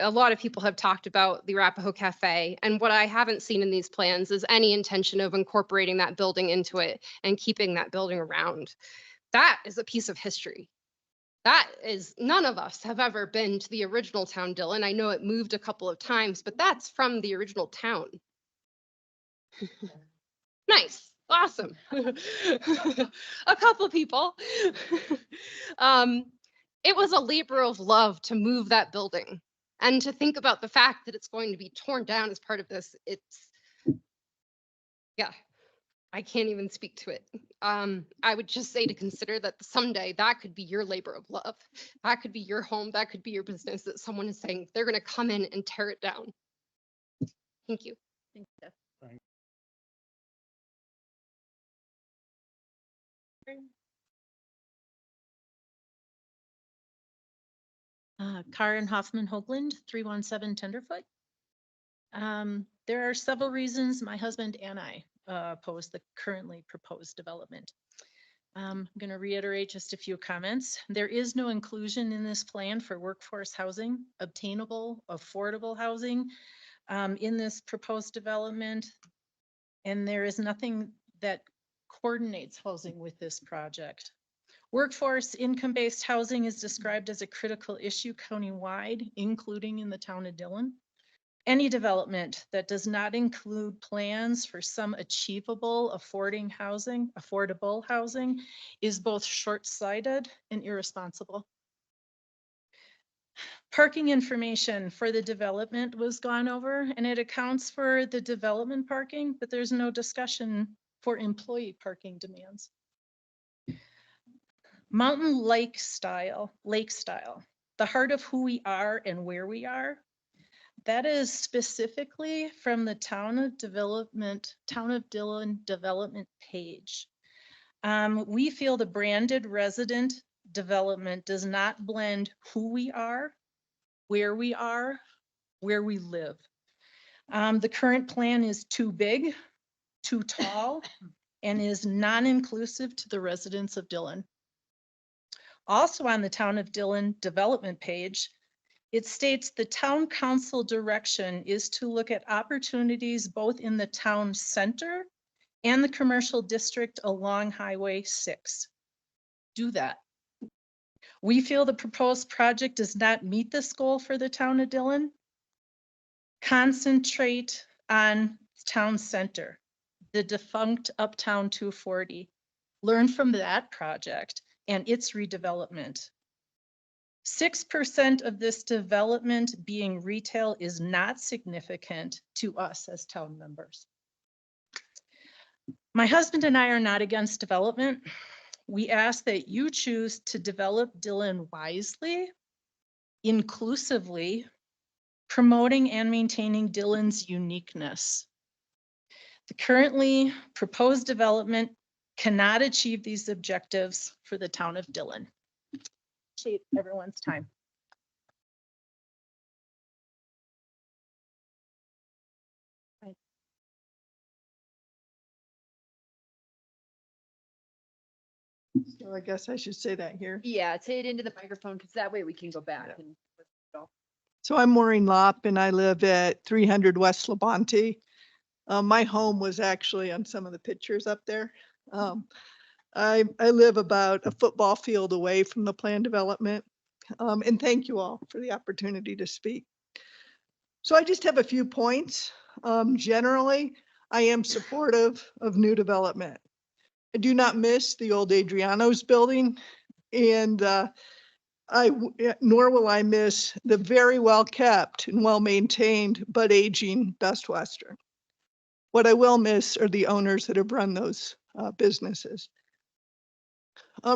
A lot of people have talked about the Arapahoe Cafe, and what I haven't seen in these plans is any intention of incorporating that building into it and keeping that building around. That is a piece of history. None of us have ever been to the original town, Dillon. I know it moved a couple of times, but that's from the original town. Nice. Awesome. A couple of people. It was a labor of love to move that building. And to think about the fact that it's going to be torn down as part of this, yeah, I can't even speak to it. I would just say to consider that someday that could be your labor of love. That could be your home. That could be your business, that someone is saying they're going to come in and tear it down. Thank you. Thanks, Steph. Karen Hoffman Hoagland, 317 Tenderfoot. There are several reasons my husband and I oppose the currently proposed development. I'm going to reiterate just a few comments. There is no inclusion in this plan for workforce housing, obtainable, affordable housing in this proposed development. And there is nothing that coordinates housing with this project. Workforce income-based housing is described as a critical issue countywide, including in the town of Dillon. Any development that does not include plans for some achievable affordable housing is both short-sighted and irresponsible. Parking information for the development was gone over, and it accounts for the development parking, but there's no discussion for employee parking demands. Mountain lake style, the heart of who we are and where we are. That is specifically from the Town of Dillon development page. We feel the branded resident development does not blend who we are, where we live. The current plan is too big, too tall, and is non-inclusive to the residents of Dillon. Also on the Town of Dillon development page, it states the town council direction is to look at opportunities both in the town center and the commercial district along Highway 6. Do that. We feel the proposed project does not meet this goal for the town of Dillon. Concentrate on town center, the defunct Uptown 240. Learn from that project and its redevelopment. 6% of this development being retail is not significant to us as town members. My husband and I are not against development. We ask that you choose to develop Dillon wisely, inclusively, promoting and maintaining Dillon's uniqueness. The currently proposed development cannot achieve these objectives for the town of Dillon. Appreciate everyone's time. So I guess I should say that here. Yeah, say it into the microphone because that way we can go back and. So I'm Maureen Lopp and I live at 300 West Labonte. My home was actually on some of the pictures up there. I live about a football field away from the planned development. And thank you all for the opportunity to speak. So I just have a few points. Generally, I am supportive of new development. I do not miss the old Adriano's building, and nor will I miss the very well kept and well maintained but aging Best Western. What I will miss are the owners that have run those businesses.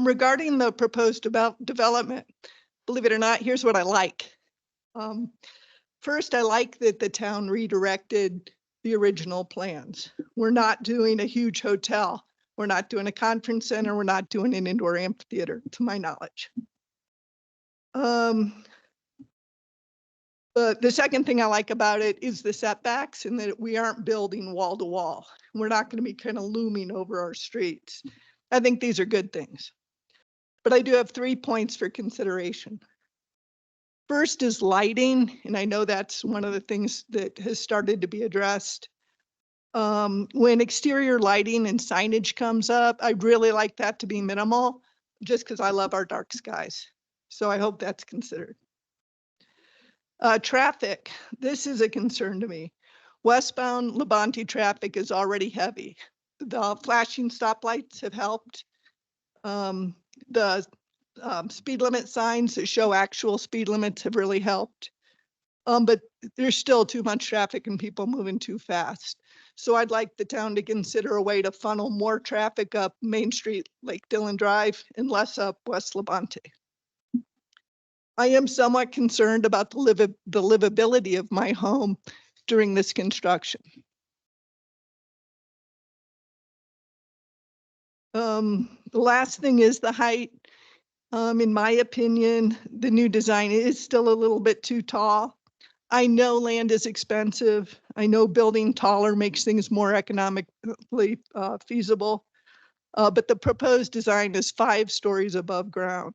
Regarding the proposed development, believe it or not, here's what I like. First, I like that the town redirected the original plans. We're not doing a huge hotel. We're not doing a conference center. We're not doing an indoor amphitheater, to my knowledge. But the second thing I like about it is the setbacks and that we aren't building wall to wall. We're not going to be kind of looming over our streets. I think these are good things. But I do have 3 points for consideration. First is lighting, and I know that's one of the things that has started to be addressed. When exterior lighting and signage comes up, I'd really like that to be minimal, just because I love our dark skies. So I hope that's considered. Traffic, this is a concern to me. Westbound Labonte traffic is already heavy. The flashing stoplights have helped. The speed limit signs that show actual speed limits have really helped. But there's still too much traffic and people moving too fast. So I'd like the town to consider a way to funnel more traffic up Main Street, Lake Dillon Drive, and less up West Labonte. I am somewhat concerned about the livability of my home during this construction. The last thing is the height. In my opinion, the new design is still a little bit too tall. I know land is expensive. I know building taller makes things more economically feasible. but the proposed design is 5 stories above ground.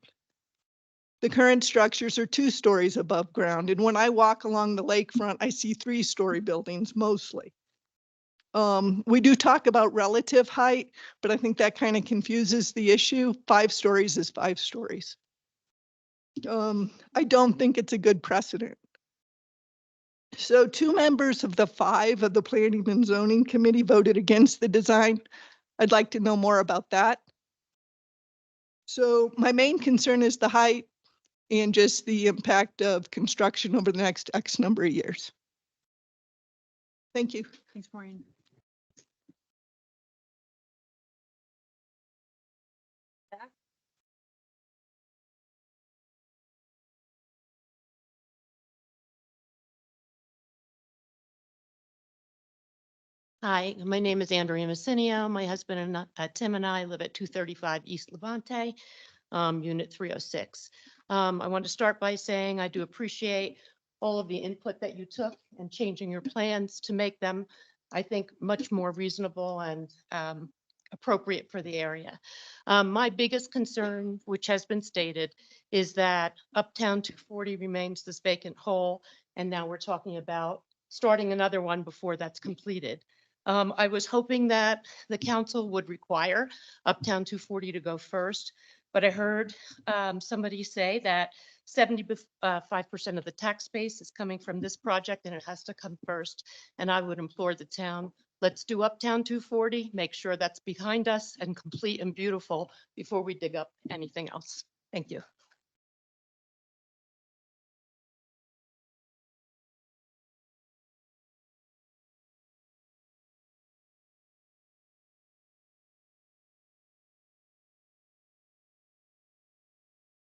The current structures are 2 stories above ground, and when I walk along the lakefront, I see 3-story buildings mostly. We do talk about relative height, but I think that kind of confuses the issue. 5 stories is 5 stories. I don't think it's a good precedent. So 2 members of the 5 of the Planning and Zoning Committee voted against the design. I'd like to know more about that. So my main concern is the height and just the impact of construction over the next X number of years. Thank you. Thanks, Maureen. Hi, my name is Andrea Messinio. My husband and Tim and I live at 235 East Levante, Unit 306. I want to start by saying I do appreciate all of the input that you took and changing your plans to make them, I think, much more reasonable and appropriate for the area. My biggest concern, which has been stated, is that Uptown 240 remains this vacant hole, and now we're talking about starting another one before that's completed. I was hoping that the council would require Uptown 240 to go first, but I heard somebody say that 75% of the tax base is coming from this project and it has to come first. And I would implore the town, let's do Uptown 240, make sure that's behind us and complete and beautiful before we dig up anything else. Thank you.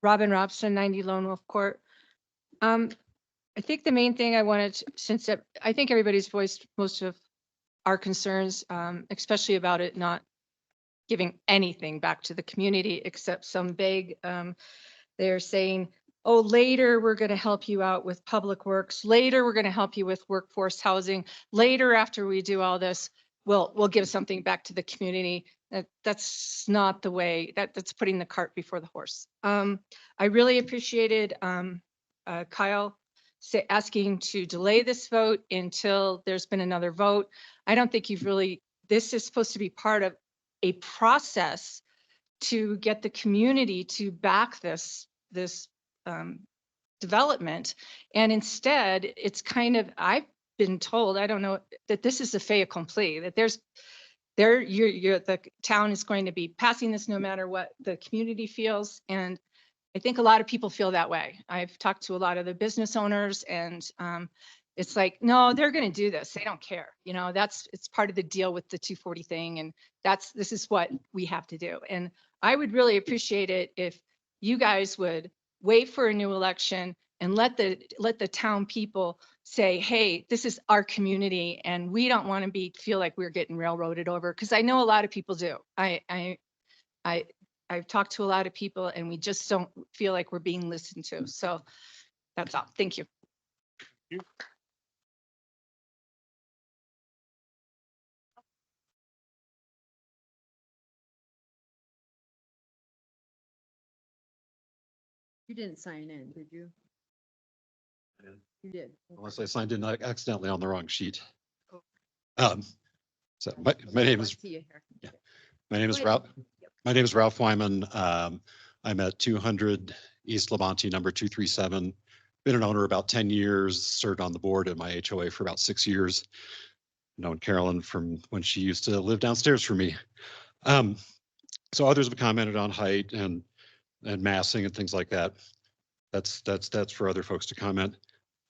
Robin Robson, 90 Lone Wolf Court. I think the main thing I wanted, I think everybody's voiced most of our concerns, especially about it not giving anything back to the community except some vague, they're saying, oh, later we're going to help you out with public works. Later, we're going to help you with workforce housing. Later, after we do all this, we'll give something back to the community. That's not the way, that's putting the cart before the horse. I really appreciated Kyle asking to delay this vote until there's been another vote. I don't think you've really, this is supposed to be part of a process to get the community to back this development. And instead, it's kind of, I've been told, I don't know, that this is a fait accompli, that the town is going to be passing this no matter what the community feels. And I think a lot of people feel that way. I've talked to a lot of the business owners and it's like, no, they're going to do this. They don't care. You know, it's part of the deal with the 240 thing. And this is what we have to do. And I would really appreciate it if you guys would wait for a new election and let the town people say, hey, this is our community and we don't want to feel like we're getting railroaded over. Because I know a lot of people do. I've talked to a lot of people and we just don't feel like we're being listened to. So that's all. Thank you. You didn't sign in, did you? You did. Unless I signed in accidentally on the wrong sheet. Oh. So my name is, Yeah. my name is Go Ralph. ahead. My name is Ralph Wyman. I'm at 200 East Levante, number 237. Been an owner about 10 years, served on the board at my HOA for about 6 years. Known Carolyn from when she used to live downstairs from me. So others have commented on height and massing and things like that. That's for other folks to comment.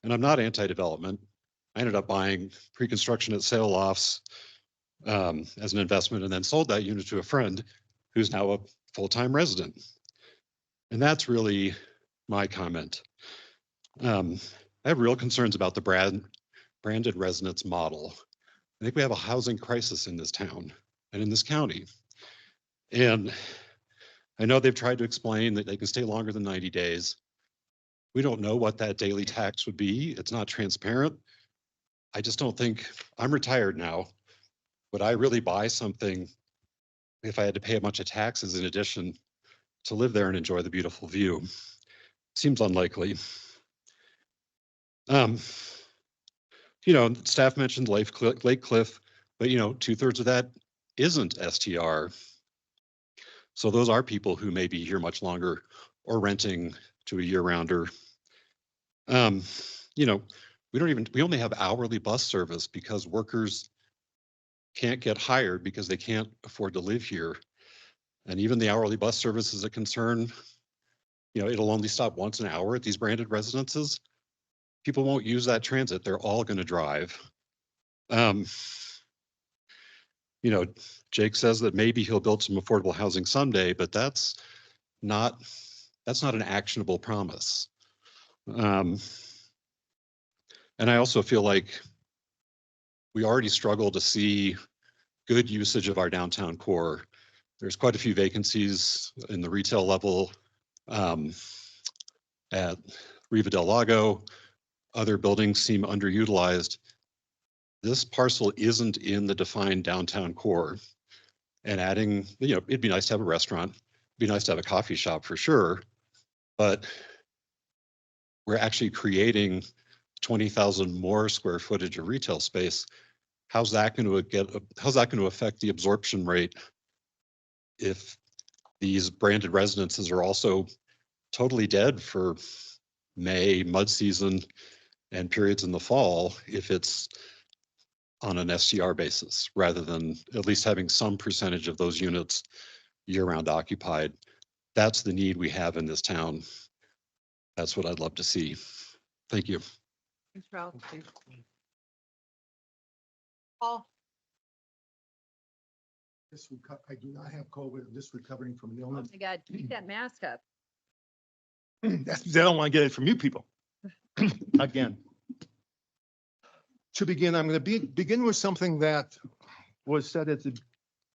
And I'm not anti-development. I ended up buying pre-construction at sale lofts as an investment and then sold that unit to a friend who's now a full-time resident. And that's really my comment. I have real concerns about the branded residence model. I think we have a housing crisis in this town and in this county. And I know they've tried to explain that they can stay longer than 90 days. We don't know what that daily tax would be. It's not transparent. I just don't think, I'm retired now. Would I really buy something if I had to pay a bunch of taxes in addition to live there and enjoy the beautiful view. Seems unlikely. Staff mentioned Lake Cliff, but 2/3 of that isn't STR. So those are people who may be here much longer or renting to a year rounder. We only have hourly bus service because workers can't get hired because they can't afford to live here. And even the hourly bus service is a concern. It'll only stop once an hour at these branded residences. People won't use that transit. They're all going to drive. Jake says that maybe he'll build some affordable housing someday, but that's not an actionable promise. And I also feel like we already struggle to see good usage of our downtown core. There's quite a few vacancies in the retail level at Riva del Lago. Other buildings seem underutilized. This parcel isn't in the defined downtown core. And adding, it'd be nice to have a restaurant, it'd be nice to have a coffee shop for sure, but we're actually creating 20,000 more square footage of retail space. How's that going to affect the absorption rate if these branded residences are also totally dead for May, mud season, and periods in the fall, if it's on an STR basis, rather than at least having some percentage of those units year-round occupied? That's the need we have in this town. That's what I'd love to see. Thank you. Thanks, Ralph. Paul? I do not have COVID. I'm just recovering from an Oh illness. my God, keep that mask up. That's because I don't want to get it from you people. Again. To begin, I'm going to begin with something that was said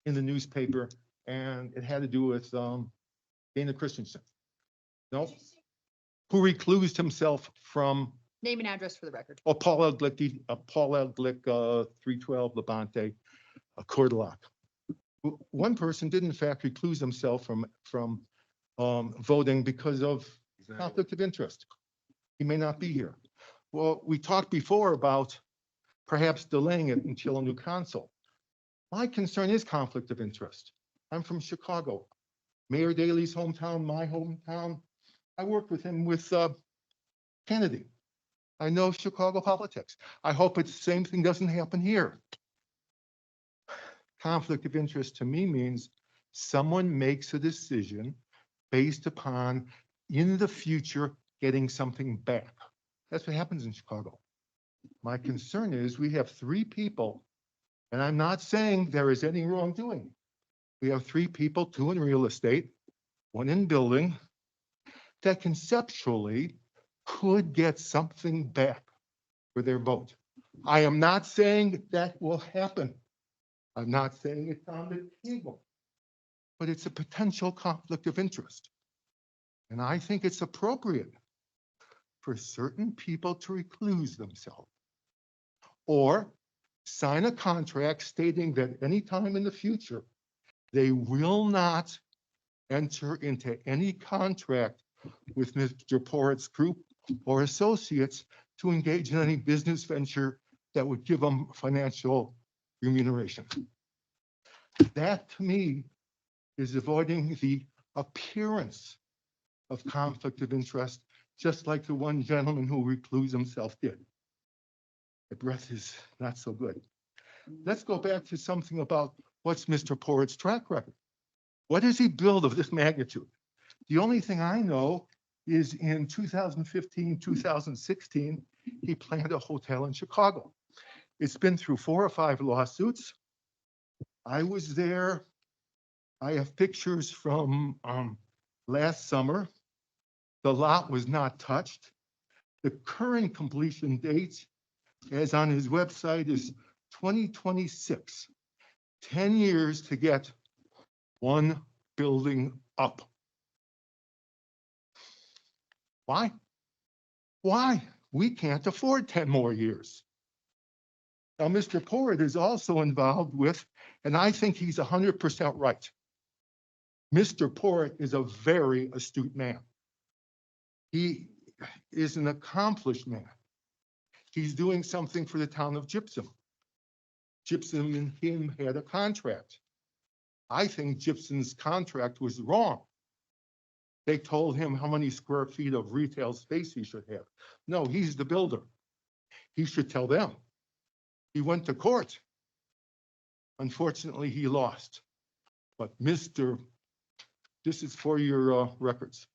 in the newspaper, and it had to do with Dana Christensen. No? Who reclused himself from Name and address for the record. Paul L. Glick, 312 Labonte, Coeur d'Alene. One person did in fact recluse himself from voting because of conflict of interest. He may not be here. Well, we talked before about perhaps delaying it until a new council. My concern is conflict of interest. I'm from Chicago, Mayor Daley's hometown, my hometown. I worked with him with Kennedy. I know Chicago politics. I hope it's the same thing doesn't happen here. Conflict of interest to me means someone makes a decision based upon in the future getting something back. That's what happens in Chicago. My concern is we have three people, and I'm not saying there is any wrongdoing. We have three people, two in real estate, one in building, that conceptually could get something back for their vote. I am not saying that will happen. I'm not saying it's on the table, but it's a potential conflict of interest. And I think it's appropriate for certain people to recluse themselves or sign a contract stating that anytime in the future, they will not enter into any contract with Mr. Porritt's group or associates to engage in any business venture that would give them financial remuneration. That to me is avoiding the appearance of conflict of interest, just like the one gentleman who reclused himself did. The breath is not so good. Let's go back to something about what's Mr. Porritt's track record. What does he build of this magnitude? The only thing I know is in 2015, 2016, he planned a hotel in Chicago. It's been through 4 or 5 lawsuits. I was there. I have pictures from last summer. The lot was not touched. The current completion date, as on his website, is 2026. 10 years to get one building up. Why? Why? We can't afford 10 more years. Now, Mr. Porritt is also involved with And I think he's 100% right. Mr. Porritt is a very astute man. He is an accomplished man. He's doing something for the town of Gypsum. Gypsum and him had a contract. I think Gypsum's contract was wrong. They told him how many square feet of retail space he should have. No, he's the builder. He should tell them. He went to court. Unfortunately, he lost. But this is for your records.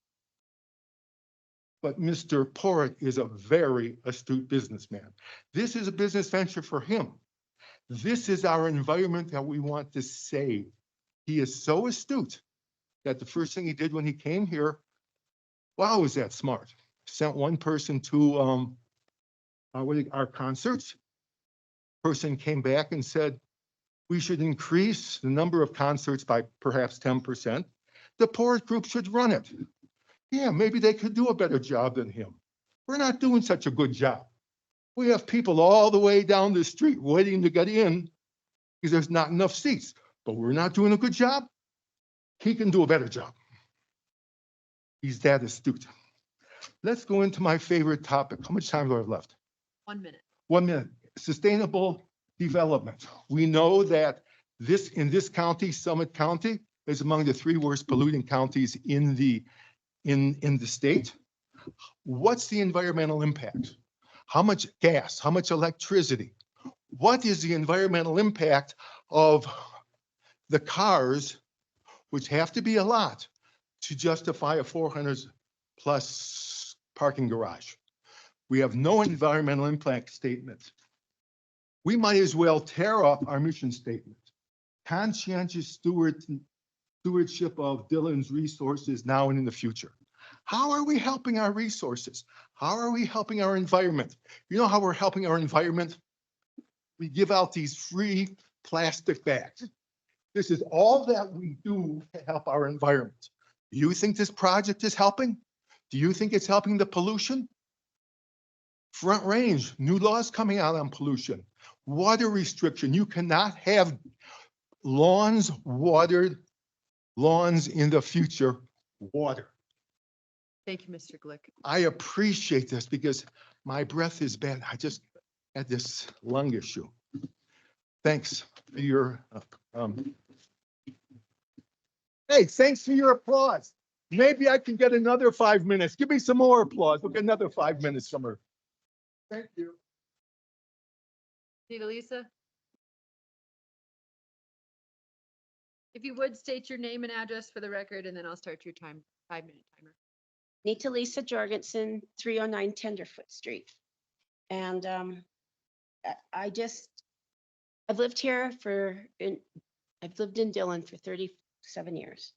But Mr. Porritt is a very astute businessman. This is a business venture for him. This is our environment that we want to save. He is so astute that the first thing he did when he came here, wow, is that smart? Sent one person to our concerts. Person came back and said, we should increase the number of concerts by perhaps 10%. The Porritt Group should run it. Yeah, maybe they could do a better job than him. We're not doing such a good job. We have people all the way down the street waiting to get in because there's not enough seats, but we're not doing a good job. He can do a better job. He's that astute. Let's go into my favorite topic. How much time do I have left? 1 minute. 1 minute. Sustainable development. We know that in this county, Summit County, is among the 3 worst polluting counties in the state. What's the environmental impact? How much gas? How much electricity? What is the environmental impact of the cars, which have to be a lot, to justify a 400+ parking garage? We have no environmental impact statement. We might as well tear up our mission statement. Conscientious stewardship of Dillon's resources now and in the future. How are we helping our resources? How are we helping our environment? You know how we're helping our environment? We give out these free plastic bags. This is all that we do to help our environment. Do you think this project is helping? Do you think it's helping the pollution? Front Range, new laws coming out on pollution. Water restriction. You cannot have watered lawns in the future. Water. Thank you, Mr. Glick. I appreciate this because my breath is bad. I just had this lung issue. Thanks for your, hey, thanks for your applause. Maybe I can get another 5 minutes. Give me some more applause. We'll get another 5 minutes from her. Thank you. Nita Lisa? If you would state your name and address for the record, and then I'll start your 5-minute timer. Nita Lisa Jorgensen, 309 Tenderfoot Street. And I've lived here I've lived in Dillon for 37 years.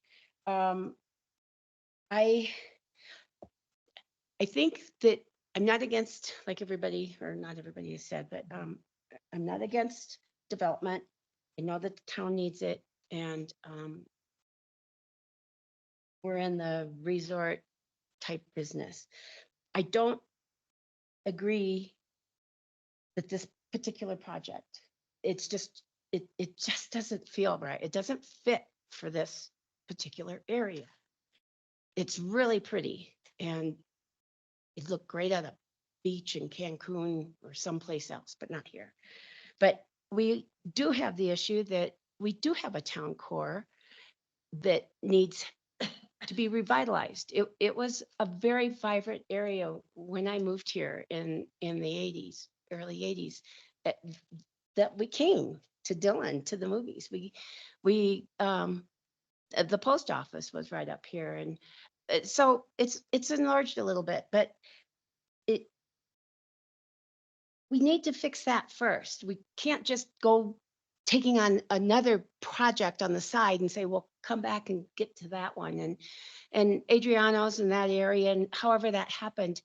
I think that I'm not against, like everybody, or not everybody has said, but I'm not against development. I know that the town needs it, and we're in the resort type business. I don't agree that this particular project, it just doesn't feel right. It doesn't fit for this particular area. It's really pretty and it looked great at a beach in Cancun or someplace else, but not here. But we do have the issue that we do have a town core that needs to be revitalized. It was a very vibrant area when I moved here in the 80s, early 80s, that we came to Dillon to the movies. The post office was right up here, and so it's enlarged a little bit, but we need to fix that first. We can't just go taking on another project on the side and say, well, come back and get to that one. And Adriano's in that area, and however that happened,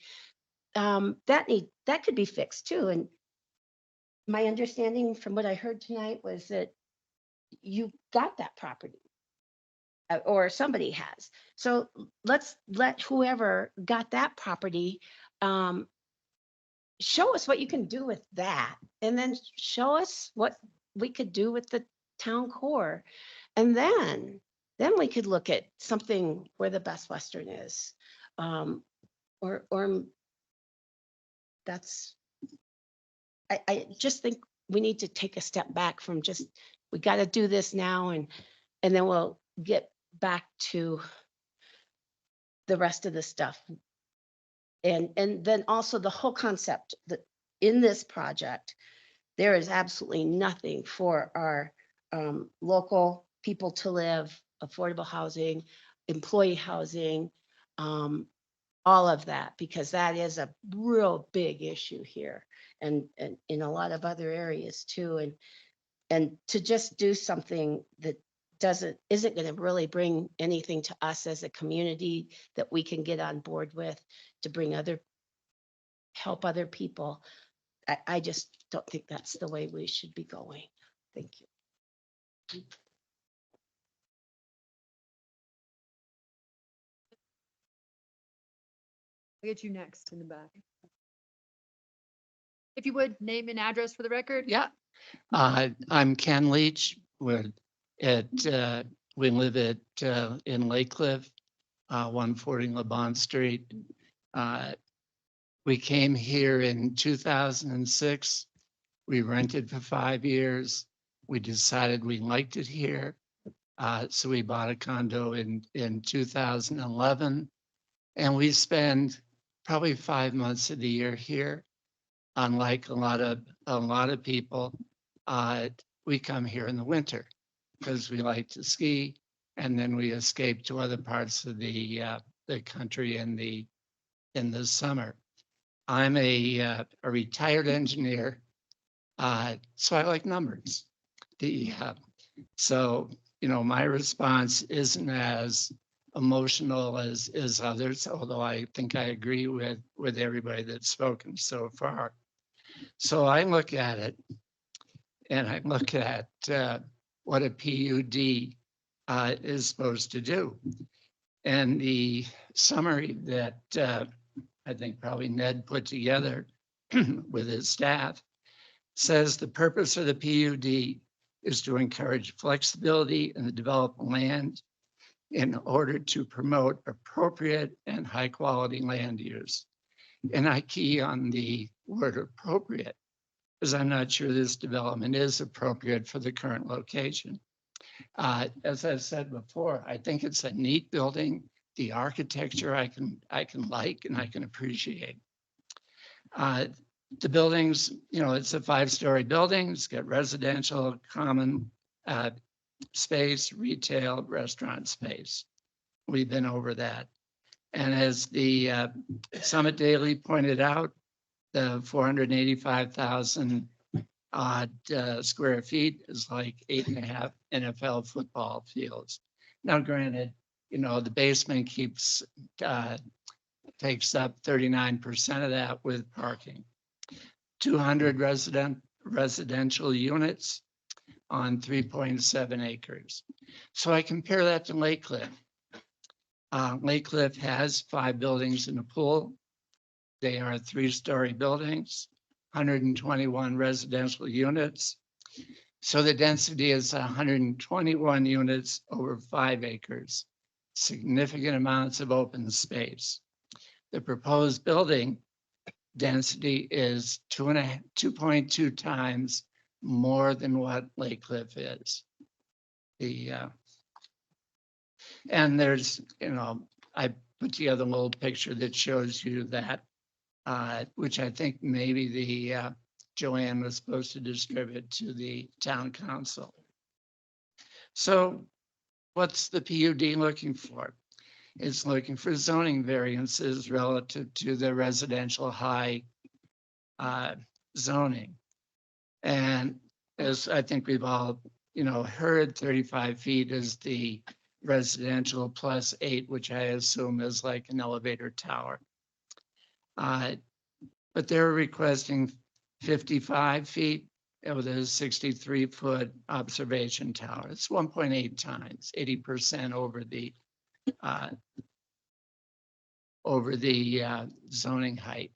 that could be fixed too. And my understanding from what I heard tonight was that you got that property, or somebody has. So let's let whoever got that property show us what you can do with that, and then show us what we could do with the town core. And then we could look at something where the Best Western is. Or that's, I just think we need to take a step back from just, we got to do this now and then we'll get back to the rest of the stuff. And then also the whole concept that in this project, there is absolutely nothing for our local people to live, affordable housing, employee housing, all of that, because that is a real big issue here and in a lot of other areas too. And to just do something that isn't going to really bring anything to us as a community that we can get on board with to help other people. I just don't think that's the way we should be going. Thank you. I'll get you next in the back. If you would, name and address for the record. Yeah. I'm Ken Leach. We live in Lake Cliff, 140 LeBon Street. We came here in 2006. We rented for 5 years. We decided we liked it here. So we bought a condo in 2011, and we spend probably 5 months of the year here. Unlike a lot of people, we come here in the winter because we like to ski, and then we escape to other parts of the country in the summer. I'm a retired engineer, so I like numbers. So my response isn't as emotional as others, although I think I agree with everybody that's spoken so far. So I look at it and I look at what a PUD is supposed to do. And the summary that I think probably Ned put together with his staff says the purpose of the PUD is to encourage flexibility in the developed land in order to promote appropriate and high quality land use. And I key on the word appropriate, because I'm not sure this development is appropriate for the current location. As I said before, I think it's a neat building. The architecture I can like and I can appreciate. The buildings, it's a 5-story building. It's got residential, common space, retail, restaurant space. We've been over that. And as the Summit Daily pointed out, the 485,000 odd square feet is like 8.5 NFL football fields. Now, granted, the basement takes up 39% of that with parking. 200 residential units on 3.7 acres. So I compare that to Lake Cliff. Lake Cliff has 5 buildings and a pool. They are 3-story buildings, 121 residential units. So the density is 121 units over 5 acres, significant amounts of open space. The proposed building density is 2.2 times more than what Lake Cliff is. And there's, I put together a little picture that shows you that, which I think maybe Joanne was supposed to distribute to the town council. So what's the PUD looking for? It's looking for zoning variances relative to the residential high zoning. And as I think we've all, heard, 35 feet is the residential plus 8, which I assume is like an elevator tower. But they're requesting 55 feet with a 63-foot observation tower. It's 1.8 times, 80% over the zoning height.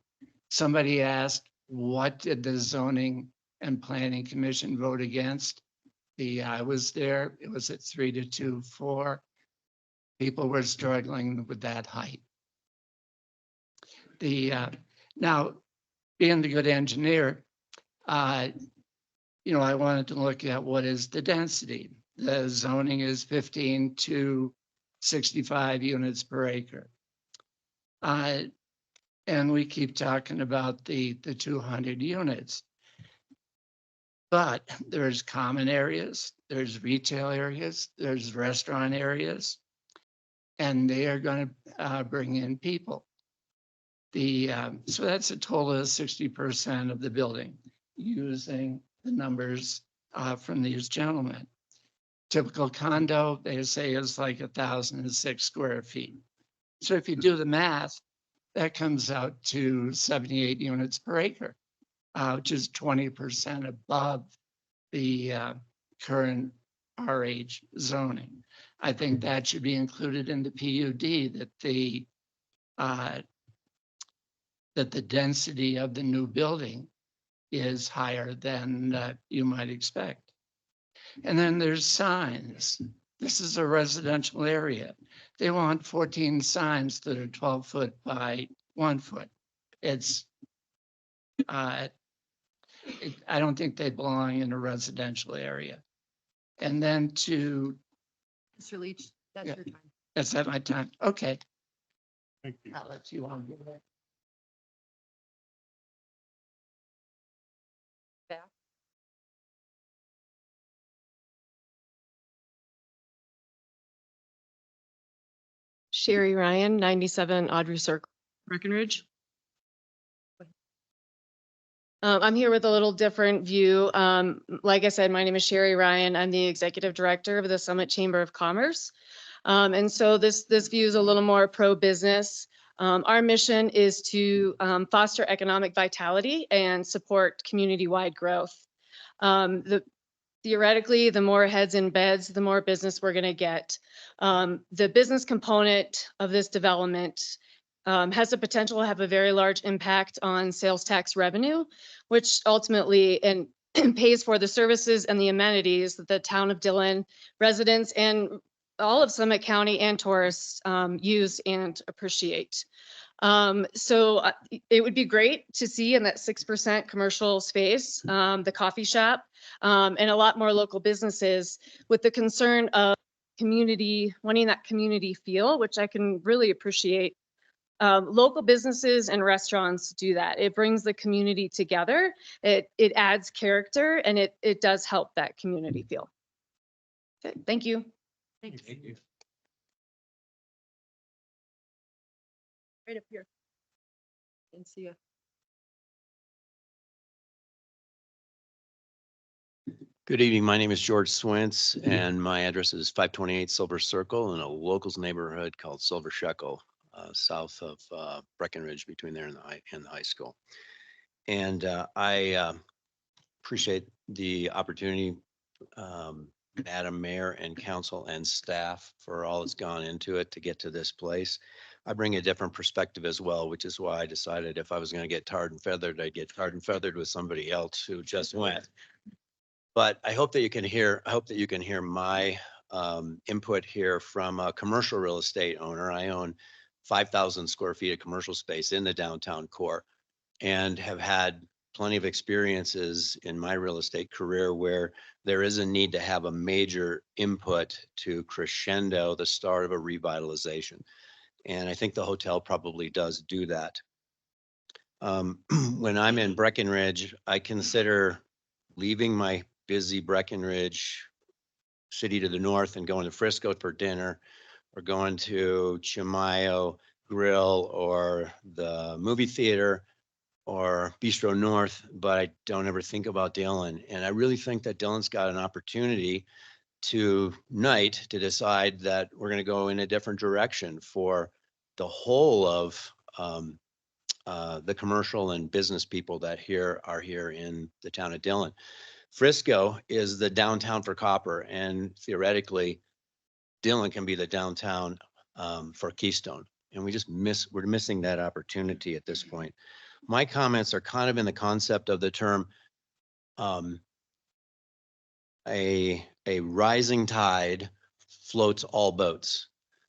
Somebody asked, what did the zoning and planning commission vote against? I was there, it was at 3 to 2, 4. People were struggling with that height. Now, being the good engineer, I wanted to look at what is the density. The zoning is 15 to 65 units per acre. And we keep talking about the 200 units. But there's common areas, there's retail areas, there's restaurant areas, and they are going to bring in people. So that's a total of 60% of the building using the numbers from these gentlemen. Typical condo, they say, is like 1,006 square feet. So if you do the math, that comes out to 78 units per acre, which is 20% above the current RH zoning. I think that should be included in the PUD, that the density of the new building is higher than you might expect. And then there's signs. This is a residential area. They want 14 signs that are 12 foot by 1 foot. I don't think they belong in a residential area. And then Mr. Leach, that's Yeah. your time. is that my time? Okay. Thank you. I'll let you on. Back. Sherry Ryan, 97 Audrey Circle, Breckenridge. I'm here with a little different view. Like I said, my name is Sherry Ryan. I'm the Executive Director of the Summit Chamber of Commerce. And so this view is a little more pro-business. Our mission is to foster economic vitality and support community-wide growth. Theoretically, the more heads in beds, the more business we're going to get. The business component of this development has the potential to have a very large impact on sales tax revenue, which ultimately pays for the services and the amenities that the town of Dillon residents and all of Summit County and tourists use and appreciate. So it would be great to see in that 6% commercial space, the coffee shop, and a lot more local businesses, with the concern of community, wanting that community feel, which I can really appreciate. Local businesses and restaurants do that. It brings the community together. It adds character, and it does help that community feel. Okay, thank you. Thanks. Thank you. Right up here. And see you. Good evening. My name is George Swintz, and my address is 528 Silver Circle in a locals neighborhood called Silver Shekel, south of Breckenridge, between there and the high school. And I appreciate the opportunity, Madam Mayor and council and staff, for all that's gone into it to get to this place. I bring a different perspective as well, which is why I decided if I was going to get tarred and feathered, I'd get tarred and feathered with somebody else who just went. But I hope that you can hear, my input here from a commercial real estate owner. I own 5,000 square feet of commercial space in the downtown core, and have had plenty of experiences in my real estate career where there is a need to have a major input to crescendo the start of a revitalization. And I think the hotel probably does do that. When I'm in Breckenridge, I consider leaving my busy Breckenridge city to the north and going to Frisco for dinner, or going to Chimayo Grill or the movie theater or Bistro North, but I don't ever think about Dillon. And I really think that Dillon's got an opportunity tonight to decide that we're going to go in a different direction for the whole of the commercial and business people that are here in the town of Dillon. Frisco is the downtown for copper, and theoretically, Dillon can be the downtown for Keystone. And we're missing that opportunity at this point. My comments are kind of in the concept of the term, I a rising tide floats all boats.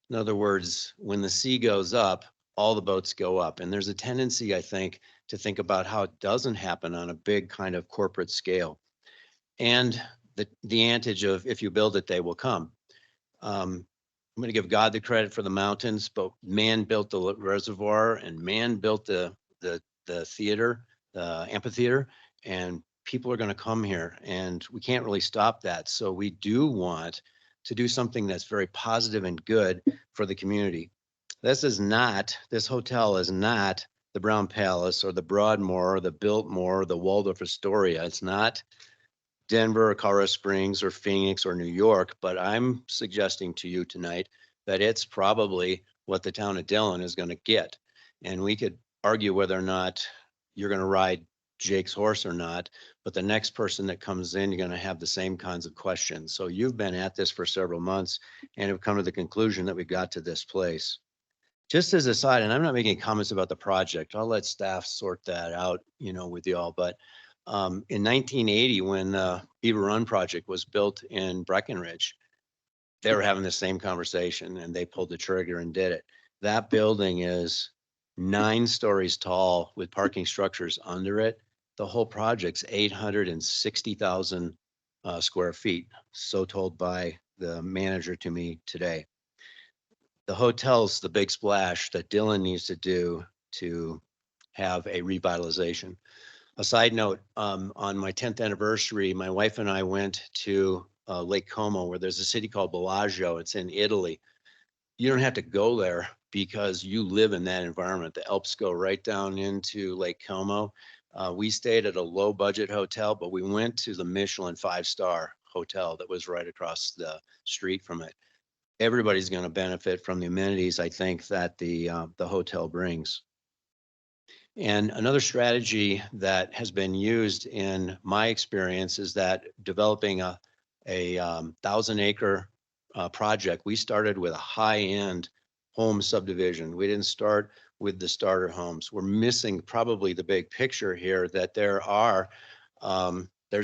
In other words, when the sea goes up, all the boats go up. And there's a tendency, I think, to think about how it doesn't happen on a big kind of corporate scale. And the adage of if you build it, they will come. I'm going to give God the credit for the mountains, but man built the reservoir and man built the theater, the amphitheater, and people are going to come here and we can't really stop that. So we do want to do something that's very positive and good for the community. This hotel is not the Brown Palace or the Broadmoor or the Biltmore or the Waldorf Astoria. It's not Denver or Colorado Springs or Phoenix or New York, but I'm suggesting to you tonight that it's probably what the town of Dillon is going to get. And we could argue whether or not you're going to ride Jake's horse or not, but the next person that comes in, you're going to have the same kinds of questions. So you've been at this for several months and have come to the conclusion that we got to this place. Just as a side, and I'm not making comments about the project, I'll let staff sort that out, with y'all, but in 1980, when the Beaver Run project was built in Breckenridge, they were having the same conversation and they pulled the trigger and did it. That building is 9 stories tall with parking structures under it. The whole project's 860,000 square feet, so told by the manager to me today. The hotel's the big splash that Dillon needs to do to have a revitalization. A side note, on my 10th anniversary, my wife and I went to Lake Como, where there's a city called Bellagio. It's in Italy. You don't have to go there because you live in that environment. The Alps go right down into Lake Como. We stayed at a low budget hotel, but we went to the Michelin 5-star hotel that was right across the street from it. Everybody's going to benefit from the amenities, I think, that the hotel brings. And another strategy that has been used in my experience is that developing a 1,000-acre project, we started with a high-end home subdivision. We didn't start with the starter homes. We're missing probably the big picture here that there's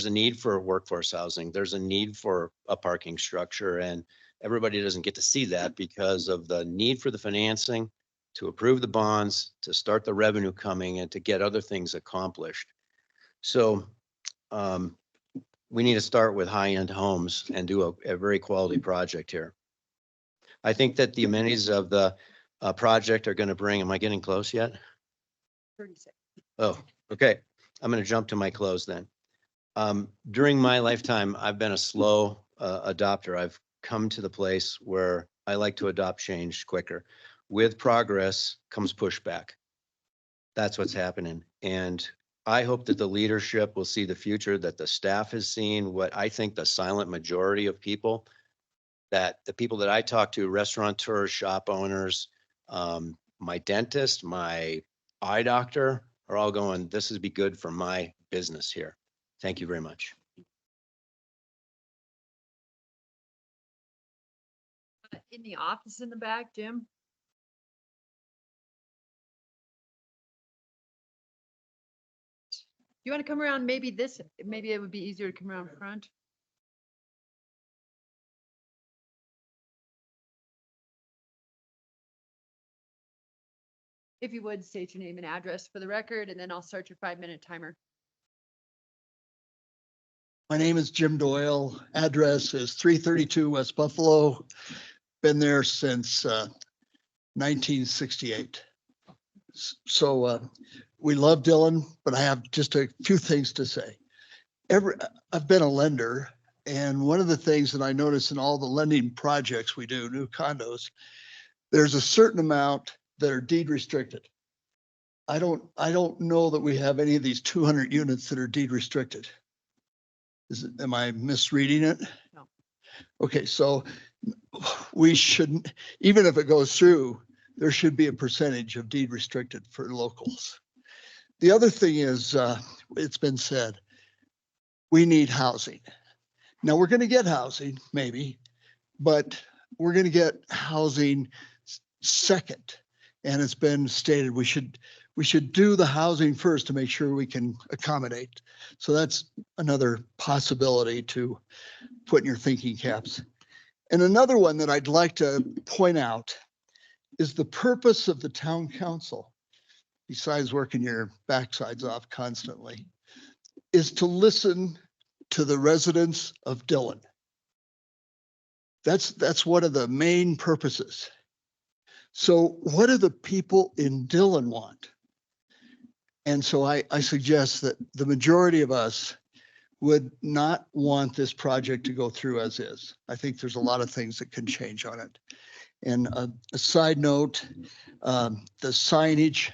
a need for workforce housing. There's a need for a parking structure, and everybody doesn't get to see that because of the need for the financing, to approve the bonds, to start the revenue coming, and to get other things accomplished. So we need to start with high-end homes and do a very quality project here. I think that the amenities of the project are going to bring, am I getting close yet? 36. Oh, okay. I'm going to jump to my close then. During my lifetime, I've been a slow adopter. I've come to the place where I like to adopt change quicker. With progress comes pushback. That's what's happening. And I hope that the leadership will see the future, that the staff has seen what I think the silent majority of people, that the people that I talk to, restaurateurs, shop owners, my dentist, my eye doctor, are all going, this would be good for my business here. Thank you very much. In the office in the back, Jim? You want to come around, maybe it would be easier to come around front. If you would, state your name and address for the record, and then I'll start your 5-minute timer. My name is Jim Doyle. Address is 332 West Buffalo. Been there since 1968. So we love Dillon, but I have just a few things to say. I've been a lender, and one of the things that I notice in all the lending projects we do, new condos, there's a certain amount that are deed restricted. I don't know that we have any of these 200 units that are deed restricted. Am I misreading it? No. Okay, so we shouldn't, even if it goes through, there should be a percentage of deed restricted for locals. The other thing is, it's been said, we need housing. Now we're going to get housing, maybe, but we're going to get housing second. And it's been stated we we should do the housing first to make sure we can accommodate. So that's another possibility to put in your thinking caps. And another one that I'd like to point out is the purpose of the town council, besides working your backsides off constantly, is to listen to the residents of Dillon. That's one of the main purposes. So what do the people in Dillon want? And so I suggest that the majority of us would not want this project to go through as is. I think there's a lot of things that can change on it. And a side note, the signage,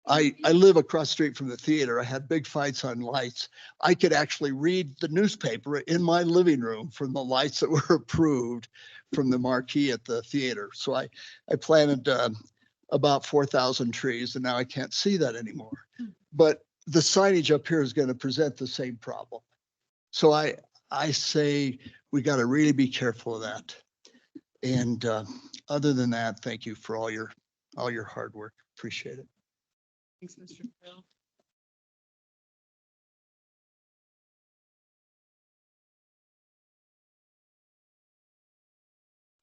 I live across the street from the theater. I had big fights on lights. I could actually read the newspaper in my living room from the lights that were approved from the marquee at the theater. So I planted about 4,000 trees, and now I can't see that anymore. But the signage up here is going to present the same problem. So I say we got to really be careful of that. And other than that, thank you for all your hard work. Appreciate it. Thanks, Mr. Bill.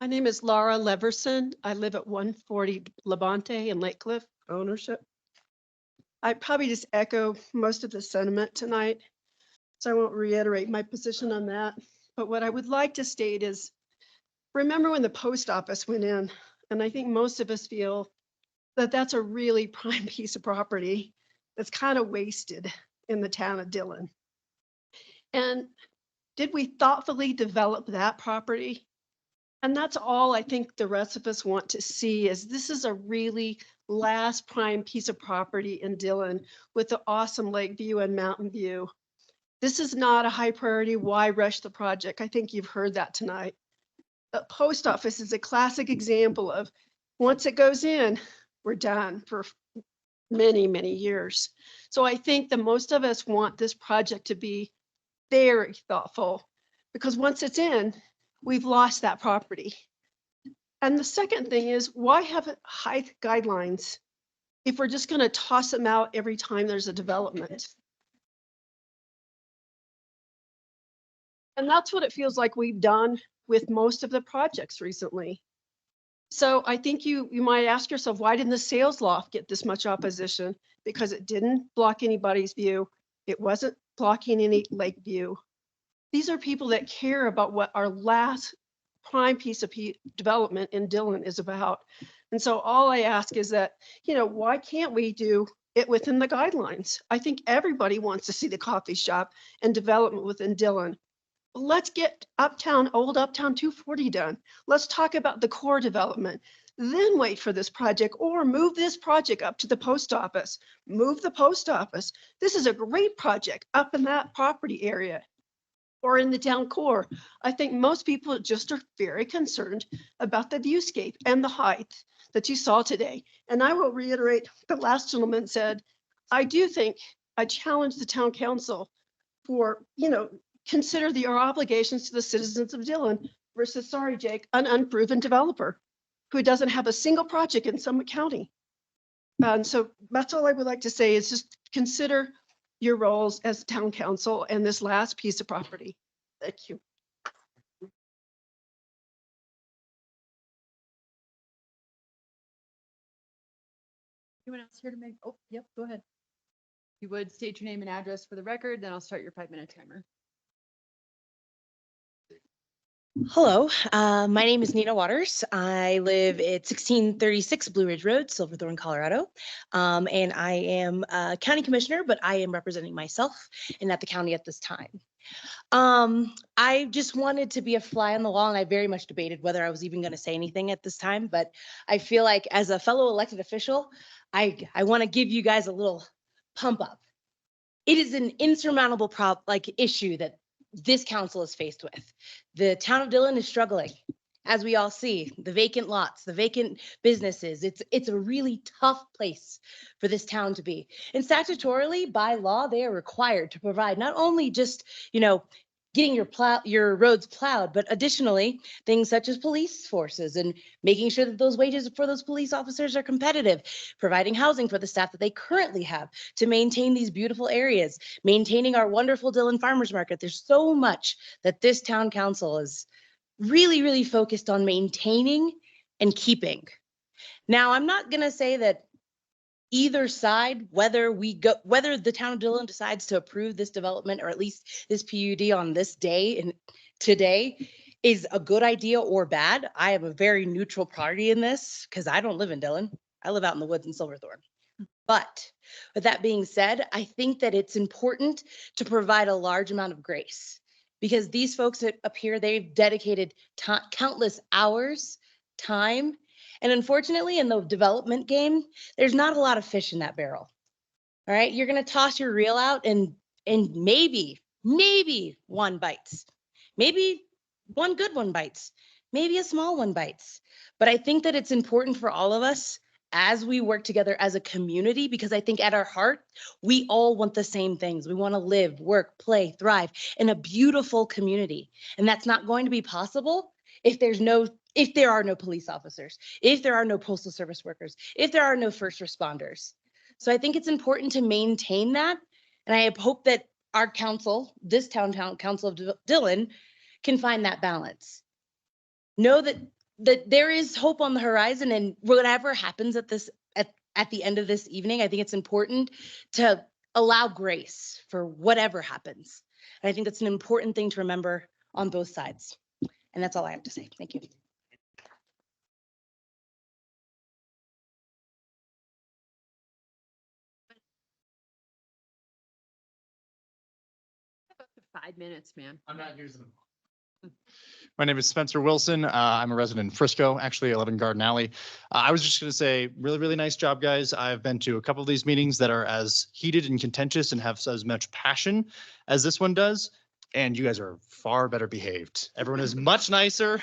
My name is Laura Leverson. I live at 140 Labonte in Lake Cliff ownership. I probably just echo most of the sentiment tonight, so I won't reiterate my position on that. But what I would like to state is, remember when the post office went in, and I think most of us feel that that's a really prime piece of property that's kind of wasted in the town of Dillon. And did we thoughtfully develop that property? And that's all I think the rest of us want to see is this is a really last prime piece of property in Dillon with the awesome lake view and mountain view. This is not a high priority. Why rush the project? I think you've heard that tonight. The post office is a classic example of once it goes in, we're done for many, many years. So I think the most of us want this project to be very thoughtful because once it's in, we've lost that property. And the second thing is, why have height guidelines if we're just going to toss them out every time there's a development? And that's what it feels like we've done with most of the projects recently. So I think you might ask yourself, why didn't the sales loft get this much opposition? Because it didn't block anybody's view. It wasn't blocking any lake view. These are people that care about what our last prime piece of development in Dillon is about. And so all I ask is that, why can't we do it within the guidelines? I think everybody wants to see the coffee shop and development within Dillon. Let's get old Uptown 240 done. Let's talk about the core development, then wait for this project or move this project up to the post office. Move the post office. This is a great project up in that property area or in the town core. I think most people just are very concerned about the viewscape and the height that you saw today. And I will reiterate, the last gentleman said, I do think I challenge the town council for, consider our obligations to the citizens of Dillon versus, sorry, Jake, an unproven developer who doesn't have a single project in Summit County. And so that's all I would like to say is just consider your roles as town council and this last piece of property. Thank you. Anyone else here to make, oh, yep, go ahead. If you would state your name and address for the record, then I'll start your 5-minute timer. Hello, my name is Nina Waters. I live at 1636 Blue Ridge Road, Silverthorne, Colorado. And I am a county commissioner, but I am representing myself and not the county at this time. I just wanted to be a fly on the wall, and I very much debated whether I was even going to say anything at this time, but I feel like as a fellow elected official, I want to give you guys a little pump up. It is an insurmountable issue that this council is faced with. The town of Dillon is struggling, as we all see, the vacant lots, the vacant businesses. It's a really tough place for this town to be. And statutorily, by law, they are required to provide not only just, getting your roads plowed, but additionally, things such as police forces and making sure that those wages for those police officers are competitive, providing housing for the staff that they currently have to maintain these beautiful areas, maintaining our wonderful Dillon Farmers Market. There's so much that this town council is really, really focused on maintaining and keeping. Now, I'm not gonna say that either side, whether the town of Dillon decides to approve this development or at least this PUD on this day and today is a good idea or bad. I am a very neutral party in this because I don't live in Dillon. I live out in the woods in Silverthorne. But with that being said, I think that it's important to provide a large amount of grace because these folks that up here, they've dedicated countless hours, time, and unfortunately, in the development game, there's not a lot of fish in that barrel. All right, you're gonna toss your reel out and maybe one bites. Maybe one good one bites. Maybe a small one bites. But I think that it's important for all of us as we work together as a community, because I think at our heart, we all want the same things. We want to live, work, play, thrive in a beautiful community. And that's not going to be possible if there are no police officers, if there are no postal service workers, if there are no first responders. So I think it's important to maintain that. And I hope that our council, this town council of Dillon, can find that balance. Know that there is hope on the horizon, and whatever happens at the end of this evening, I think it's important to allow grace for whatever happens. And I think that's an important thing to remember on both sides. And that's all I have to say. Thank you. Up to 5 minutes, man. I'm not using them. My name is Spencer Wilson. I'm a resident in Frisco, actually I live in Garden Alley. I was just going to say, really, really nice job, guys. I've been to a couple of these meetings that are as heated and contentious and have as much passion as this one does. And you guys are far better behaved. Everyone is much nicer.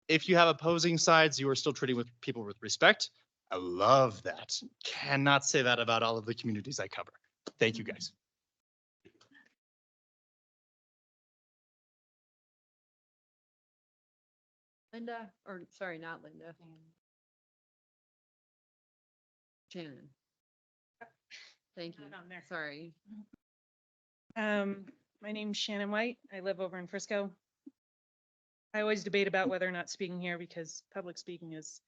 If you have opposing sides, you are still treating with people with respect. I love that. Cannot say that about all of the communities I cover. Thank you, guys. Linda, or sorry, not Linda. Shannon. Thank you. Sorry. My name's Shannon White. I live over in Frisco. I always debate about whether or not speaking here because public speaking is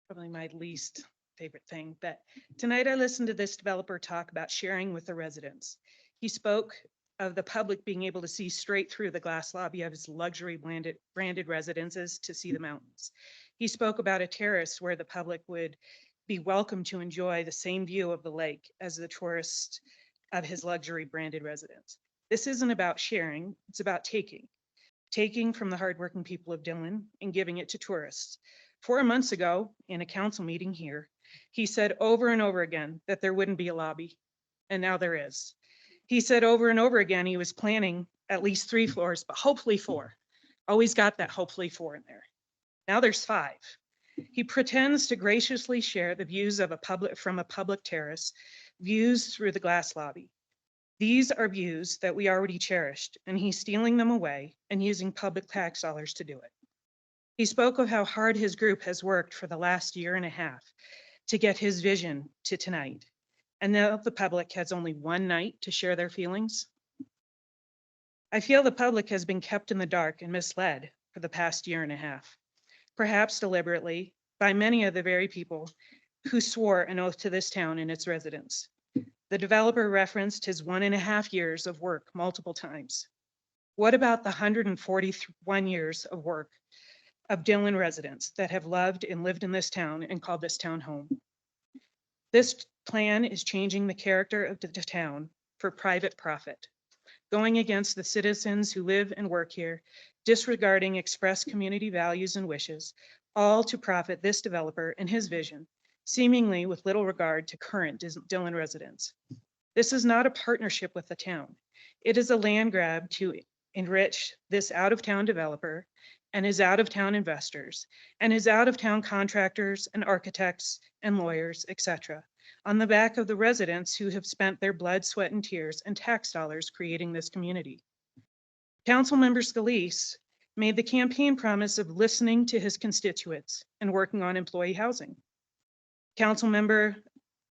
probably my least favorite thing. But tonight I listened to this developer talk about sharing with the residents. He spoke of the public being able to see straight through the glass lobby of his luxury branded residences to see the mountains. He spoke about a terrace where the public would be welcome to enjoy the same view of the lake as the tourists of his luxury branded residence. This isn't about sharing, it's about taking from the hardworking people of Dillon and giving it to tourists. 4 months ago, in a council meeting here, he said over and over again that there wouldn't be a lobby, and now there is. He said over and over again, he was planning at least 3 floors, but hopefully 4. Always got that hopefully 4 in there. Now there's 5. He pretends to graciously share the views of from a public terrace, views through the glass lobby. These are views that we already cherished, and he's stealing them away and using public tax dollars to do it. He spoke of how hard his group has worked for the last 1.5 years to get his vision to tonight. And now the public has only 1 night to share their feelings. I feel the public has been kept in the dark and misled for the past 1.5 years, perhaps deliberately by many of the very people who swore an oath to this town and its residents. The developer referenced his 1.5 years of work multiple times. What about the 141 years of work of Dillon residents that have loved and lived in this town and called this town home? This plan is changing the character of the town for private profit, going against the citizens who live and work here, disregarding express community values and wishes, all to profit this developer and his vision, seemingly with little regard to current Dillon residents. This is not a partnership with the town. It is a land grab to enrich this out-of-town developer and his out-of-town investors and his out-of-town contractors and architects and lawyers, etc., on the back of the residents who have spent their blood, sweat, and tears and tax dollars creating this community. Councilmember Scalise made the campaign promise of listening to his constituents and working on employee housing. Councilmember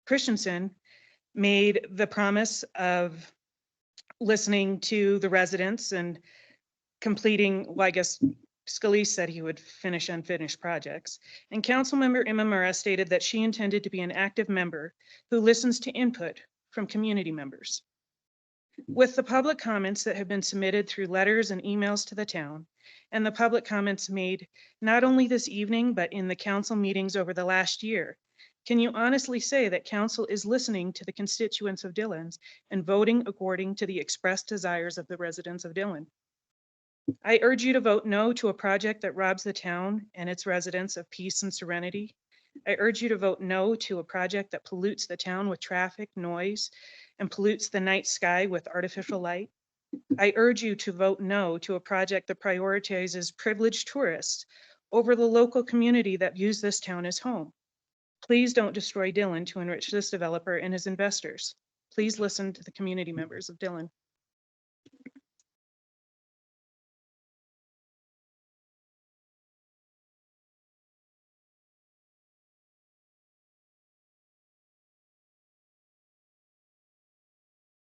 Christensen made the promise of listening to the residents and completing, well, I guess Scalise said he would finish unfinished projects. And Councilmember Imamura stated that she intended to be an active member who listens to input from community members. With the public comments that have been submitted through letters and emails to the town, and the public comments made not only this evening, but in the council meetings over the last year, can you honestly say that council is listening to the constituents of Dillon's and voting according to the expressed desires of the residents of Dillon? I urge you to vote no to a project that robs the town and its residents of peace and serenity. I urge you to vote no to a project that pollutes the town with traffic, noise, and pollutes the night sky with artificial light. I urge you to vote no to a project that prioritizes privileged tourists over the local community that views this town as home. Please don't destroy Dillon to enrich this developer and his investors. Please listen to the community members of Dillon.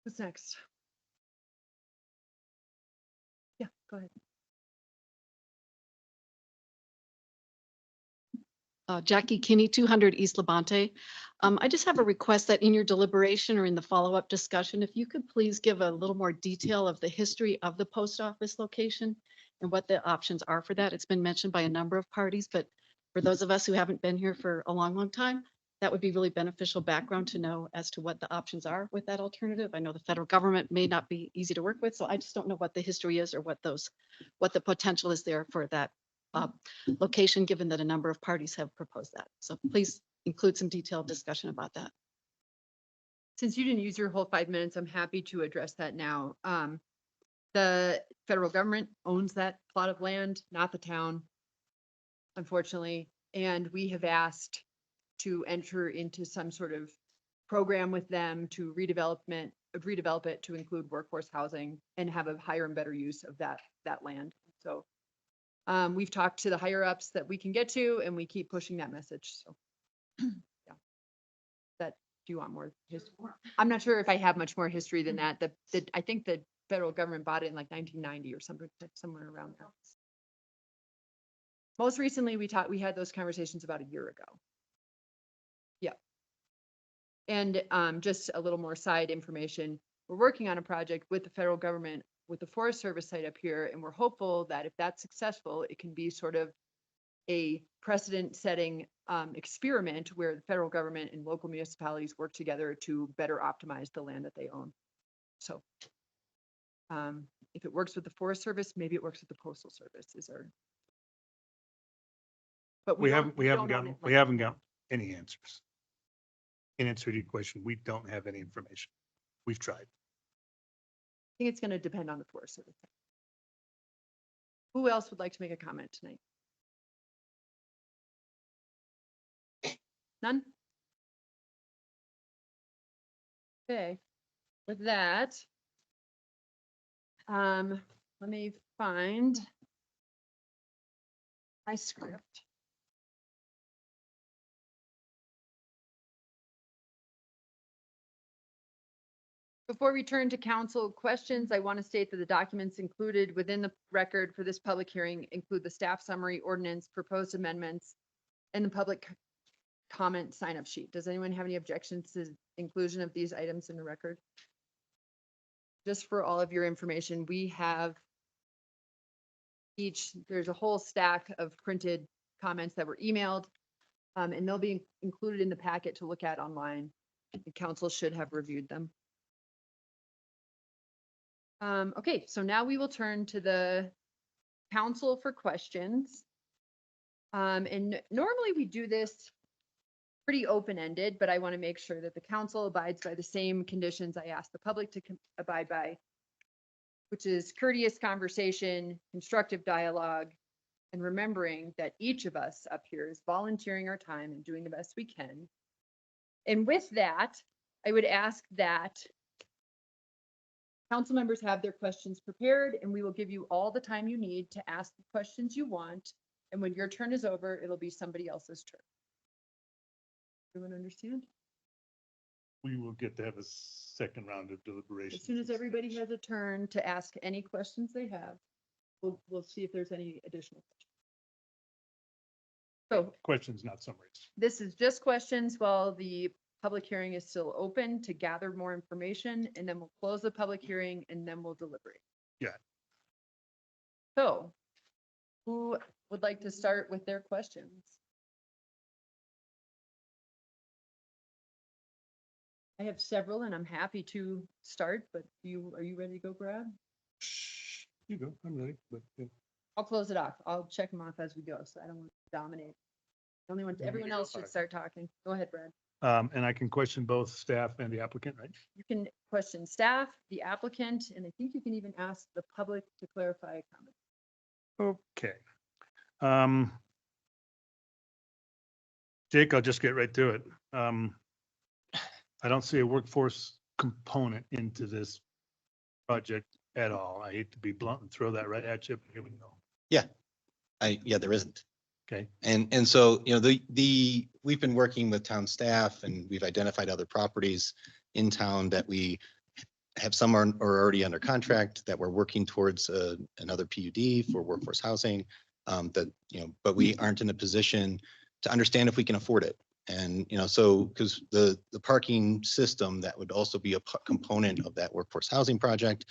Who's next? Yeah, go ahead. Jackie Kinney, 200 East Labonte. I just have a request that in your deliberation or in the follow-up discussion, if you could please give a little more detail of the history of the post office location and what the options are for that. It's been mentioned by a number of parties, but for those of us who haven't been here for a long, long time, that would be really beneficial background to know as to what the options are with that alternative. I know the federal government may not be easy to work with, so I just don't know what the history is or what the potential is there for that location, given that a number of parties have proposed that. So please include some detailed discussion about that. Since you didn't use your whole 5 minutes, I'm happy to address that now. The federal government owns that plot of land, not the town, unfortunately. And we have asked to enter into some sort of program with them to redevelop it to include workforce housing and have a higher and better use of that land. So we've talked to the higher ups that we can get to, and we keep pushing that message. So yeah, do you want more history? I'm not sure if I have much more history than that. I think the federal government bought it in like 1990 or something, somewhere around there. Most recently, we had those conversations about a year ago. Yeah. And just a little more side information. We're working on a project with the federal government with the Forest Service site up here, and we're hopeful that if that's successful, it can be sort of a precedent-setting experiment where the federal government and local municipalities work together to better optimize the land that they own. So if it works with the Forest Service, maybe it works with the Postal Service. But We don't- haven't don't own gotten it. any answers. In answer to your question, we don't have any information. We've tried. I think it's going to depend on the Forest Service. Who else would like to make a comment tonight? None? Okay, with that, let me find my script. Before we turn to council questions, I want to state that the documents included within the record for this public hearing include the staff summary, ordinance, proposed amendments, and the public comment sign-up sheet. Does anyone have any objections to inclusion of these items in the record? Just for all of your information, we have there's a whole stack of printed comments that were emailed, and they'll be included in the packet to look at online. The council should have reviewed them. Okay, so now we will turn to the council for questions. And normally we do this pretty open-ended, but I want to make sure that the council abides by the same conditions I ask the public to abide by, which is courteous conversation, constructive dialogue, and remembering that each of us up here is volunteering our time and doing the best we can. And with that, I would ask that Council members have their questions prepared, and we will give you all the time you need to ask the questions you want. And when your turn is over, it'll be somebody else's turn. Everyone understand? We will get to have a second round of deliberation. As soon as everybody has a turn to ask any questions they have, we'll see if there's any additional questions. So Questions, not summaries. this is just questions while the public hearing is still open to gather more information, and then we'll close the public hearing and then we'll deliberate. Yeah. So who would like to start with their questions? I have several and I'm happy to start, but are you ready to go, Brad? You go, I'm ready, but yeah. I'll close it off. I'll check them off as we go, so I don't want to dominate. Only one, Yeah, everyone you go. else should start talking. Go ahead, Brad. And I can question both staff and the applicant, right? You can question staff, the applicant, and I think you can even ask the public to clarify a comment. Okay. Jake, I'll just get right to it. I don't see a workforce component into this project at all. I hate to be blunt and throw that right at you, but here we go. Yeah, there isn't. Okay. And so, you know, we've been working with town staff and we've identified other properties in town that we have some are already under contract that we're working towards another PUD for workforce housing. That, you know, but we aren't in a position to understand if we can afford it. And, you know, so because the parking system that would also be a component of that workforce housing project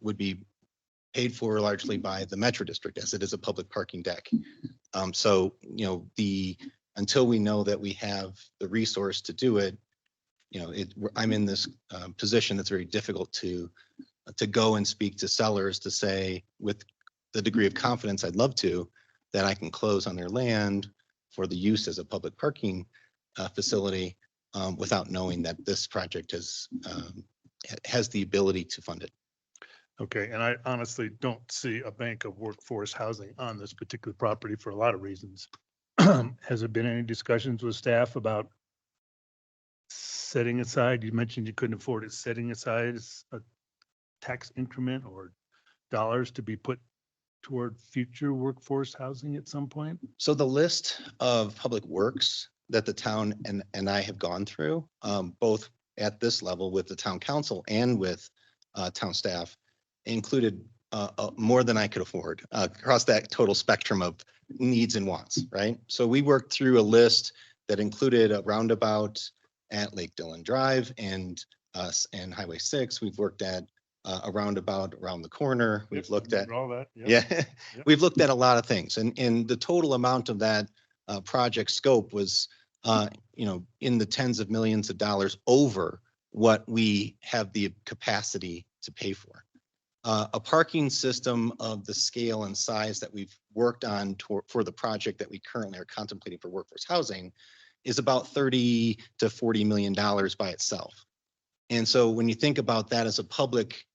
would be paid for largely by the Metro District as it is a public parking deck. So, you know, until we know that we have the resource to do it, you know, I'm in this position that's very difficult to go and speak to sellers to say with the degree of confidence I'd love to, that I can close on their land for the use as a public parking facility without knowing that this project has the ability to fund it. Okay, and I honestly don't see a bank of workforce housing on this particular property for a lot of reasons. Has there been any discussions with staff about setting aside, you mentioned you couldn't afford it, setting aside a tax increment or dollars to be put toward future workforce housing at some point? So the list of public works that the town and I have gone through, both at this level with the town council and with town staff, included more than I could afford across that total spectrum of needs and wants, right? So we worked through a list that included a roundabout at Lake Dillon Drive and Highway 6. We've worked at a roundabout around the corner. We've looked at all that. yeah, we've looked at a lot of things, and the total amount of that project scope was, you know, in the tens of millions of dollars over what we have the capacity to pay for. A parking system of the scale and size that we've worked on for the project that we currently are contemplating for workforce housing is about $30 to $40 million by itself. And so when you think about that as a public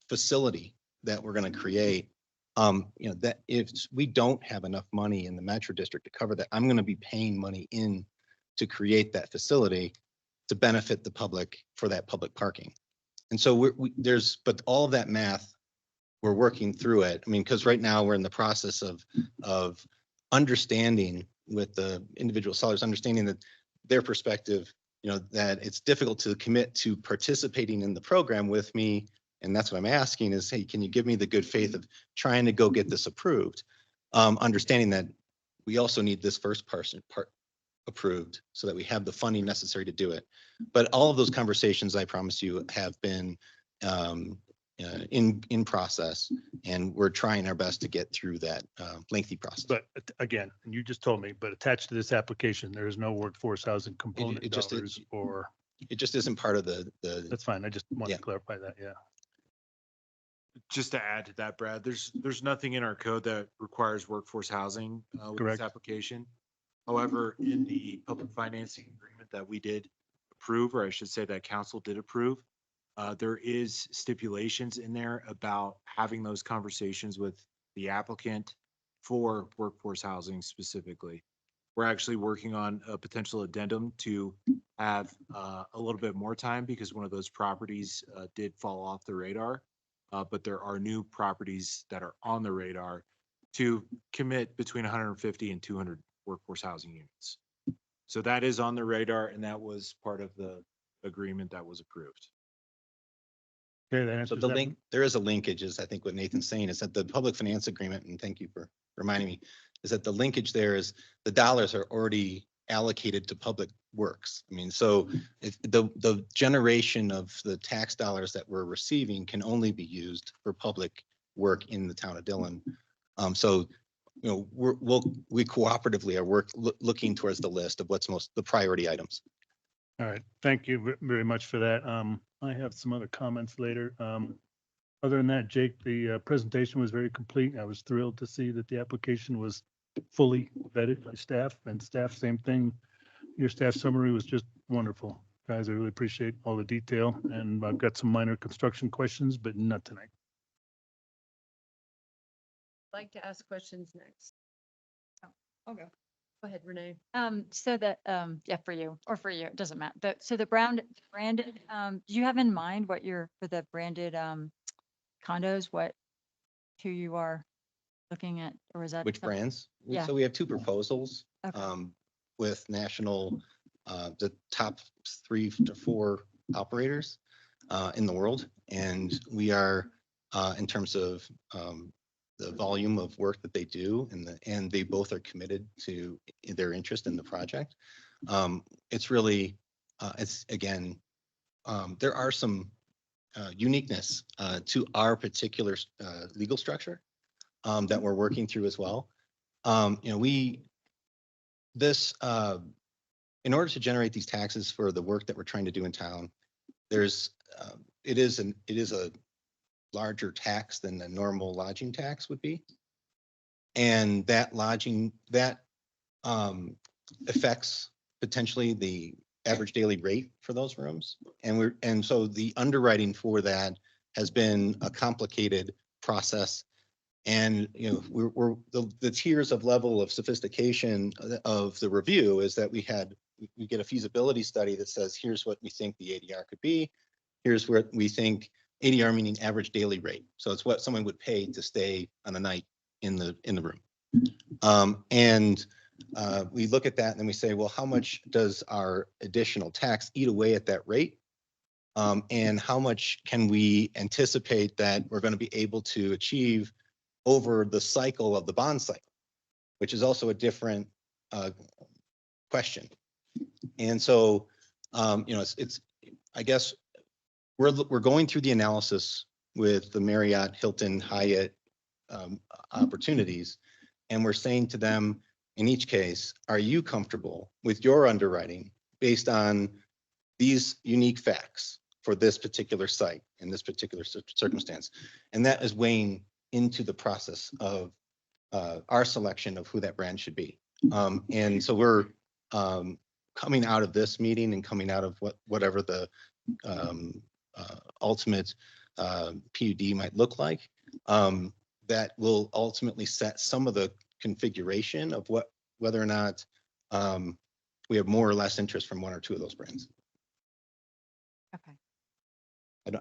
facility that we're going to create, you know, that if we don't have enough money in the Metro District to cover that, I'm going to be paying money in to create that facility to benefit the public for that public parking. And so but all of that math, we're working through it. I mean, because right now we're in the process of understanding with the individual sellers, understanding that their perspective, you know, that it's difficult to commit to participating in the program with me. And that's what I'm asking is, hey, can you give me the good faith of trying to go get this approved? Understanding that we also need this first part approved so that we have the funding necessary to do it. But all of those conversations, I promise you, have been in process, and we're trying our best to get through that lengthy process. But again, and you just told me, but attached to this application, there is no workforce housing component it just dollars or. It just isn't part of the. That's fine. I just wanted to clarify that. Yeah. Just to add to that, Brad, there's nothing in our code that requires workforce housing with Correct. this application. However, in the public financing agreement that we did approve, or I should say that council did approve, there is stipulations in there about having those conversations with the applicant for workforce housing specifically. We're actually working on a potential addendum to have a little bit more time because one of those properties did fall off the radar. But there are new properties that are on the radar to commit between 150 and 200 workforce housing units. So that is on the radar, and that was part of the agreement that was approved. Okay, that So answers the that. link, there is a linkage, is I think what Nathan's saying is that the public finance agreement, and thank you for reminding me, is that the linkage there is the dollars are already allocated to public works. I mean, so if the generation of the tax dollars that we're receiving can only be used for public work in the town of Dillon. So, you know, we cooperatively are looking towards the list of what's the priority items. All right, thank you very much for that. I have some other comments later. Other than that, Jake, the presentation was very complete. I was thrilled to see that the application was fully vetted by staff, and staff, same thing. Your staff summary was just wonderful. Guys, I really appreciate all the detail, and I've got some minor construction questions, but not tonight. Like to ask questions next. I'll go. Go ahead, Renee. So that, yeah, for you or for you, it doesn't matter. So the branded, do you have in mind what for the branded, condos, who you are looking at, or is that? Which brands? Yeah. So we have two proposals Okay. with national, the top 3 to 4 operators in the world. And we are, in terms of the volume of work that they do, and they both are committed to their interest in the project. It's really, it's again, there are some uniqueness to our particular legal structure that we're working through as well. You know, in order to generate these taxes for the work that we're trying to do in town, it is a larger tax than the normal lodging tax would be. And that affects potentially the average daily rate for those rooms. And so the underwriting for that has been a complicated process. And, you know, the tiers of level of sophistication of the review is that we get a feasibility study that says, here's what we think the ADR could be. Here's where we think ADR, meaning average daily rate. So it's what someone would pay to stay on a night in the room. We look at that and then we say, well, how much does our additional tax eat away at that rate? And how much can we anticipate that we're going to be able to achieve over the cycle of the bond cycle, which is also a different question. And so, you know, I guess we're going through the analysis with the Marriott, Hilton, Hyatt opportunities, and we're saying to them in each case, are you comfortable with your underwriting based on these unique facts for this particular site in this particular circumstance? And that is weighing into the process of our selection of who that brand should be. And so we're coming out of this meeting and coming out of whatever the ultimate PUD might look like, that will ultimately set some of the configuration of whether or not we have more or less interest from one or two of those brands. Okay.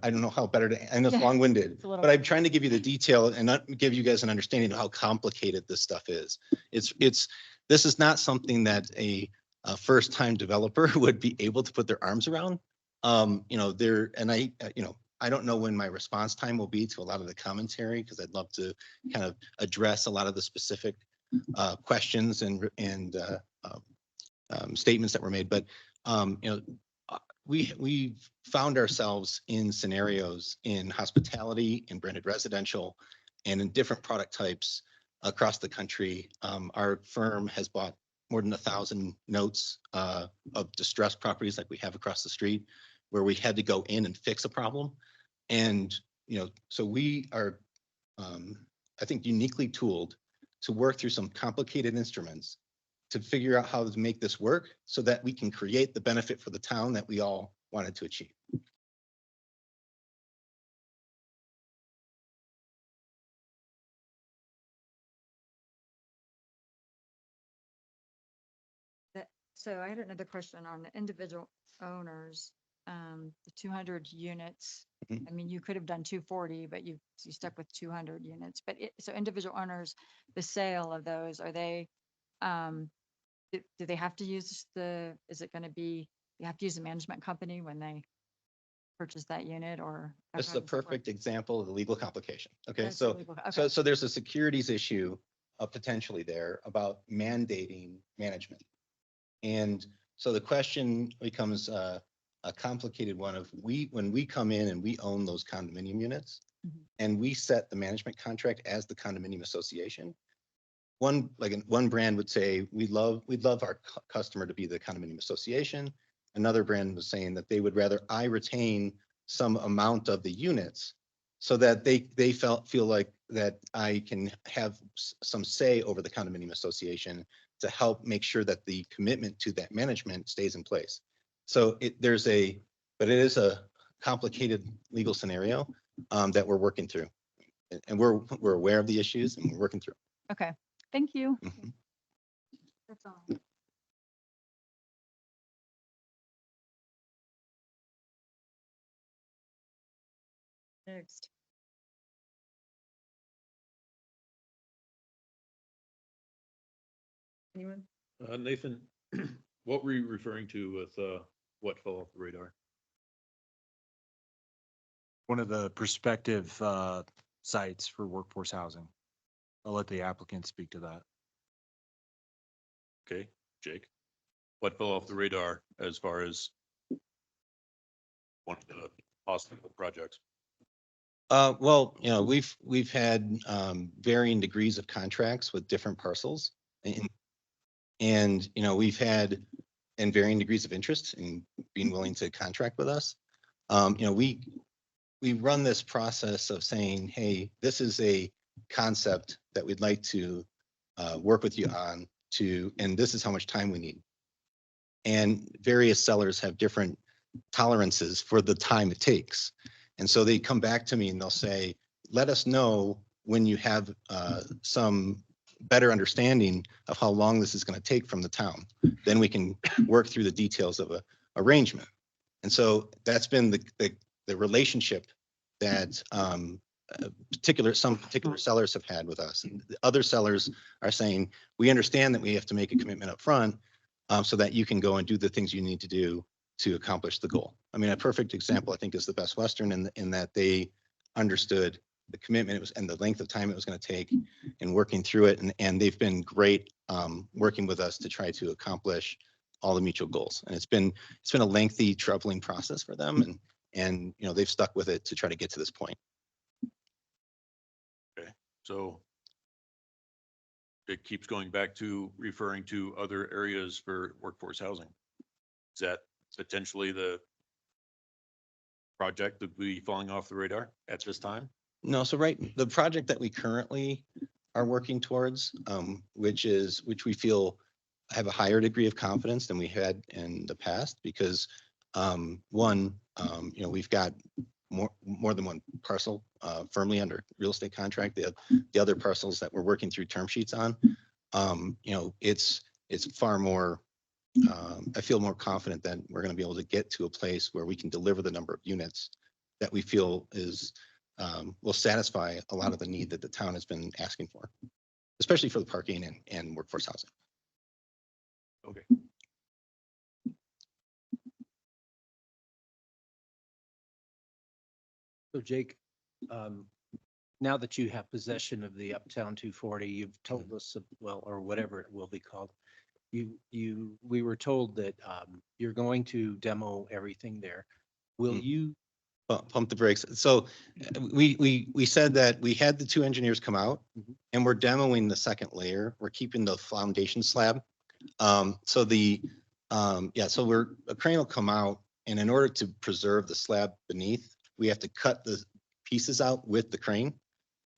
I don't know how better to, I know it's Yeah, long-winded, it's a little- but I'm trying to give you the detail and not give you guys an understanding of how complicated this stuff is. This is not something that a first-time developer would be able to put their arms around. You know, I don't know when my response time will be to a lot of the commentary, because I'd love to kind of address a lot of the specific questions and statements that were made. But, you know, we found ourselves in scenarios in hospitality, in branded residential, and in different product types across the country. Our firm has bought more than 1,000 notes of distressed properties like we have across the street, where we had to go in and fix a problem. And, you know, so we are, I think, uniquely tooled to work through some complicated instruments to figure out how to make this work so that we can create the benefit for the town that we all wanted to achieve. So I had another question on the individual owners, the 200 units. Mhm. I mean, you could have done 240, but you stuck with 200 units. But so individual owners, the sale of those, are they, do they have to use is it going to be, you have to use a management company when they purchase that unit or? This is how a does that work? perfect example of the legal complication. Okay, That's the so, legal- so, okay. so there's a securities issue potentially there about mandating management. And so the question becomes a complicated one of when we come in and we own those condominium units and we set the management contract as the condominium association. One brand would say, we'd love our customer to be the condominium association. Another brand was saying that they would rather I retain some amount of the units so that they feel like that I can have some say over the condominium association to help make sure that the commitment to that management stays in place. So it is a complicated legal scenario that we're working through. And we're aware of the issues and we're working through. Okay, thank you. Mhm. That's all. Next. Anyone? Nathan, what were you referring to with what fell off the radar? One of the prospective sites for workforce housing. I'll let the applicant speak to that. Okay, Jake, what fell off the radar as far as one of the possible projects? Well, we've had varying degrees of contracts with different parcels. And we've had and varying degrees of interest in being willing to contract with us. We run this process of saying, hey, this is a concept that we'd like to work with you on and this is how much time we need. And various sellers have different tolerances for the time it takes. And so they come back to me and they'll say, let us know when you have some better understanding of how long this is going to take from the town. Then we can work through the details of a arrangement. And so that's been the relationship that some particular sellers have had with us. And the other sellers are saying, we understand that we have to make a commitment up front so that you can go and do the things you need to do to accomplish the goal. I mean, a perfect example, I think, is the Best Western in that they understood the commitment it was and the length of time it was going to take in working through it. And they've been great working with us to try to accomplish all the mutual goals. And it's been a lengthy, troubling process for them. And they've stuck with it to try to get to this point. Okay, so it keeps going back to referring to other areas for workforce housing. Is that potentially the project that will be falling off the radar at this time? No, so the project that we currently are working towards, which we feel have a higher degree of confidence than we had in the past, because we've got more than one parcel firmly under real estate contract. The other parcels that we're working through term sheets on, it's far more. I feel more confident that we're going to be able to get to a place where we can deliver the number of units that we feel will satisfy a lot of the need that the town has been asking for, especially for the parking and workforce housing. Okay. So Jake, now that you have possession of the Uptown 240, you've told us, or whatever it will be called, we were told that you're going to demo everything there. Will you pump the brakes? So we said that we had the two engineers come out and we're demoing the second layer. We're keeping the foundation slab. So a crane will come out, and in order to preserve the slab beneath, we have to cut the pieces out with the crane.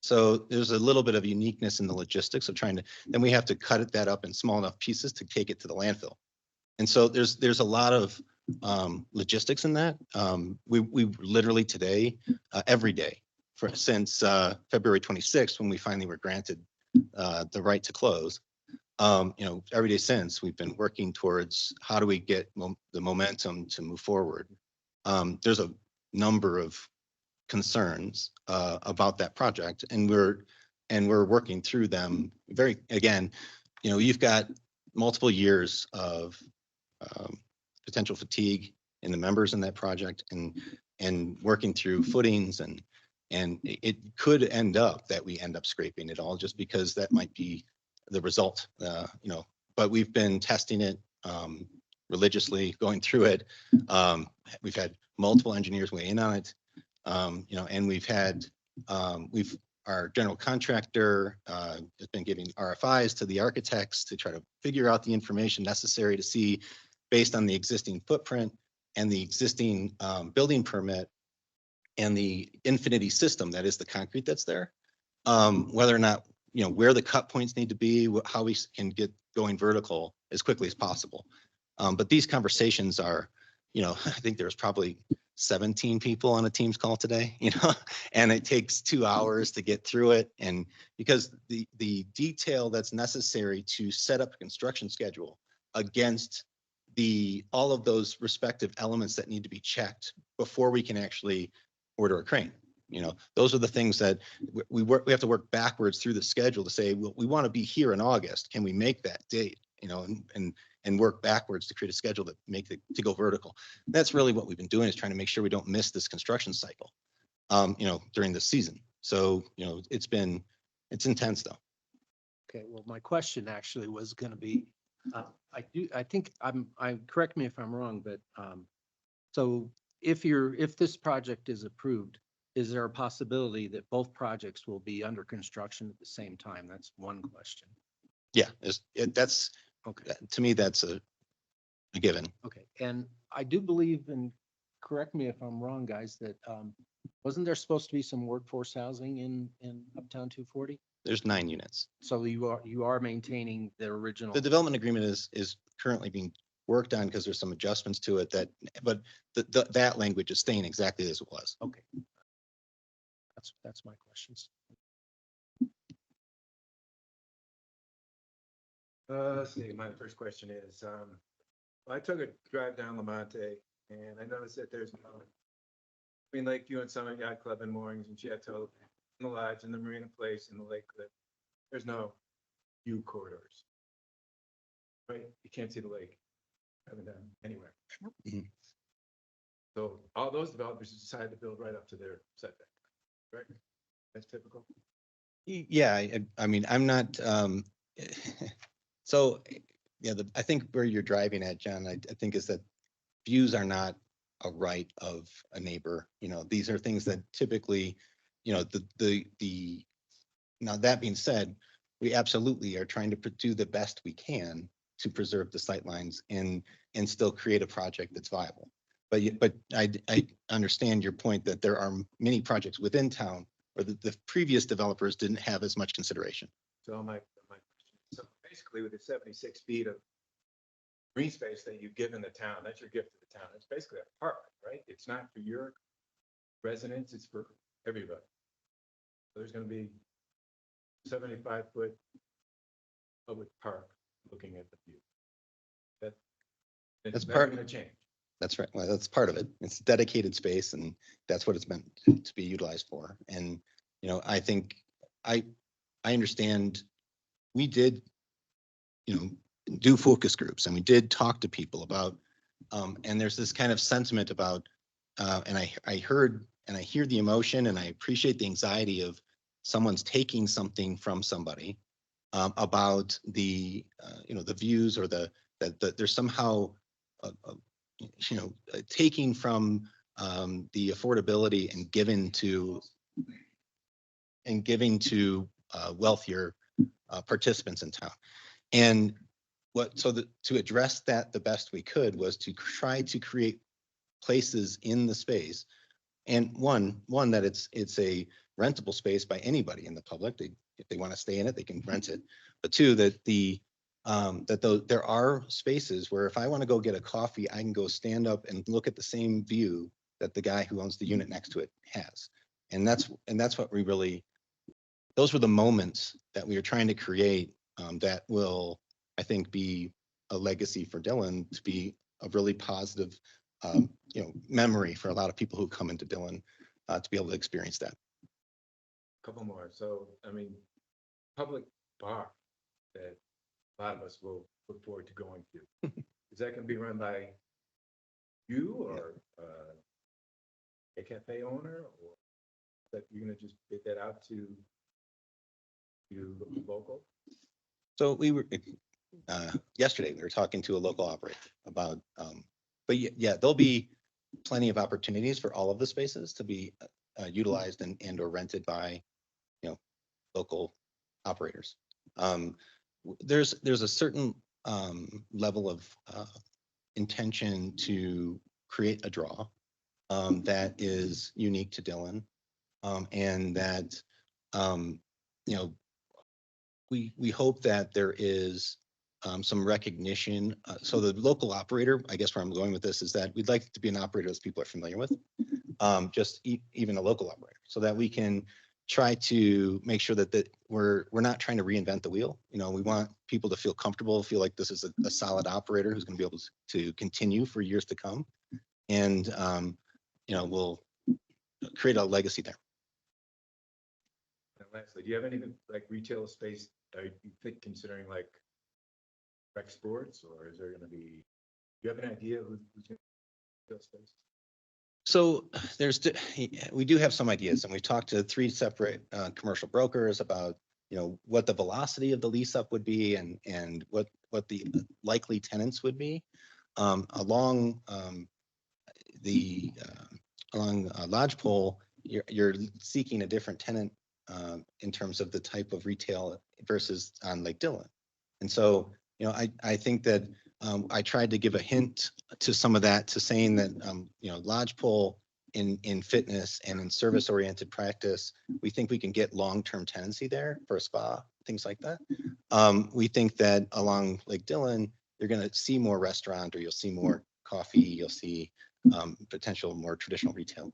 So there's a little bit of uniqueness in the logistics of then we have to cut that up in small enough pieces to take it to the landfill. And so there's a lot of logistics in that. We literally today, every day since February 26th, when we finally were granted the right to close, every day since, we've been working towards how do we get the momentum to move forward. There's a number of concerns about that project, and we're working through them very, again, you've got multiple years of potential fatigue in the members in that project and working through footings and it could end up that we end up scraping it all just because that might be the result, but we've been testing it religiously, going through it. We've had multiple engineers weigh in on it, and we've had, our general contractor has been giving RFIs to the architects to try to figure out the information necessary to see, based on the existing footprint and the existing building permit and the Infinity system, that is the concrete that's there, whether or not, where the cut points need to be, how we can get going vertical as quickly as possible. But these conversations are, I think there's probably 17 people on a Teams call today, and it takes 2 hours to get through it. And because the detail that's necessary to set up a construction schedule against all of those respective elements that need to be checked before we can actually order a crane. Those are the things that we have to work backwards through the schedule to say, well, we want to be here in August. Can we make that date? And work backwards to create a schedule that to go vertical. That's really what we've been doing, is trying to make sure we don't miss this construction cycle, during the season. So, it's intense though. Okay, well, my question actually was going to be, I think correct me if I'm wrong, but, so if this project is approved, is there a possibility that both projects will be under construction at the same time? That's one question. Yeah, that's, okay. To me, that's a given. Okay, and I do believe, and correct me if I'm wrong, guys, that wasn't there supposed to be some workforce housing in Uptown 240? There's 9 units. So you are maintaining the original. The development agreement is currently being worked on because there's some adjustments to it but that language is staying exactly as it was. Okay. That's my questions. Let's see, my first question is, I took a drive down Lamonte and I noticed that there's no, between Lakeview and Summit Yacht Club and Moorings and Chateau, and the Lodge and the Marina Place and the Lake Clip, there's no view corridors. Right, you can't see the lake, haven't done anywhere. Mhm. So all those developers decided to build right up to their setback, right? That's typical. Yeah, I mean, I'm not, so, yeah, I think where you're driving at, John, I think is that views are not a right of a neighbor. These are things that typically, now that being said, we absolutely are trying to do the best we can to preserve the sightlines and still create a project that's viable. But I understand your point that there are many projects within town where the previous developers didn't have as much consideration. So my question, so basically with the 76 feet of green space that you've given the town, that's your gift to the town. It's basically a park, right? It's not for your residents, it's for everybody. So there's going to be 75-foot public park looking at the view. That's part going to change. That's right. Well, that's part of it. It's dedicated space and that's what it's meant to be utilized for. And, I think I understand we did, do focus groups and we did talk to people about, and there's this kind of sentiment about, and I heard and I hear the emotion and I appreciate the anxiety of someone's taking something from somebody about the views or that there's somehow, taking from the affordability and giving to wealthier participants in town. And to address that the best we could was to try to create places in the space. And one that it's a rentable space by anybody in the public. If they want to stay in it, they can rent it. But two, that there are spaces where if I want to go get a coffee, I can go stand up and look at the same view that the guy who owns the unit next to it has. And that's what those were the moments that we were trying to create that will I think, be a legacy for Dillon, to be a really positive, memory for a lot of people who come into Dillon, to be able to experience that. Couple more. So, I mean, public bar that a lot of us will look forward to going to. Is that gonna be run by you or a cafe owner, or that you're gonna just bid that out to local? So we were, yesterday, we were talking to a local operator about, but yeah, there'll be plenty of opportunities for all of the spaces to be utilized and or rented by, local operators. There's a certain level of intention to create a draw that is unique to Dillon, and that, we hope that there is some recognition. So the local operator, I guess where I'm going with this is that we'd like it to be an operator that people are familiar with, even a local operator, so that we can try to make sure that we're not trying to reinvent the wheel. We want people to feel comfortable, feel like this is a solid operator who's going to be able to continue for years to come. And, we'll create a legacy there. And lastly, do you have any like retail space? Are you considering like rec sports, or is there gonna be, do you have an idea of who's gonna retail space? So we do have some ideas, and we've talked to 3 separate commercial brokers about, what the velocity of the lease up would be, and what the likely tenants would be. Along Lodgepole, you're seeking a different tenant in terms of the type of retail versus on Lake Dillon. And so, I think that I tried to give a hint to some of that, to saying that, Lodgepole in fitness and in service-oriented practice, we think we can get long-term tenancy there for a spa, things like that. We think that along Lake Dillon, you're going to see more restaurant, or you'll see more coffee, you'll see potential more traditional retail.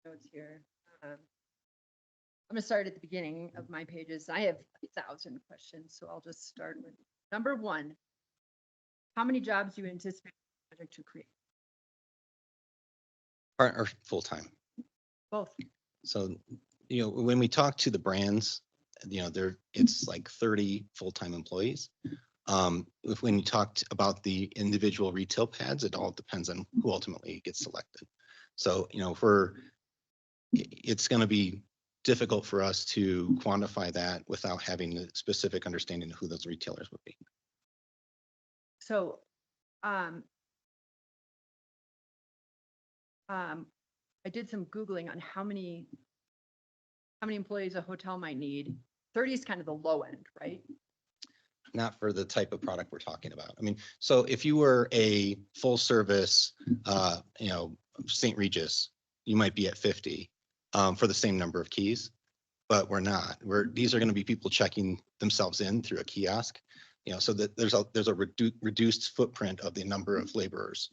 Notes here. I'm gonna start at the beginning of my pages. I have 1,000 questions, so I'll just start with number 1. How many jobs do you anticipate the project to create? Or full-time. Both. So, when we talk to the brands, it's like 30 full-time employees. When you talked about the individual retail pads, it all depends on who ultimately gets selected. So, it's going to be difficult for us to quantify that without having a specific understanding of who those retailers would be. So, I did some Googling on how many employees a hotel might need. 30 is kind of the low end, right? Not for the type of product we're talking about. I mean, so if you were a full service, St. Regis, you might be at 50 for the same number of keys, but we're not. These are going to be people checking themselves in through a kiosk, so that there's a reduced footprint of the number of laborers,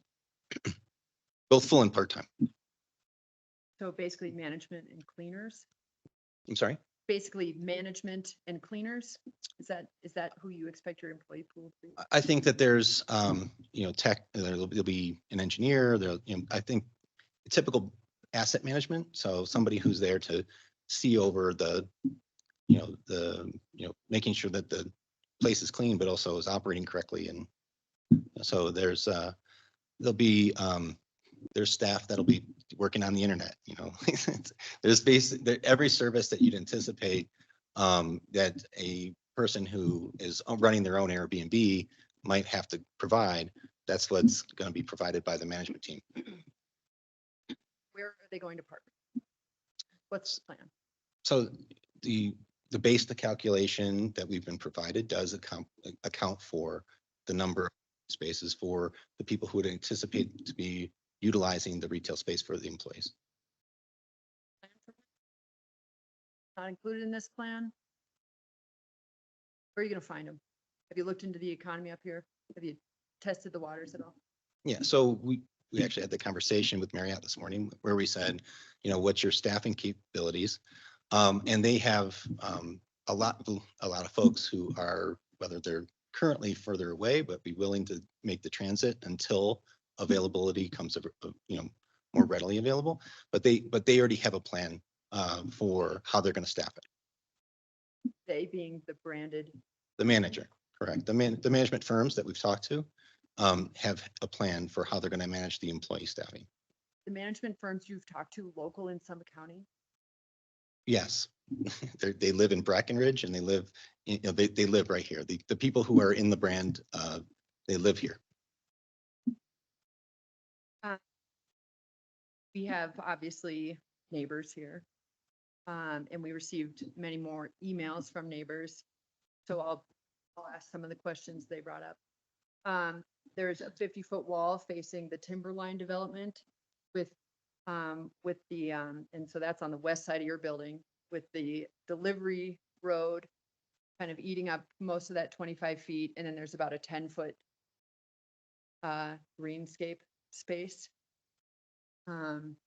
both full and part-time. So basically management and cleaners? I'm sorry? Basically management and cleaners? Is that who you expect your employee pool to be? I think that there's, tech, there'll be an engineer, I think typical asset management. So somebody who's there to see over making sure that the place is clean, but also is operating correctly. And so there's staff that'll be working on the internet, there's every service that you'd anticipate that a person who is running their own Airbnb might have to provide. That's what's going to be provided by the management team. Where are they going to park? What's the plan? So the calculation that we've been provided does account for the number of spaces for the people who would anticipate to be utilizing the retail space for the employees. Not included in this plan? Where are you going to find them? Have you looked into the economy up here? Have you tested the waters at all? Yeah, so we actually had the conversation with Marriott this morning where we said, what's your staffing capabilities? And they have a lot of folks who are, whether they're currently further away, but be willing to make the transit until availability comes, more readily available. But they already have a plan for how they're going to staff it. They being the branded. The manager, correct. The management firms that we've talked to have a plan for how they're going to manage the employee staffing. The management firms you've talked to local in Summit County? Yes, they live in Breckenridge and they live, they live right here. The people who are in the brand, they live here. We have obviously neighbors here. And we received many more emails from neighbors. So I'll ask some of the questions they brought up. There's a 50-foot wall facing the Timberline development with the, and so that's on the west side of your building with the delivery road kind of eating up most of that 25 feet. And then there's about a 10-foot greenscape space. Can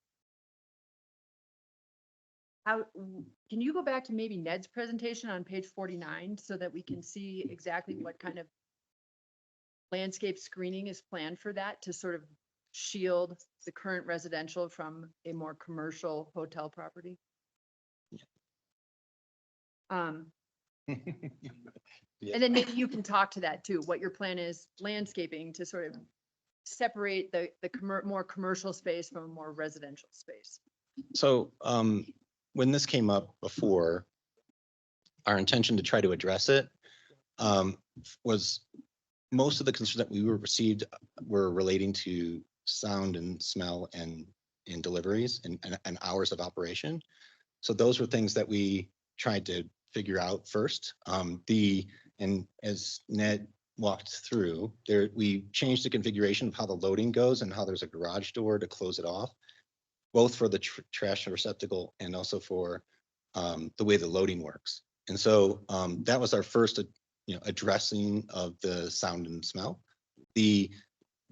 you go back to maybe Ned's presentation on page 49 so that we can see exactly what kind of landscape screening is planned for that to sort of shield the current residential from a more commercial hotel property? And then maybe you can talk to that too, what your plan is landscaping to sort of separate the more commercial space from a more residential space. So when this came up before, our intention to try to address it was most of the concerns that we received were relating to sound and smell and deliveries and hours of operation. So those were things that we tried to figure out first. And as Ned walked through there, we changed the configuration of how the loading goes and how there's a garage door to close it off, both for the trash receptacle and also for the way the loading works. And so that was our first, addressing of the sound and smell. The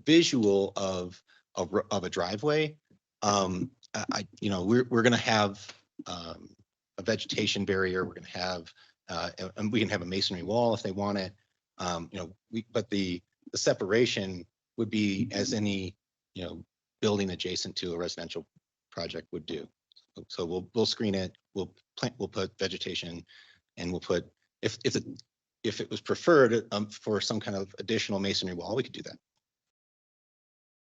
visual of a driveway, we're going to have a vegetation barrier. We're going to have, and we can have a masonry wall if they want it. But the separation would be as any, building adjacent to a residential project would do. So we'll screen it, we'll put vegetation, and we'll put, if it was preferred for some kind of additional masonry wall, we could do that.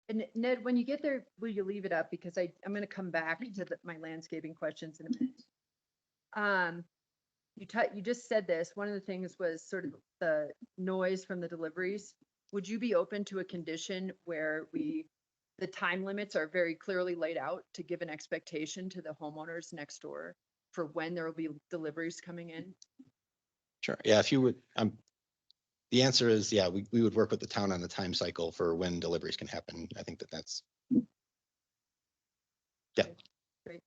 And Ned, when you get there, will you leave it up? Because I'm going to come back to my landscaping questions in a minute. You just said this. One of the things was sort of the noise from the deliveries. Would you be open to a condition where the time limits are very clearly laid out to give an expectation to the homeowners next door for when there will be deliveries coming in? Sure. Yeah, if you would, the answer is, yeah, we would work with the town on the time cycle for when deliveries can happen. I think that's, yeah. Great.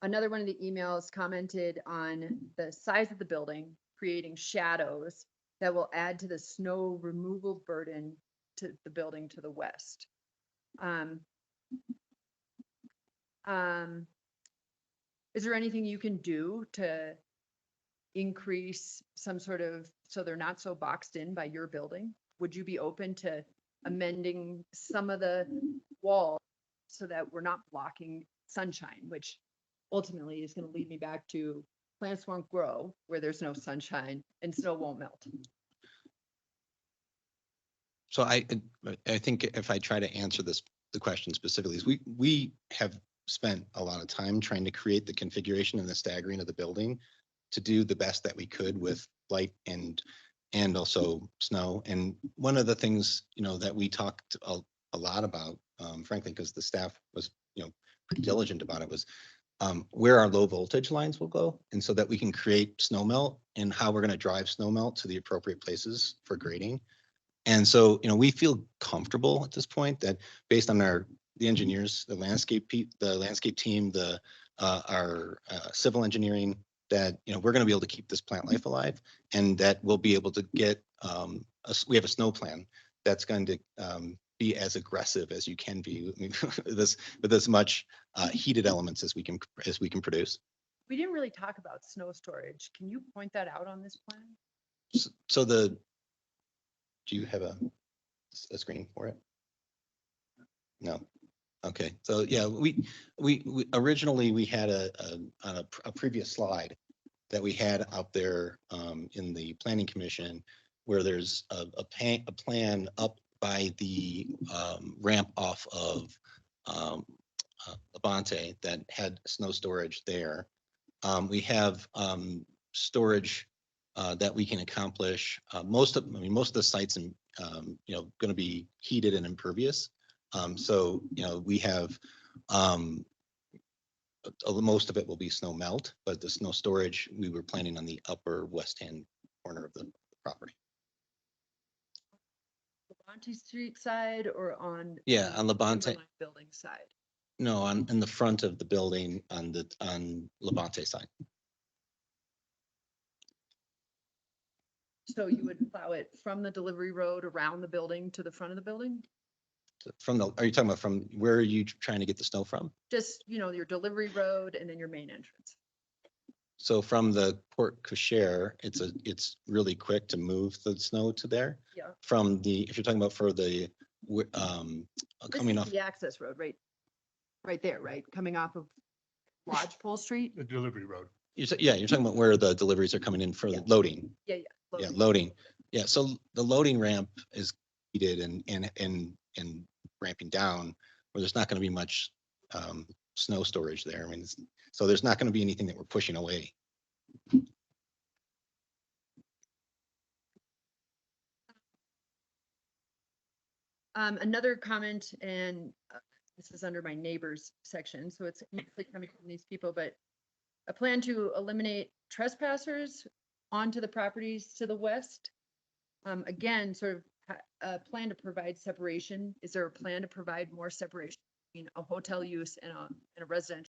Another one of the emails commented on the size of the building, creating shadows that will add to the snow removal burden to the building to the west. Is there anything you can do to increase some sort of, so they're not so boxed in by your building? Would you be open to amending some of the walls so that we're not blocking sunshine, which ultimately is going to lead me back to plants won't grow where there's no sunshine and snow won't melt? So I think if I try to answer the question specifically, is we have spent a lot of time trying to create the configuration and the staggering of the building to do the best that we could with light and also snow. And one of the things, that we talked a lot about, frankly, because the staff was, pretty diligent about it, was where our low voltage lines will go. And so that we can create snow melt and how we're going to drive snow melt to the appropriate places for grading. And so, we feel comfortable at this point that based on the engineers, the landscape team, our civil engineering, that, we're going to be able to keep this plant life alive, and that we'll be able to get, we have a snow plan that's going to be as aggressive as you can be with as much heated elements as we can produce. We didn't really talk about snow storage. Can you point that out on this plan? So do you have a screen for it? No. Okay, so yeah, we originally we had on a previous slide that we had out there in the planning commission where there's a plan up by the ramp off of Labonte that had snow storage there. We have storage that we can accomplish. Most of the sites and going to be heated and impervious. So we have most of it will be snow melt, but the snow storage we were planning on the upper west hand corner of the property. Labonte Street side or on? Yeah, on Labonte. Timberline Building side. No, in the front of the building on Labonte side. So you would plow it from the delivery road around the building to the front of the building? Are you talking about from where are you trying to get the snow from? Just, your delivery road and then your main entrance. So from the Port Cochere, it's really quick to move the snow to there. Yeah. If you're talking about for the This coming is off, the access road, right there, right? Coming off of Lodgepole Street? The delivery road. you're talking about where the deliveries are coming in for the loading. Yeah. Yeah, loading. Yeah, so the loading ramp is heated and ramping down where there's not going to be much snow storage there. I mean, so there's not going to be anything that we're pushing away. Another comment, and this is under my neighbors section, so it's mostly coming from these people, but a plan to eliminate trespassers onto the properties to the west. Again, sort of a plan to provide separation. Is there a plan to provide more separation between a hotel use and a residential